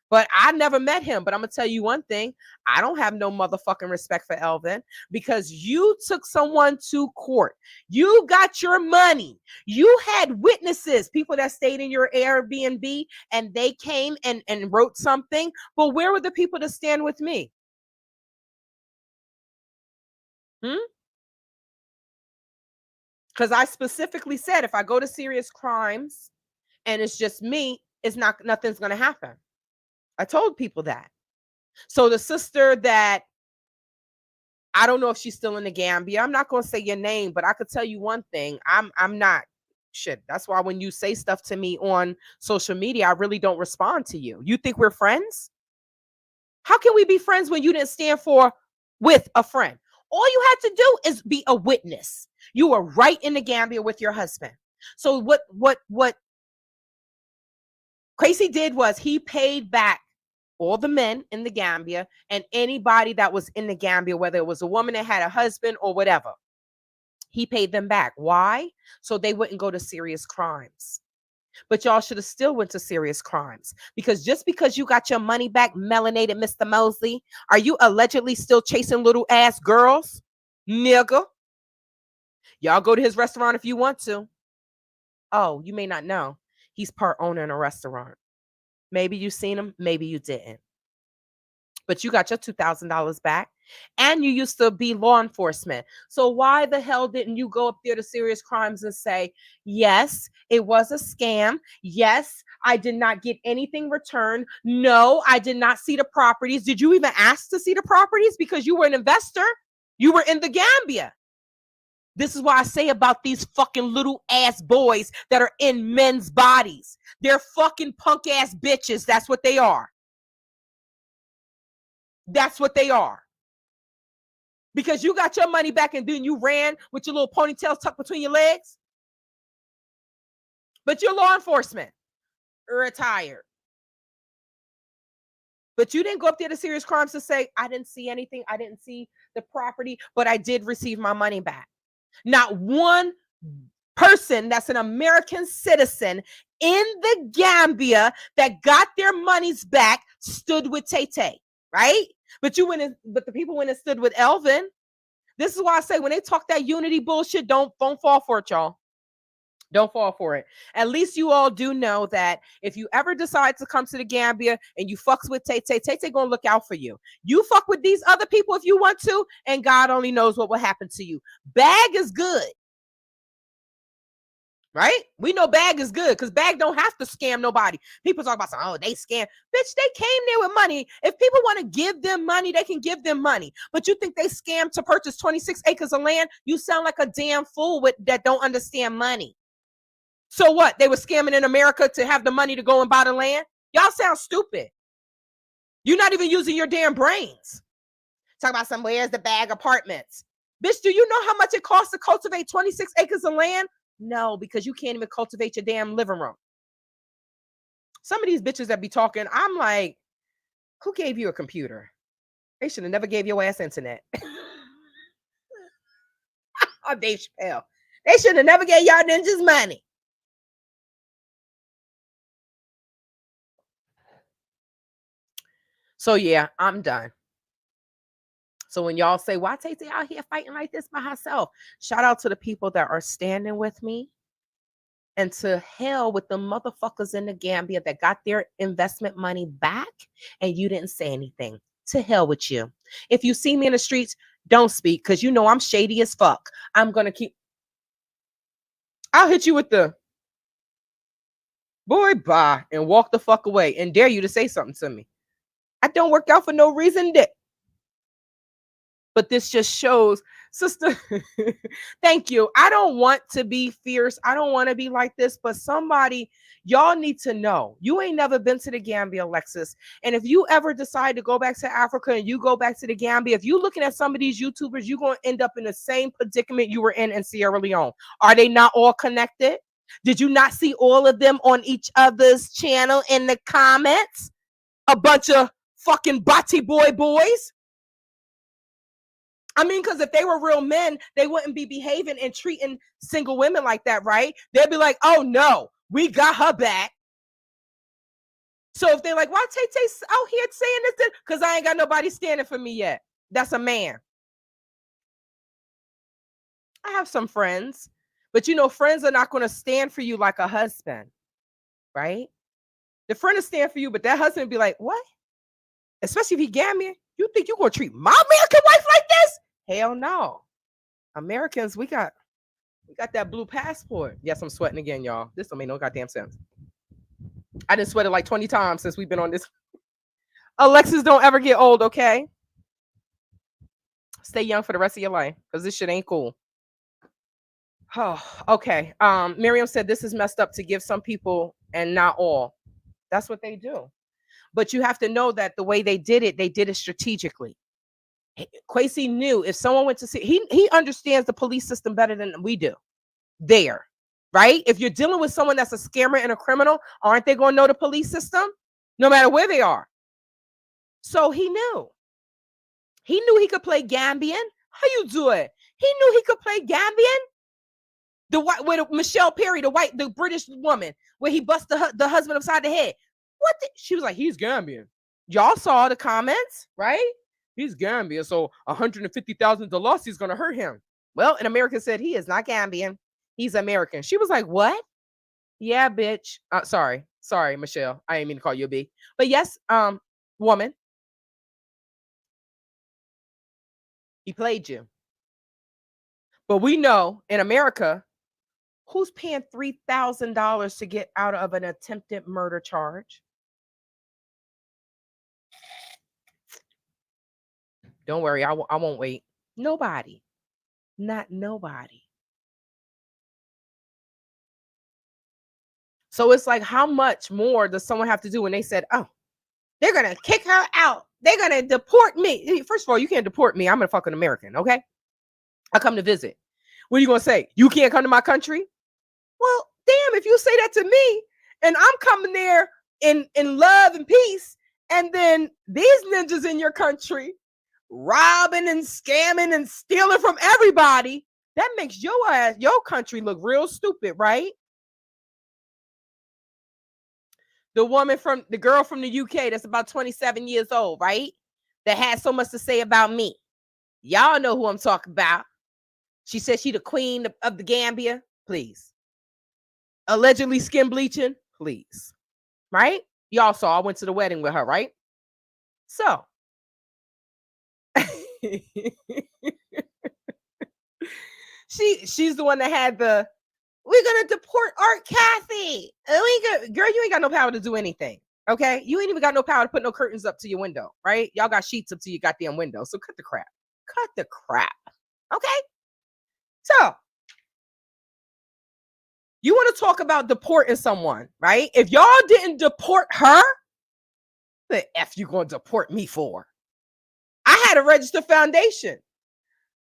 But I never met him. But I'm gonna tell you one thing: I don't have no motherfucking respect for Elvin, because you took someone to court. You got your money. You had witnesses, people that stayed in your Airbnb, and they came and wrote something. But where were the people to stand with me? Because I specifically said, if I go to serious crimes and it's just me, nothing's gonna happen. I told people that. So the sister that, I don't know if she's still in the Gambia, I'm not gonna say your name, but I could tell you one thing. I'm not shit. That's why when you say stuff to me on social media, I really don't respond to you. You think we're friends? How can we be friends when you didn't stand for with a friend? All you had to do is be a witness. You were right in the Gambia with your husband. So what Crazy did was he paid back all the men in the Gambia and anybody that was in the Gambia, whether it was a woman that had a husband or whatever. He paid them back. Why? So they wouldn't go to serious crimes. But y'all should have still went to serious crimes, because just because you got your money back, melanated Mr. Mosley, are you allegedly still chasing little ass girls? Nigga. Y'all go to his restaurant if you want to. Oh, you may not know. He's part owner in a restaurant. Maybe you seen him, maybe you didn't. But you got your $2,000 back, and you used to be law enforcement. So why the hell didn't you go up there to serious crimes and say, yes, it was a scam. Yes, I did not get anything returned. No, I did not see the properties. Did you even ask to see the properties? Because you were an investor. You were in the Gambia. This is why I say about these fucking little ass boys that are in men's bodies. They're fucking punk ass bitches. That's what they are. That's what they are. Because you got your money back and then you ran with your little ponytails tucked between your legs. But you're law enforcement. Retired. But you didn't go up there to serious crimes to say, I didn't see anything. I didn't see the property, but I did receive my money back. Not one person that's an American citizen in the Gambia that got their monies back stood with Tay, right? But the people went and stood with Elvin. This is why I say when they talk that unity bullshit, don't fall for it, y'all. Don't fall for it. At least you all do know that if you ever decide to come to the Gambia and you fucks with Tay Tay, Tay Tay gonna look out for you. You fuck with these other people if you want to, and God only knows what will happen to you. Bag is good. Right? We know Bag is good because Bag don't have to scam nobody. People talk about, oh, they scam. Bitch, they came there with money. If people want to give them money, they can give them money. But you think they scammed to purchase 26 acres of land? You sound like a damn fool that don't understand money. So what? They were scamming in America to have the money to go and buy the land? Y'all sound stupid. You're not even using your damn brains. Talk about where's the Bag apartments. Bitch, do you know how much it costs to cultivate 26 acres of land? No, because you can't even cultivate your damn living room. Some of these bitches that be talking, I'm like, who gave you a computer? They should have never gave your ass internet. Oh, Dave Chappelle. They should have never gave y'all ninjas money. So yeah, I'm done. So when y'all say, why Tay Tay out here fighting like this by herself? Shout out to the people that are standing with me. And to hell with the motherfuckers in the Gambia that got their investment money back and you didn't say anything. To hell with you. If you see me in the streets, don't speak because you know I'm shady as fuck. I'm going to keep. I'll hit you with the boy bye and walk the fuck away and dare you to say something to me. I don't work out for no reason, Dick. But this just shows, sister, thank you. I don't want to be fierce. I don't want to be like this, but somebody, y'all need to know. You ain't never been to the Gambia, Alexis. And if you ever decide to go back to Africa and you go back to the Gambia, if you're looking at some of these YouTubers, you're going to end up in the same predicament you were in Sierra Leone. Are they not all connected? Did you not see all of them on each other's channel in the comments? A bunch of fucking Bati boys. I mean, because if they were real men, they wouldn't be behaving and treating single women like that, right? They'd be like, oh no, we got her back. So if they're like, why Tay Tay out here saying this? Because I ain't got nobody standing for me yet. That's a man. I have some friends, but you know, friends are not going to stand for you like a husband, right? The friend will stand for you, but that husband will be like, what? Especially if he Gambian. You think you're going to treat my American wife like this? Hell no. Americans, we got that blue passport. Yes, I'm sweating again, y'all. This don't make no goddamn sense. I done sweated like 20 times since we've been on this. Alexis, don't ever get old, okay? Stay young for the rest of your life because this shit ain't cool. Oh, okay. Miriam said this is messed up to give some people and not all. That's what they do. But you have to know that the way they did it strategically. Kwesi knew if someone went to see, he understands the police system better than we do. There, right? If you're dealing with someone that's a scammer and a criminal, aren't they going to know the police system? No matter where they are. So he knew. He knew he could play Gambian. How you do it? He knew he could play Gambian. The white with Michelle Perry, the British woman, where he busted the husband upside the head. What? She was like, he's Gambian. Y'all saw the comments, right? He's Gambian, so $150,000 is gonna hurt him. Well, in America said he is not Gambian. He's American. She was like, what? Yeah, bitch. Sorry, Michelle. I didn't mean to call you a B. But yes, woman. He played you. But we know in America, who's paying $3,000 to get out of an attempted murder charge? Don't worry, I won't wait. Nobody. Not nobody. So it's like, how much more does someone have to do when they said, oh, they're going to kick her out. They're going to deport me. First of all, you can't deport me. I'm a fucking American, okay? I come to visit. What are you going to say? You can't come to my country? Well, damn, if you say that to me and I'm coming there in love and peace, and then these ninjas in your country robbing and scamming and stealing from everybody, that makes your country look real stupid, right? The girl from the UK that's about 27 years old, right? That had so much to say about me. Y'all know who I'm talking about. She said she the queen of the Gambia. Please. allegedly skin bleaching, please. Right? Y'all saw I went to the wedding with her, right? So she's the one that had the we're gonna deport Art Cathey. Girl, you ain't got no power to do anything. Okay, you ain't even got no power to put no curtains up to your window, right? Y'all got sheets up to your goddamn window. So cut the crap. Cut the crap. Okay. So you want to talk about deporting someone, right? If y'all didn't deport her, the F you gonna deport me for? I had a registered foundation.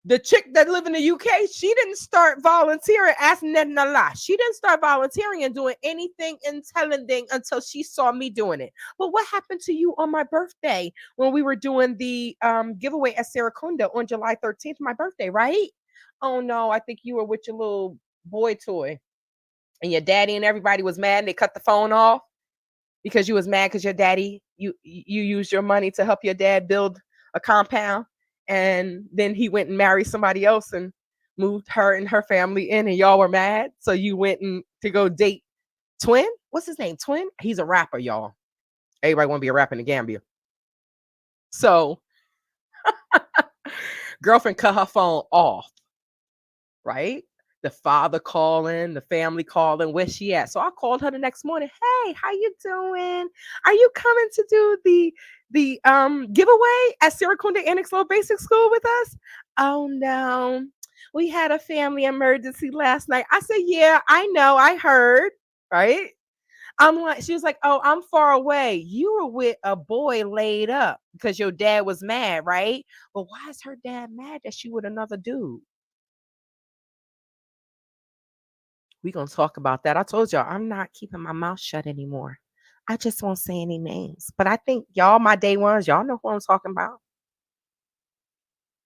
The chick that lived in the UK, she didn't start volunteering, asking that a lot. She didn't start volunteering and doing anything intelligent until she saw me doing it. But what happened to you on my birthday when we were doing the giveaway at Saracunda on July 13th, my birthday, right? Oh no, I think you were with your little boy toy. And your daddy and everybody was mad and they cut the phone off because you was mad because your daddy, you used your money to help your dad build a compound. And then he went and married somebody else and moved her and her family in, and y'all were mad. So you went and to go date Twin. What's his name? Twin? He's a rapper, y'all. Everybody want to be a rapper in the Gambia. So girlfriend cut her phone off, right? The father calling, the family calling, where she at? So I called her the next morning. Hey, how you doing? Are you coming to do the giveaway at Syracuse Annex Low Basic School with us? Oh no. We had a family emergency last night. I said, yeah, I know, I heard, right? I'm like, she was like, oh, I'm far away. You were with a boy laid up because your dad was mad, right? But why is her dad mad that she with another dude? We gonna talk about that. I told y'all I'm not keeping my mouth shut anymore. I just won't say any names. But I think y'all, my day ones, y'all know who I'm talking about.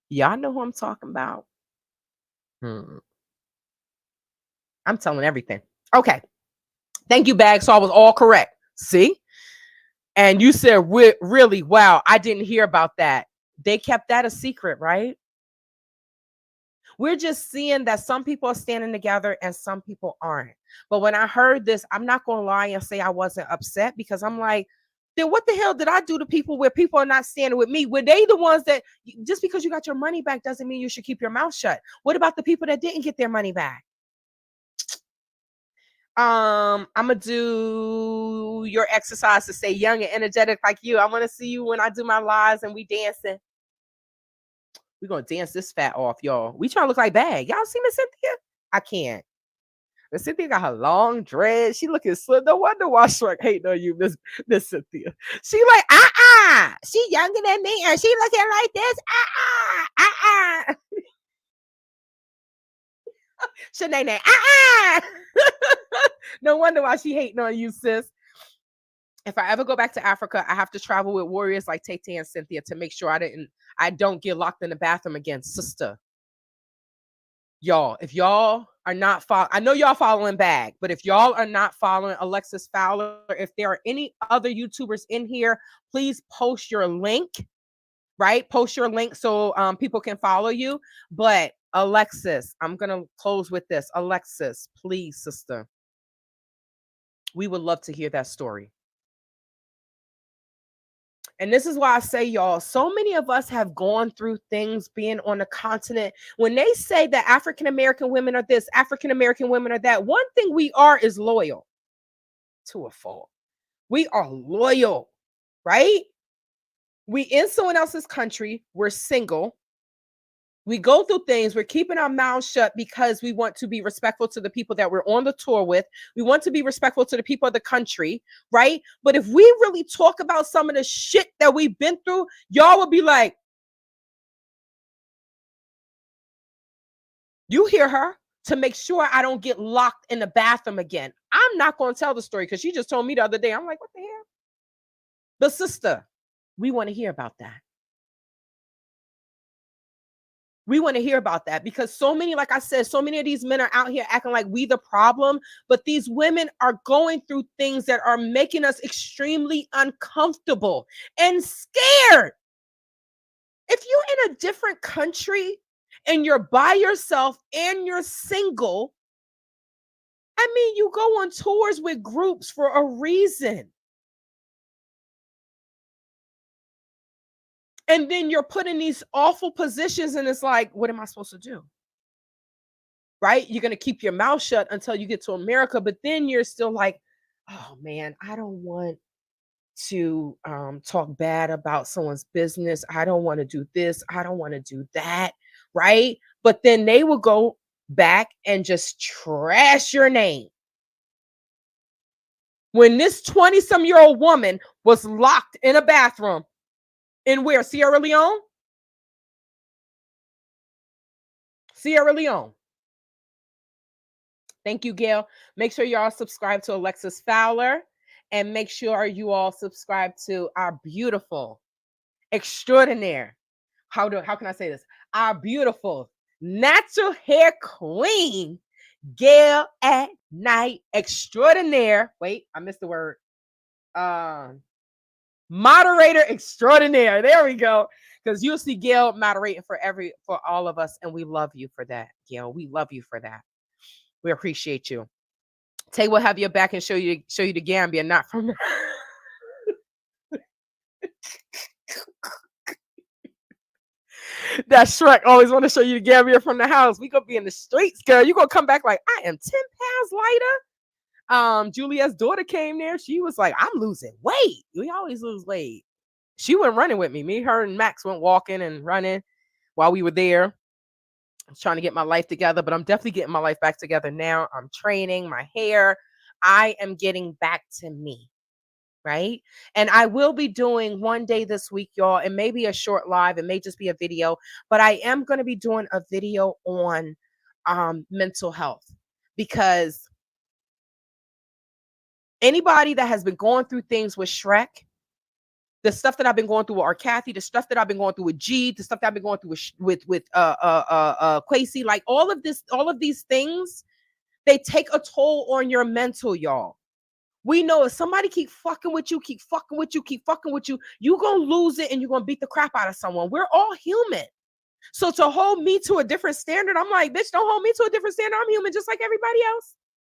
Y'all know who I'm talking about. Hmm. I'm telling everything. Okay. Thank you, Bag. So I was all correct. See? And you said, really, wow, I didn't hear about that. They kept that a secret, right? We're just seeing that some people are standing together and some people aren't. But when I heard this, I'm not going to lie and say I wasn't upset, because I'm like, then what the hell did I do to people where people are not standing with me? Were they the ones that, just because you got your money back doesn't mean you should keep your mouth shut? What about the people that didn't get their money back? I'm gonna do your exercise to stay young and energetic like you. I want to see you when I do my lives and we dancing. We're gonna dance this fat off, y'all. We trying to look like Bag. Y'all see Miss Cynthia? I can't. Miss Cynthia got her long dread. She looking slim. No wonder why Shrek hating on you, Miss Cynthia. She like, she younger than me and she looking like this. Shanae, no wonder why she hating on you, sis. If I ever go back to Africa, I have to travel with warriors like Tay and Cynthia to make sure I don't get locked in the bathroom again, sister. Y'all, if y'all are not I know y'all following Bag, but if y'all are not following Alexis Fowler, if there are any other YouTubers in here, please post your link, right? Post your link so people can follow you. But Alexis, I'm gonna close with this. Alexis, please, sister, we would love to hear that story. And this is why I say, y'all, so many of us have gone through things being on the continent. When they say that African American women are this, African American women are that, one thing we are is loyal to a fault. We are loyal, right? We in someone else's country. We're single. We go through things. We're keeping our mouths shut because we want to be respectful to the people that we're on the tour with. We want to be respectful to the people of the country, right? But if we really talk about some of the shit that we've been through, y'all will be like, you hear her, to make sure I don't get locked in the bathroom again. I'm not going to tell the story because she just told me the other day. I'm like, what the hell? But sister, we want to hear about that. We want to hear about that because so many, like I said, so many of these men are out here acting like we the problem, but these women are going through things that are making us extremely uncomfortable and scared. If you're in a different country and you're by yourself and you're single, I mean, you go on tours with groups for a reason. And then you're put in these awful positions, and it's like, what am I supposed to do? Right? You're going to keep your mouth shut until you get to America, but then you're still like, oh man, I don't want to talk bad about someone's business. I don't want to do this. I don't want to do that. Right? But then they will go back and just trash your name. When this 20-some-year-old woman was locked in a bathroom in where? Sierra Leone? Sierra Leone. Thank you, Gail. Make sure you all subscribe to Alexis Fowler, and make sure you all subscribe to our beautiful, extraordinaire. How can I say this? Our beautiful natural hair queen, Gail at Night Extraordinaire. Wait, I missed the word. Moderator extraordinaire. There we go. Because you'll see Gail moderating for all of us, and we love you for that, Gail. We love you for that. We appreciate you. Tay will have your back and show you the Gambia, not from that Shrek always want to show you the Gambia from the house. We gonna be in the streets, girl. You gonna come back like, I am 10 pounds lighter. Juliet's daughter came there. She was like, I'm losing weight. We always lose weight. She went running with me. Me, her, and Max went walking and running while we were there. I was trying to get my life together, but I'm definitely getting my life back together now. I'm training my hair. I am getting back to me. Right. And I will be doing one day this week, y'all. It may be a short live. It may just be a video, but I am going to be doing a video on mental health, because anybody that has been going through things with Shrek, the stuff that I've been going through with Art Cathey, the stuff that I've been going through with G, the stuff that I've been going through with Quasi, like all of these things, they take a toll on your mental, y'all. We know if somebody keep fucking with you, you gonna lose it and you're gonna beat the crap out of someone. We're all human. So to hold me to a different standard, I'm like, bitch, don't hold me to a different standard. I'm human just like everybody else.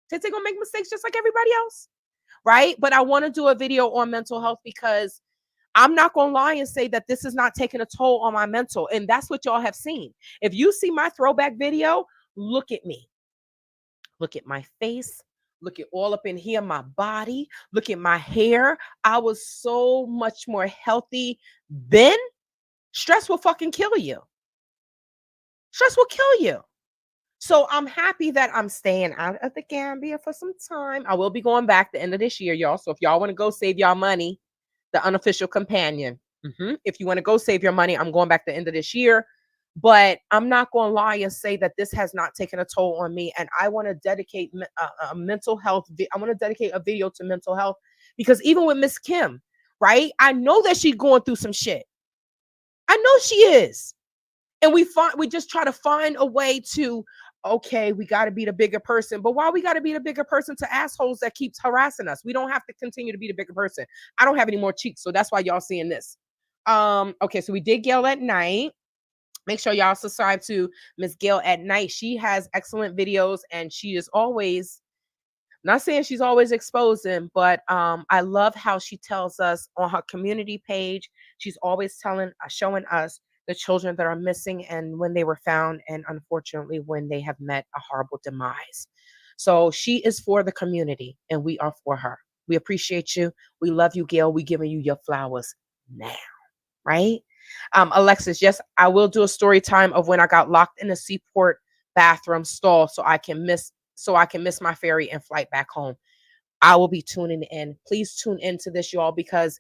They're gonna make mistakes just like everybody else. Right? But I want to do a video on mental health, because I'm not gonna lie and say that this is not taking a toll on my mental. And that's what y'all have seen. If you see my throwback video, look at me. Look at my face. Look at all up in here, my body. Look at my hair. I was so much more healthy then. Stress will fucking kill you. Stress will kill you. So I'm happy that I'm staying out of the Gambia for some time. I will be going back the end of this year, y'all. So if y'all want to go save y'all money, the unofficial companion. If you want to go save your money, I'm going back the end of this year. But I'm not going to lie and say that this has not taken a toll on me. And I want to dedicate a mental health. I want to dedicate a video to mental health, because even with Miss Kim, right? I know that she's going through some shit. I know she is. And we just try to find a way to, okay, we got to be the bigger person. But why we got to be the bigger person to assholes that keeps harassing us? We don't have to continue to be the bigger person. I don't have any more cheeks, so that's why y'all seeing this. Okay, so we did Gail at Night. Make sure y'all subscribe to Miss Gail at Night. She has excellent videos, and she is always, not saying she's always exposing, but I love how she tells us on her community page. She's always showing us the children that are missing and when they were found, and unfortunately when they have met a horrible demise. So she is for the community, and we are for her. We appreciate you. We love you, Gail. We giving you your flowers now, right? Alexis, yes, I will do a story time of when I got locked in a seaport bathroom stall so I can miss my ferry and flight back home. I will be tuning in. Please tune into this, y'all, because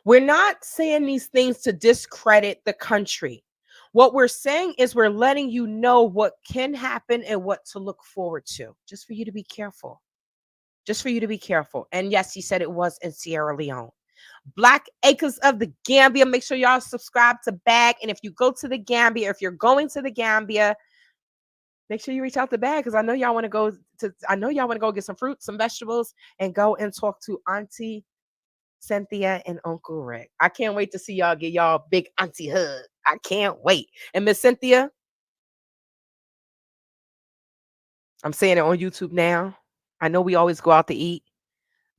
we're not saying these things to discredit the country. What we're saying is we're letting you know what can happen and what to look forward to, just for you to be careful. Just for you to be careful. And yes, he said it was in Sierra Leone. Black Acres of the Gambia. Make sure y'all subscribe to Bag. And if you go to the Gambia, if you're going to the Gambia, make sure you reach out to Bag, because I know y'all want to go get some fruits, some vegetables, and go and talk to Auntie Cynthia and Uncle Rick. I can't wait to see y'all get y'all big auntie hug. I can't wait. And Miss Cynthia, I'm saying it on YouTube now. I know we always go out to eat,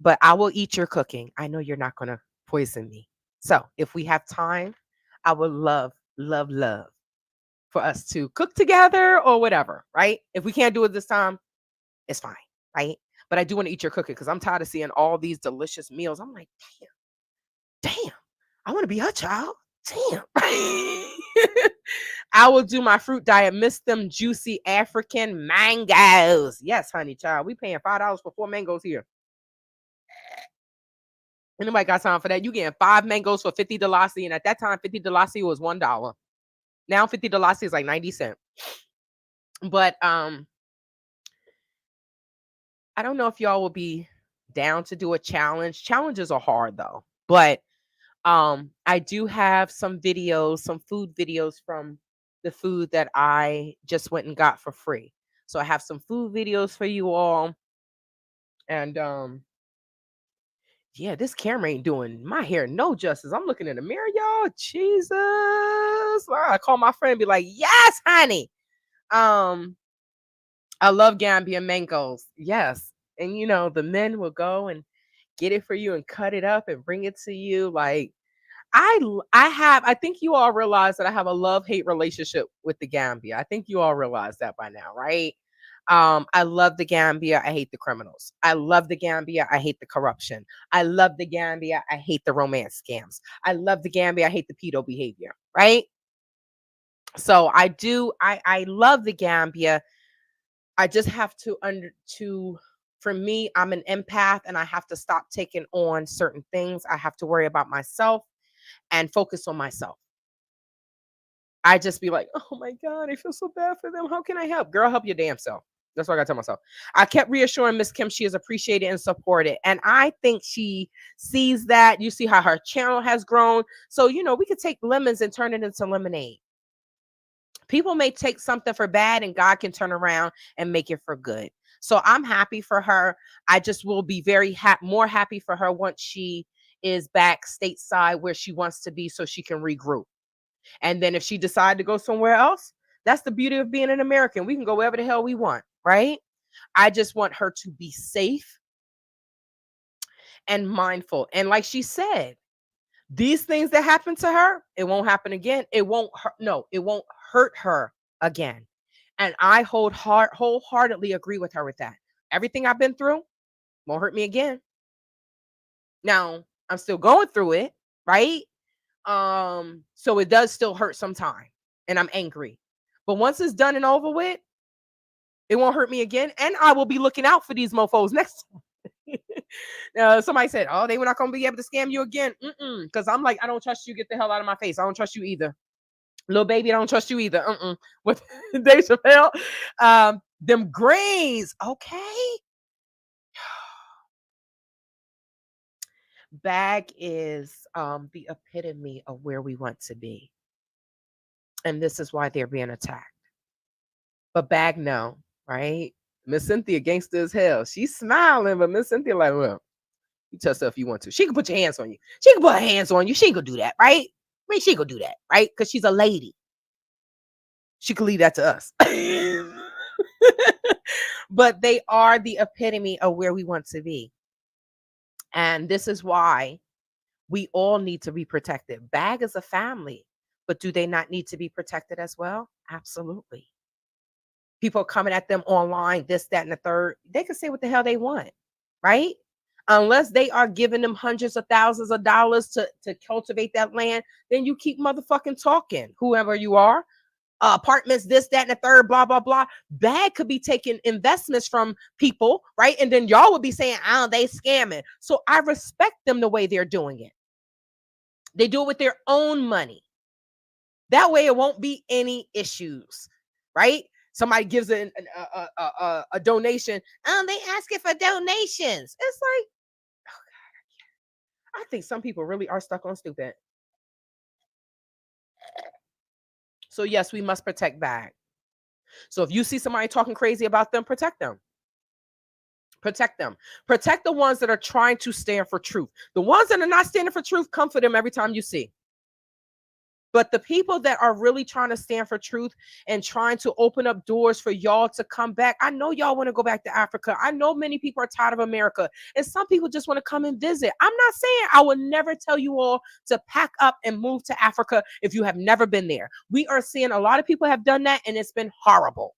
but I will eat your cooking. I know you're not going to poison me. So if we have time, I would love, love, love for us to cook together or whatever, right? If we can't do it this time, it's fine, right? But I do want to eat your cooking because I'm tired of seeing all these delicious meals. I'm like, damn, I want to be her child. Damn. I will do my fruit diet. Miss them juicy African mangoes. Yes, honey child. We paying $5 for 4 mangoes here. Anybody got time for that? You getting 5 mangoes for 50 Dalasi, and at that time, 50 Dalasi was $1. Now 50 Dalasi is like 90 cents. But I don't know if y'all will be down to do a challenge. Challenges are hard though. But I do have some videos, some food videos from the food that I just went and got for free. So I have some food videos for you all. And yeah, this camera ain't doing my hair no justice. I'm looking in the mirror, y'all. Jesus. I call my friend and be like, yes, honey. I love Gambia mangoes. Yes. And you know, the men will go and get it for you and cut it up and bring it to you. Like I think you all realize that I have a love-hate relationship with the Gambia. I think you all realize that by now, right? I love the Gambia. I hate the criminals. I love the Gambia. I hate the corruption. I love the Gambia. I hate the romance scams. I love the Gambia. I hate the pedo behavior, right? So I love the Gambia. I just have to for me, I'm an empath and I have to stop taking on certain things. I have to worry about myself and focus on myself. I just be like, oh my God, I feel so bad for them. How can I help? Girl, help your damn self. That's what I gotta tell myself. I kept reassuring Miss Kim she is appreciated and supported. And I think she sees that. You see how her channel has grown. So, you know, we could take lemons and turn it into lemonade. People may take something for bad and God can turn around and make it for good. So I'm happy for her. I just will be very more happy for her once she is back stateside where she wants to be so she can regroup. And then if she decided to go somewhere else, that's the beauty of being an American. We can go wherever the hell we want, right? I just want her to be safe and mindful. And like she said, these things that happen to her, it won't happen again. It won't hurt. No, it won't hurt her again. And I wholeheartedly agree with her with that. Everything I've been through won't hurt me again. Now, I'm still going through it, right? So it does still hurt sometime and I'm angry. But once it's done and over with, it won't hurt me again. And I will be looking out for these mofos next time. Somebody said, oh, they were not going to be able to scam you again. Because I'm like, I don't trust you. Get the hell out of my face. I don't trust you either. Little baby, I don't trust you either. With Dave Chappelle. Them grains. Okay. Bag is the epitome of where we want to be. And this is why they're being attacked. But Bag, no, right? Miss Cynthia gangster as hell. She's smiling, but Miss Cynthia like, well, you touch her if you want to. She can put your hands on you. She can put her hands on you. She ain't gonna do that, right? I mean, she ain't gonna do that, right? Because she's a lady. She could leave that to us. But they are the epitome of where we want to be. And this is why we all need to be protected. Bag is a family, but do they not need to be protected as well? Absolutely. People coming at them online, this, that, and the third. They can say what the hell they want, right? Unless they are giving them hundreds of thousands of dollars to cultivate that land, then you keep motherfucking talking, whoever you are. Apartments, this, that, and the third, blah, blah, blah. Bag could be taking investments from people, right? And then y'all would be saying, oh, they scamming. So I respect them the way they're doing it. They do it with their own money. That way it won't be any issues, right? Somebody gives a donation. They asking for donations. It's like, oh God, I think some people really are stuck on stupid. So yes, we must protect Bag. So if you see somebody talking crazy about them, protect them. Protect them. Protect the ones that are trying to stand for truth. The ones that are not standing for truth, come for them every time you see. But the people that are really trying to stand for truth and trying to open up doors for y'all to come back, I know y'all want to go back to Africa. I know many people are tired of America, and some people just want to come and visit. I'm not saying I would never tell you all to pack up and move to Africa if you have never been there. We are seeing a lot of people have done that, and it's been horrible.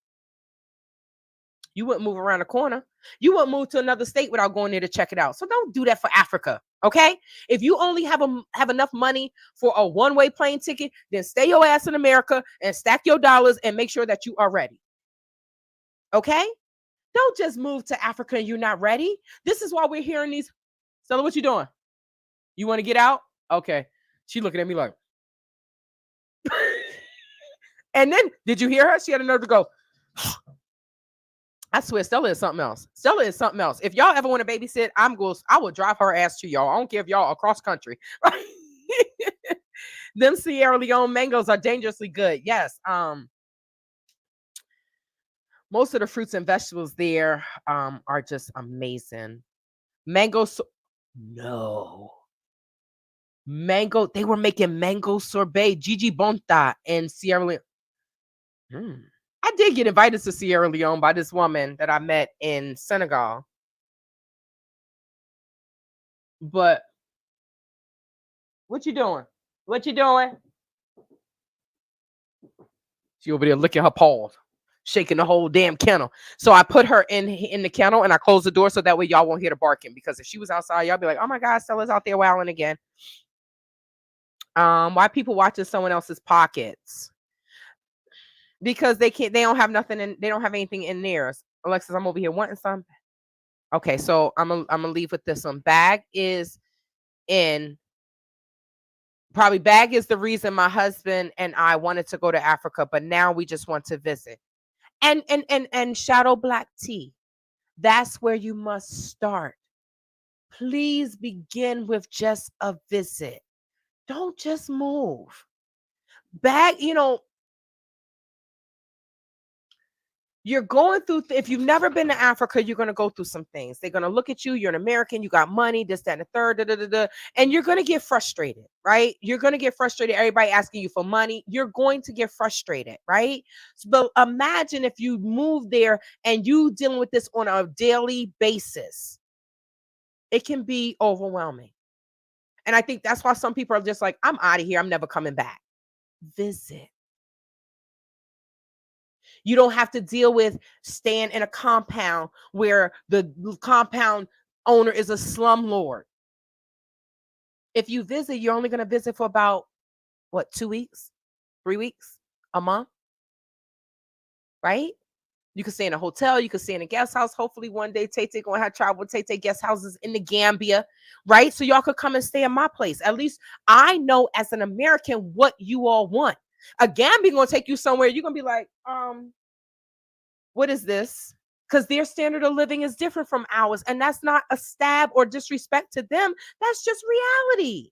You wouldn't move around the corner. You wouldn't move to another state without going there to check it out. So don't do that for Africa, okay? If you only have enough money for a one-way plane ticket, then stay your ass in America and stack your dollars and make sure that you are ready, okay? Don't just move to Africa and you're not ready. This is why we're hearing these. Stella, what you doing? You want to get out? Okay. She looking at me like. And then, did you hear her? She had a nerve to go. I swear, Stella is something else. Stella is something else. If y'all ever want to babysit, I will drive her ass to y'all. I don't care if y'all across country. Them Sierra Leone mangoes are dangerously good. Yes. Most of the fruits and vegetables there are just amazing. No. Mango. They were making mango sorbet. Gigi Bonta in Sierra Leone. I did get invited to Sierra Leone by this woman that I met in Senegal. But what you doing? What you doing? She over there licking her paws, shaking the whole damn kennel. So I put her in the kennel and I closed the door so that way y'all won't hear the barking. Because if she was outside, y'all be like, oh my God, Stella's out there wowing again. Why people watching someone else's pockets? Because they don't have nothing they don't have anything in theirs. Alexis, I'm over here wanting some. Okay, so I'm gonna leave with this one. Bag is the reason my husband and I wanted to go to Africa, but now we just want to visit. And Shadow Black Tea. That's where you must start. Please begin with just a visit. Don't just move. Bag, you're going through, if you've never been to Africa, you're going to go through some things. They're going to look at you. You're an American. You got money, this, that, and the third, and you're going to get frustrated, right? You're going to get frustrated. Everybody asking you for money. You're going to get frustrated, right? But imagine if you move there and you dealing with this on a daily basis. It can be overwhelming. And I think that's why some people are just like, I'm out of here. I'm never coming back. Visit. You don't have to deal with staying in a compound where the compound owner is a slumlord. If you visit, you're only going to visit for about, 2 weeks, 3 weeks, a month, right? You can stay in a hotel. You can stay in a guest house. Hopefully one day Tay going to have travel with Tay guest houses in the Gambia, right? So y'all could come and stay in my place. At least I know as an American what you all want. A Gambia going to take you somewhere. You're going to be like, what is this? Because their standard of living is different from ours. And that's not a stab or disrespect to them. That's just reality.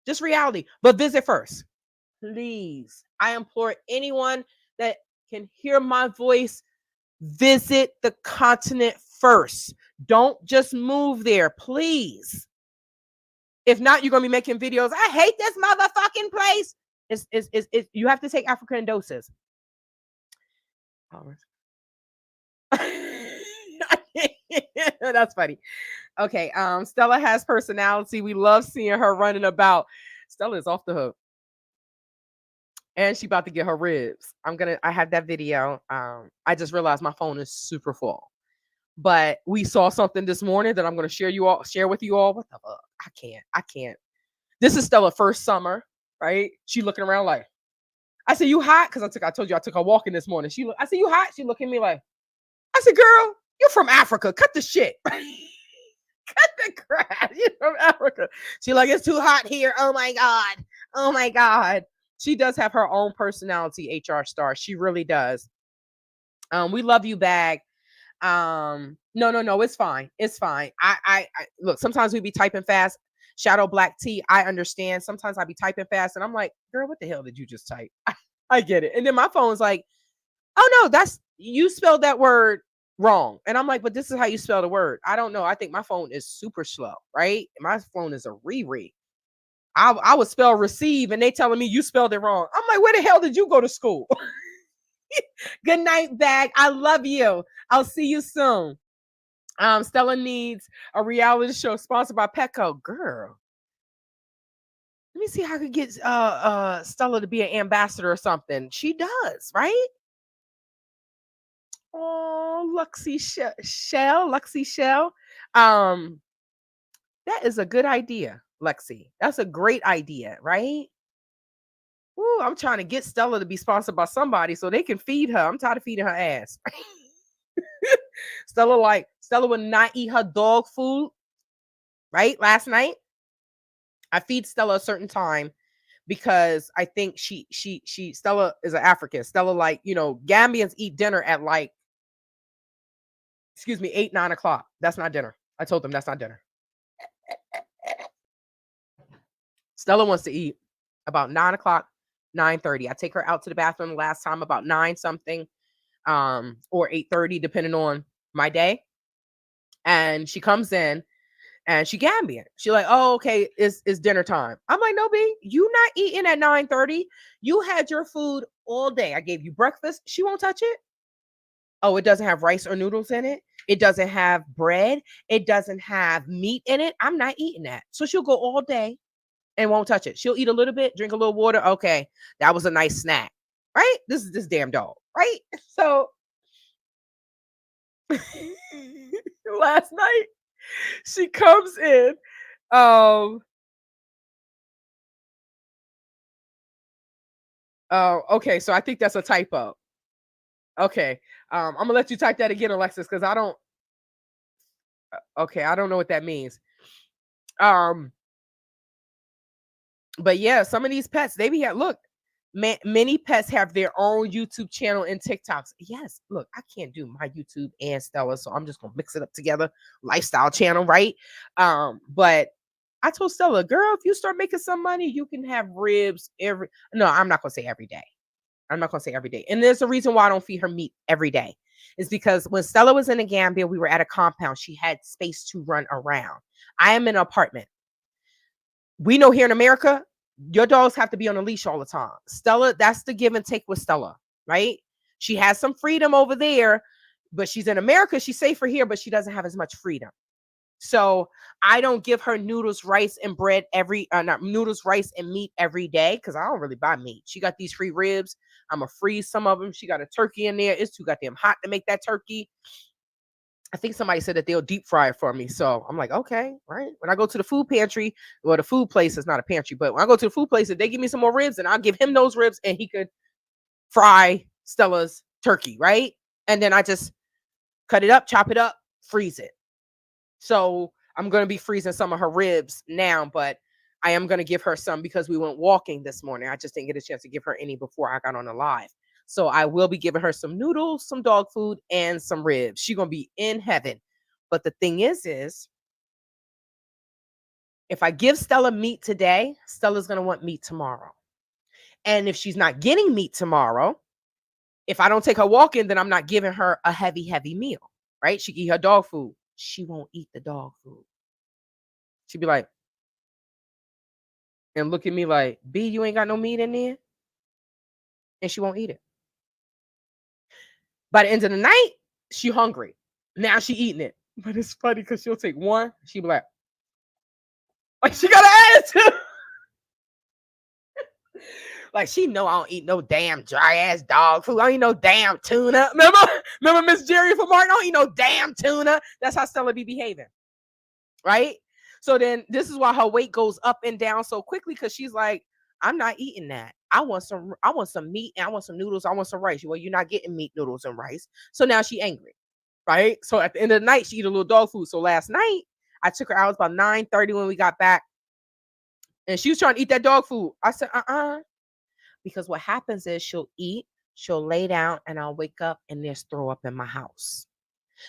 Just reality. But visit first. Please. I implore anyone that can hear my voice, visit the continent first. Don't just move there, please. If not, you're going to be making videos. I hate this motherfucking place. You have to take Africa in doses. That's funny. Okay, Stella has personality. We love seeing her running about. Stella is off the hook. And she about to get her ribs. I have that video. I just realized my phone is super full. But we saw something this morning that I'm going to share with you all. What the fuck? I can't. This is Stella's first summer, right? She looking around like, I said, you hot? Because I told you I took her walking this morning. I said, you hot? She looking at me like, I said, girl, you're from Africa. Cut the shit. Cut the crap. You're from Africa. She like, it's too hot here. Oh my God. Oh my God. She does have her own personality, HR star. She really does. We love you, Bag. No, it's fine. It's fine. I look, sometimes we be typing fast. Shadow Black Tea, I understand. Sometimes I be typing fast and I'm like, girl, what the hell did you just type? I get it. And then my phone's like, oh no, you spelled that word wrong. And I'm like, but this is how you spell the word. I don't know. I think my phone is super slow, right? My phone is a Riri. I would spell receive and they telling me you spelled it wrong. I'm like, where the hell did you go to school? Good night, bag. I love you. I'll see you soon. Stella needs a reality show sponsored by Petco. Girl, let me see how I could get Stella to be an ambassador or something. She does, right? Oh, Luxy Shell. Um, that is a good idea, Lexi. That's a great idea, right? Ooh, I'm trying to get Stella to be sponsored by somebody so they can feed her. I'm tired of feeding her ass. Stella would not eat her dog food, right? Last night, I feed Stella a certain time because I think she Stella is an African. Stella, like, Gambians eat dinner at like, excuse me, 8, 9 o'clock. That's not dinner. I told them that's not dinner. Stella wants to eat about 9 o'clock, 9:30. I take her out to the bathroom last time about 9 something, or 8:30, depending on my day. And she comes in and she Gambian. She like, oh, okay, it's dinner time. I'm like, no, B, you not eating at 9:30. You had your food all day. I gave you breakfast. She won't touch it. Oh, it doesn't have rice or noodles in it. It doesn't have bread. It doesn't have meat in it. I'm not eating that. So she'll go all day and won't touch it. She'll eat a little bit, drink a little water. Okay, that was a nice snack, right? This is this damn dog, right? So last night she comes in. Okay, so I think that's a typo. Okay, I'm gonna let you type that again, Alexis, because I don't. Okay, I don't know what that means. Um, but yeah, some of these pets, they be look. Many pets have their own YouTube channel and TikToks. Yes, look, I can't do my YouTube and Stella, so I'm just gonna mix it up together. Lifestyle channel, right? But I told Stella, girl, if you start making some money, you can have ribs every. No, I'm not gonna say every day. I'm not gonna say every day. And there's a reason why I don't feed her meat every day. Is because when Stella was in the Gambia, we were at a compound. She had space to run around. I am in an apartment. We know here in America, your dogs have to be on a leash all the time. Stella, that's the give and take with Stella, right? She has some freedom over there, but she's in America. She's safer here, but she doesn't have as much freedom. So I don't give her noodles, rice, and bread not noodles, rice, and meat every day because I don't really buy meat. She got these free ribs. I'm gonna freeze some of them. She got a turkey in there. It's too goddamn hot to make that turkey. I think somebody said that they'll deep fry it for me. So I'm like, okay, right. When I go to the food pantry, well, the food place is not a pantry, but when I go to the food place, if they give me some more ribs, and I'll give him those ribs and he could fry Stella's turkey, right? And then I just cut it up, chop it up, freeze it. So I'm going to be freezing some of her ribs now, but I am going to give her some because we went walking this morning. I just didn't get a chance to give her any before I got on the live. So I will be giving her some noodles, some dog food, and some ribs. She's going to be in heaven. But the thing is if I give Stella meat today, Stella's going to want meat tomorrow. And if she's not getting meat tomorrow, if I don't take her walking, then I'm not giving her a heavy, heavy meal, right? She can eat her dog food. She won't eat the dog food. She'd be like, and look at me like, B, you ain't got no meat in there? And she won't eat it. By the end of the night, she hungry. Now she eating it. But it's funny because she'll take one. She be like she got an attitude. Like she know I don't eat no damn dry ass dog food. I don't eat no damn tuna. Remember Miss Jerry from Martin? I don't eat no damn tuna. That's how Stella be behaving. Right? So then this is why her weight goes up and down so quickly because she's like, I'm not eating that. I want some meat and I want some noodles. I want some rice. Well, you're not getting meat, noodles, and rice. So now she angry. Right? So at the end of the night, she eat a little dog food. So last night, I took her out. It was about 9:30 when we got back. And she was trying to eat that dog food. I said, because what happens is she'll eat, she'll lay down, and I'll wake up and there's throw up in my house.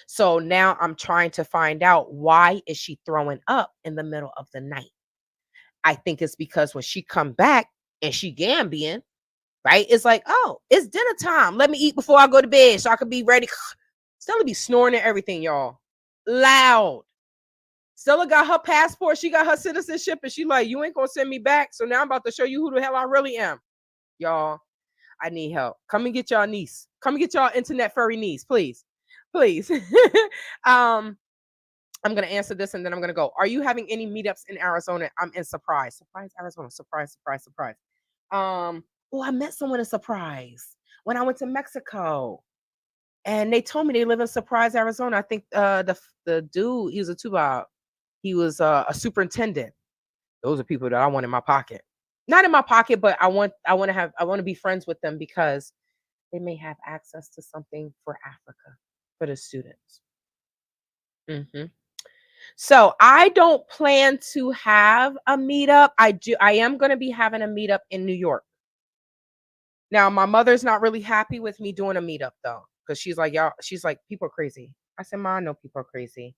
So now I'm trying to find out why is she throwing up in the middle of the night. I think it's because when she come back and she Gambian, right? It's like, oh, it's dinner time. Let me eat before I go to bed so I can be ready. Stella be snoring and everything, y'all. Loud. Stella got her passport, she got her citizenship, and she like, you ain't gonna send me back. So now I'm about to show you who the hell I really am. Y'all, I need help. Come and get y'all niece. Come and get y'all internet furry niece, please. Please. I'm gonna answer this and then I'm gonna go. Are you having any meetups in Arizona? I'm in Surprise. Surprise, Arizona. Surprise, surprise, surprise. Oh, I met someone in Surprise when I went to Mexico. And they told me they live in Surprise, Arizona. I think the dude, he was a tuba. He was a superintendent. Those are people that I want in my pocket. Not in my pocket, but I want to be friends with them because they may have access to something for Africa for the students. Mhm. So I don't plan to have a meetup. I am going to be having a meetup in New York. Now my mother's not really happy with me doing a meetup though, because she's like, y'all, she's like, people are crazy. I said, Ma, I know people are crazy.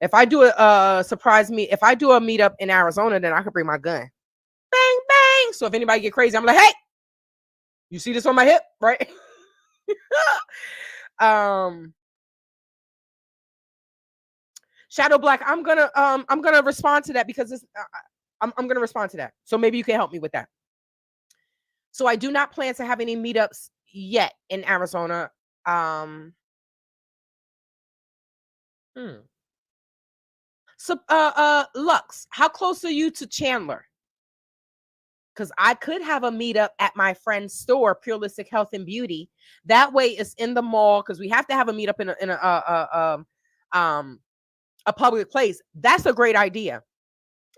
If I do a surprise meet, if I do a meetup in Arizona, then I could bring my gun. Bang, bang. So if anybody get crazy, I'm like, hey, you see this on my hip, right? um Shadow Black, I'm gonna respond to that because I'm gonna respond to that. So maybe you can help me with that. So I do not plan to have any meetups yet in Arizona. Um hmm. So Lux, how close are you to Chandler? Because I could have a meetup at my friend's store, Purelistic Health and Beauty. That way, it's in the mall because we have to have a meetup in a public place. That's a great idea.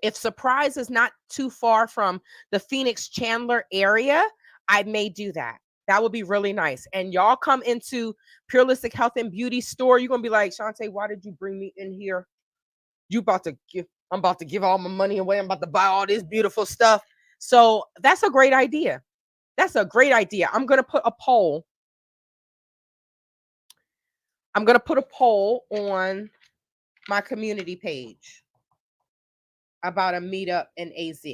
If Surprise is not too far from the Phoenix Chandler area, I may do that. That would be really nice. And y'all come into Purelistic Health and Beauty store. You're gonna be like, Shantae, why did you bring me in here? I'm about to give all my money away. I'm about to buy all this beautiful stuff. So that's a great idea. That's a great idea. I'm gonna put a poll. I'm gonna put a poll on my community page about a meetup in AZ.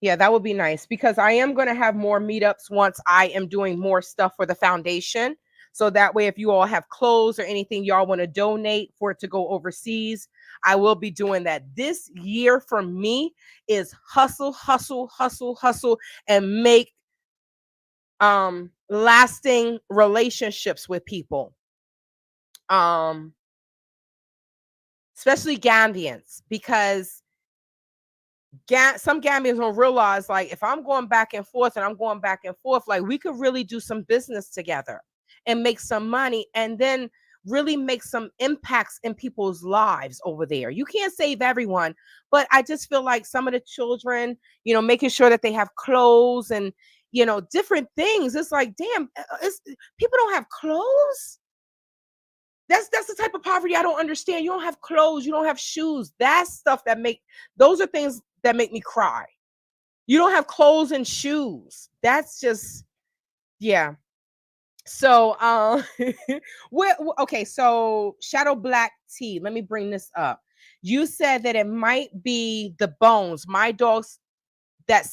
Yeah, that would be nice because I am going to have more meetups once I am doing more stuff for the foundation. So that way, if you all have clothes or anything y'all want to donate for it to go overseas, I will be doing that. This year for me is hustle, hustle, hustle, hustle, and make lasting relationships with people. Um, especially Gambians, because some Gambians don't realize, like, if I'm going back and forth and I'm going back and forth, like, we could really do some business together and make some money and then really make some impacts in people's lives over there. You can't save everyone, but I just feel like some of the children, making sure that they have clothes and, different things. It's like, damn, people don't have clothes. That's the type of poverty I don't understand. You don't have clothes, you don't have shoes. That's stuff those are things that make me cry. You don't have clothes and shoes. That's just, yeah. So okay, so Shadow Black Tea. Let me bring this up. You said that it might be the bones. My dog does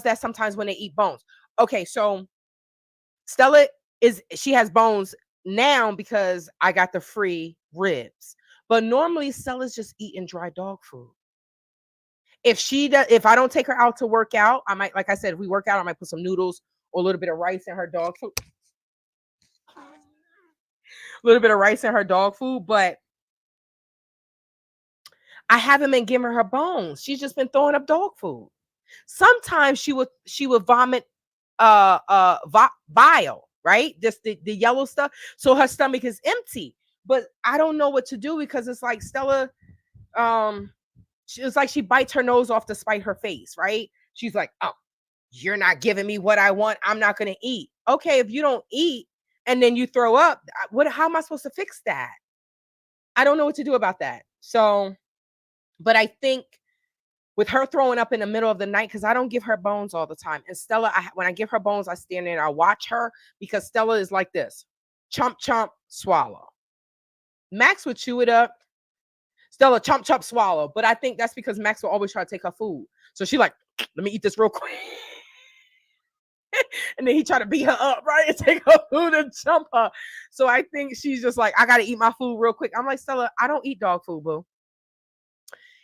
that sometimes when they eat bones. Okay, so Stella she has bones now because I got the free ribs. But normally Stella's just eating dry dog food. If I don't take her out to work out, I might, like I said, if we work out, I might put some noodles or a little bit of rice in her dog food. A little bit of rice in her dog food, but I haven't been giving her bones. She's just been throwing up dog food. Sometimes she would vomit bile, right? Just the yellow stuff. So her stomach is empty. But I don't know what to do because it's like Stella, it's like she bites her nose off to spite her face, right? She's like, oh, you're not giving me what I want. I'm not gonna eat. Okay, if you don't eat and then you throw up, how am I supposed to fix that? I don't know what to do about that. So, but I think with her throwing up in the middle of the night, because I don't give her bones all the time. And Stella, when I give her bones, I stand there and I watch her because Stella is like this: chomp, chomp, swallow. Max would chew it up. Stella, chomp, chomp, swallow. But I think that's because Max will always try to take her food. So she like, let me eat this real quick. And then he tried to beat her up, right? And take her food and jump her. So I think she's just like, I gotta eat my food real quick. I'm like, Stella, I don't eat dog food, boo.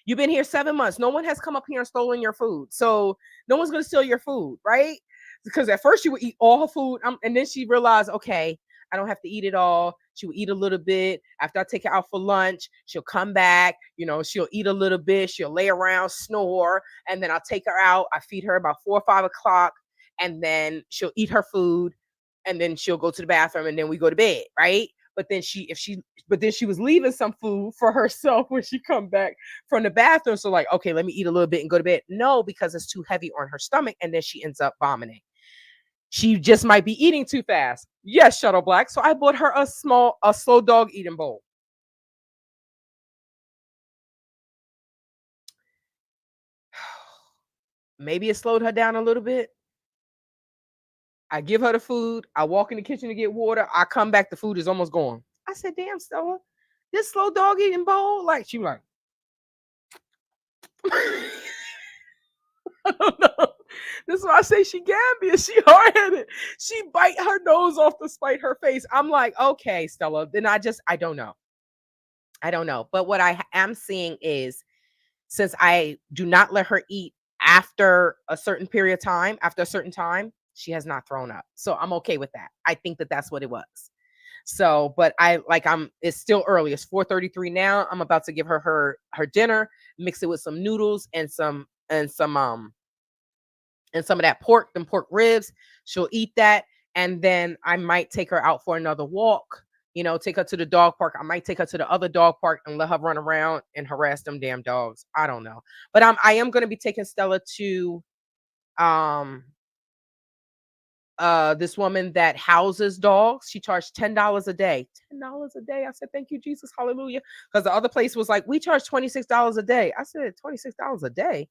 You've been here 7 months. No one has come up here and stolen your food. So no one's gonna steal your food, right? Because at first she would eat all her food. And then she realized, okay, I don't have to eat it all. She would eat a little bit. After I take her out for lunch, she'll come back. She'll eat a little bit. She'll lay around, snore. And then I'll take her out. I feed her about 4 or 5 o'clock. And then she'll eat her food. And then she'll go to the bathroom. And then we go to bed, right? But then she was leaving some food for herself when she come back from the bathroom. So like, okay, let me eat a little bit and go to bed. No, because it's too heavy on her stomach. And then she ends up vomiting. She just might be eating too fast. Yes, Shuttle Black. So I bought her a slow dog eating bowl. Maybe it slowed her down a little bit. I give her the food. I walk in the kitchen to get water. I come back, the food is almost gone. I said, damn, Stella, this slow dog eating bowl, like, she like, I don't know. This is why I say she Gambia. She hard-headed. She bite her nose off to spite her face. I'm like, okay, Stella. Then I don't know. I don't know. But what I am seeing is, since I do not let her eat after a certain period of time, after a certain time, she has not thrown up. So I'm okay with that. I think that that's what it was. So, but it's still early. It's 4:33 now. I'm about to give her dinner, mix it with some noodles and some and some of that pork, them pork ribs. She'll eat that. And then I might take her out for another walk, take her to the dog park. I might take her to the other dog park and let her run around and harass them damn dogs. I don't know. But I am going to be taking Stella to um this woman that houses dogs. She charged $10 a day. $10 a day. I said, thank you, Jesus, hallelujah. Because the other place was like, we charge $26 a day. I said, $26 a day.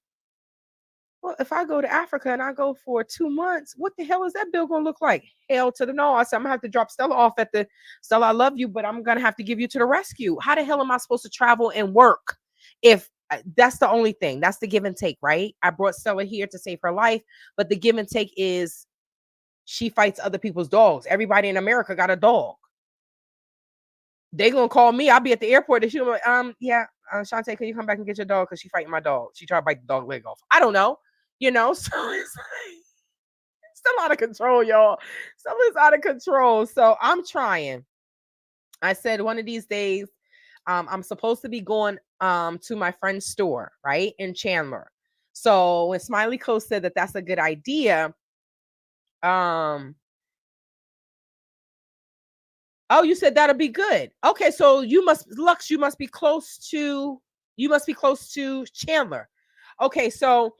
Well, if I go to Africa and I go for 2 months, what the hell is that bill gonna look like? Hell to the no. I said, I'm gonna have to drop Stella off at the Stella, I love you, but I'm gonna have to give you to the rescue. How the hell am I supposed to travel and work if that's the only thing? That's the give and take, right? I brought Stella here to save her life, but the give and take is she fights other people's dogs. Everybody in America got a dog. They gonna call me. I'll be at the airport and she'll be like, yeah, Shantae, can you come back and get your dog? Because she fighting my dog. She tried to bite the dog leg off. I don't know. So it's still out of control, y'all. Stuff is out of control. So I'm trying. I said one of these days, I'm supposed to be going to my friend's store, right, in Chandler. So when Smiley Coast said that that's a good idea, um, oh, you said that'll be good. Okay, so Lux, you must be close to Chandler. Okay, so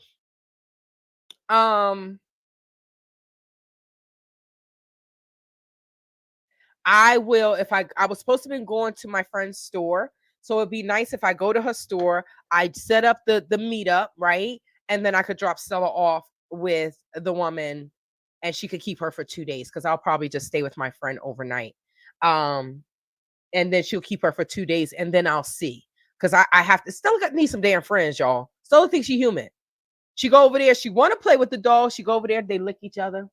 um I will, if I was supposed to be going to my friend's store. So it'd be nice if I go to her store, I'd set up the meetup, right? And then I could drop Stella off with the woman and she could keep her for 2 days because I'll probably just stay with my friend overnight. Um, and then she'll keep her for 2 days and then I'll see. Because I have to Stella got need some damn friends, y'all. Stella thinks she human. She go over there, she want to play with the dog. She go over there, they lick each other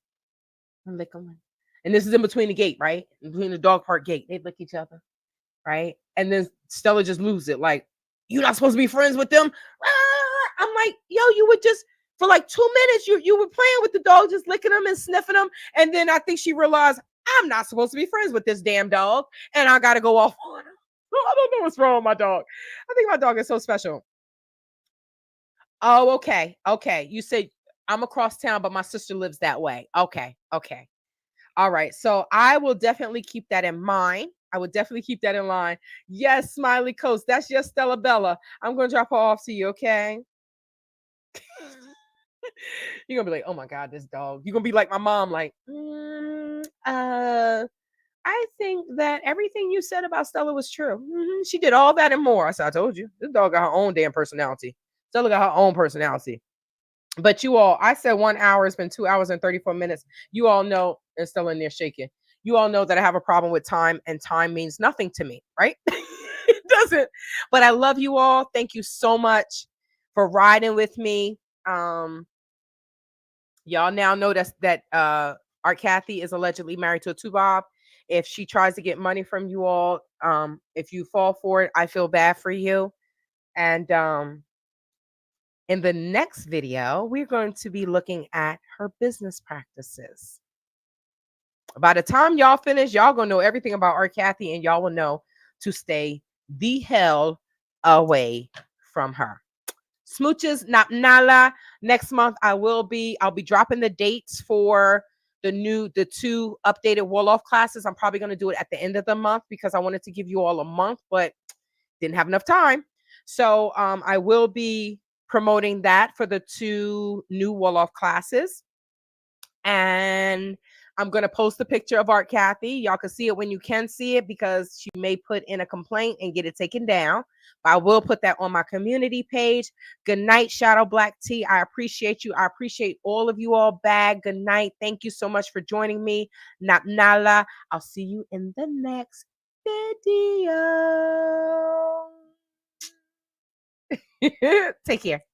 and lick them. And this is in between the gate, right? In between the dog park gate. They lick each other, right? And then Stella just loses it. Like, you're not supposed to be friends with them. I'm like, yo, you would just for like 2 minutes, you were playing with the dog, just licking them and sniffing them. And then I think she realized I'm not supposed to be friends with this damn dog, and I gotta go off on her. I don't know what's wrong with my dog. I think my dog is so special. Oh, okay. Okay. You said I'm across town, but my sister lives that way. Okay. Okay. All right. So I will definitely keep that in mind. I would definitely keep that in line. Yes, Smiley Coast. That's your Stella Bella. I'm going to drop her off to you. Okay. You're going to be like, oh my God, this dog. You're going to be like my mom, like, I think that everything you said about Stella was true. She did all that and more. I said, I told you. This dog got her own damn personality. Stella got her own personality. But you all, I said 1 hour. It's been 2 hours and 34 minutes. You all know, and still in there shaking. You all know that I have a problem with time, and time means nothing to me, right? It doesn't. But I love you all. Thank you so much for riding with me. Y'all now know that Art Cathey is allegedly married to a Tubob. If she tries to get money from you all, if you fall for it, I feel bad for you. And in the next video, we're going to be looking at her business practices. By the time y'all finish, y'all gonna know everything about Art Cathey, and y'all will know to stay the hell away from her. Smooches, Nala. Next month, I'll be dropping the dates for the two updated Wolof classes. I'm probably gonna do it at the end of the month because I wanted to give you all a month, but didn't have enough time. So I will be promoting that for the two new Wolof classes. And I'm going to post a picture of Art Cathey. Y'all can see it when you can see it because she may put in a complaint and get it taken down. But I will put that on my community page. Good night, Shadow Black Tea. I appreciate you. I appreciate all of you all back. Good night. Thank you so much for joining me. Nala. I'll see you in the next video. Take care.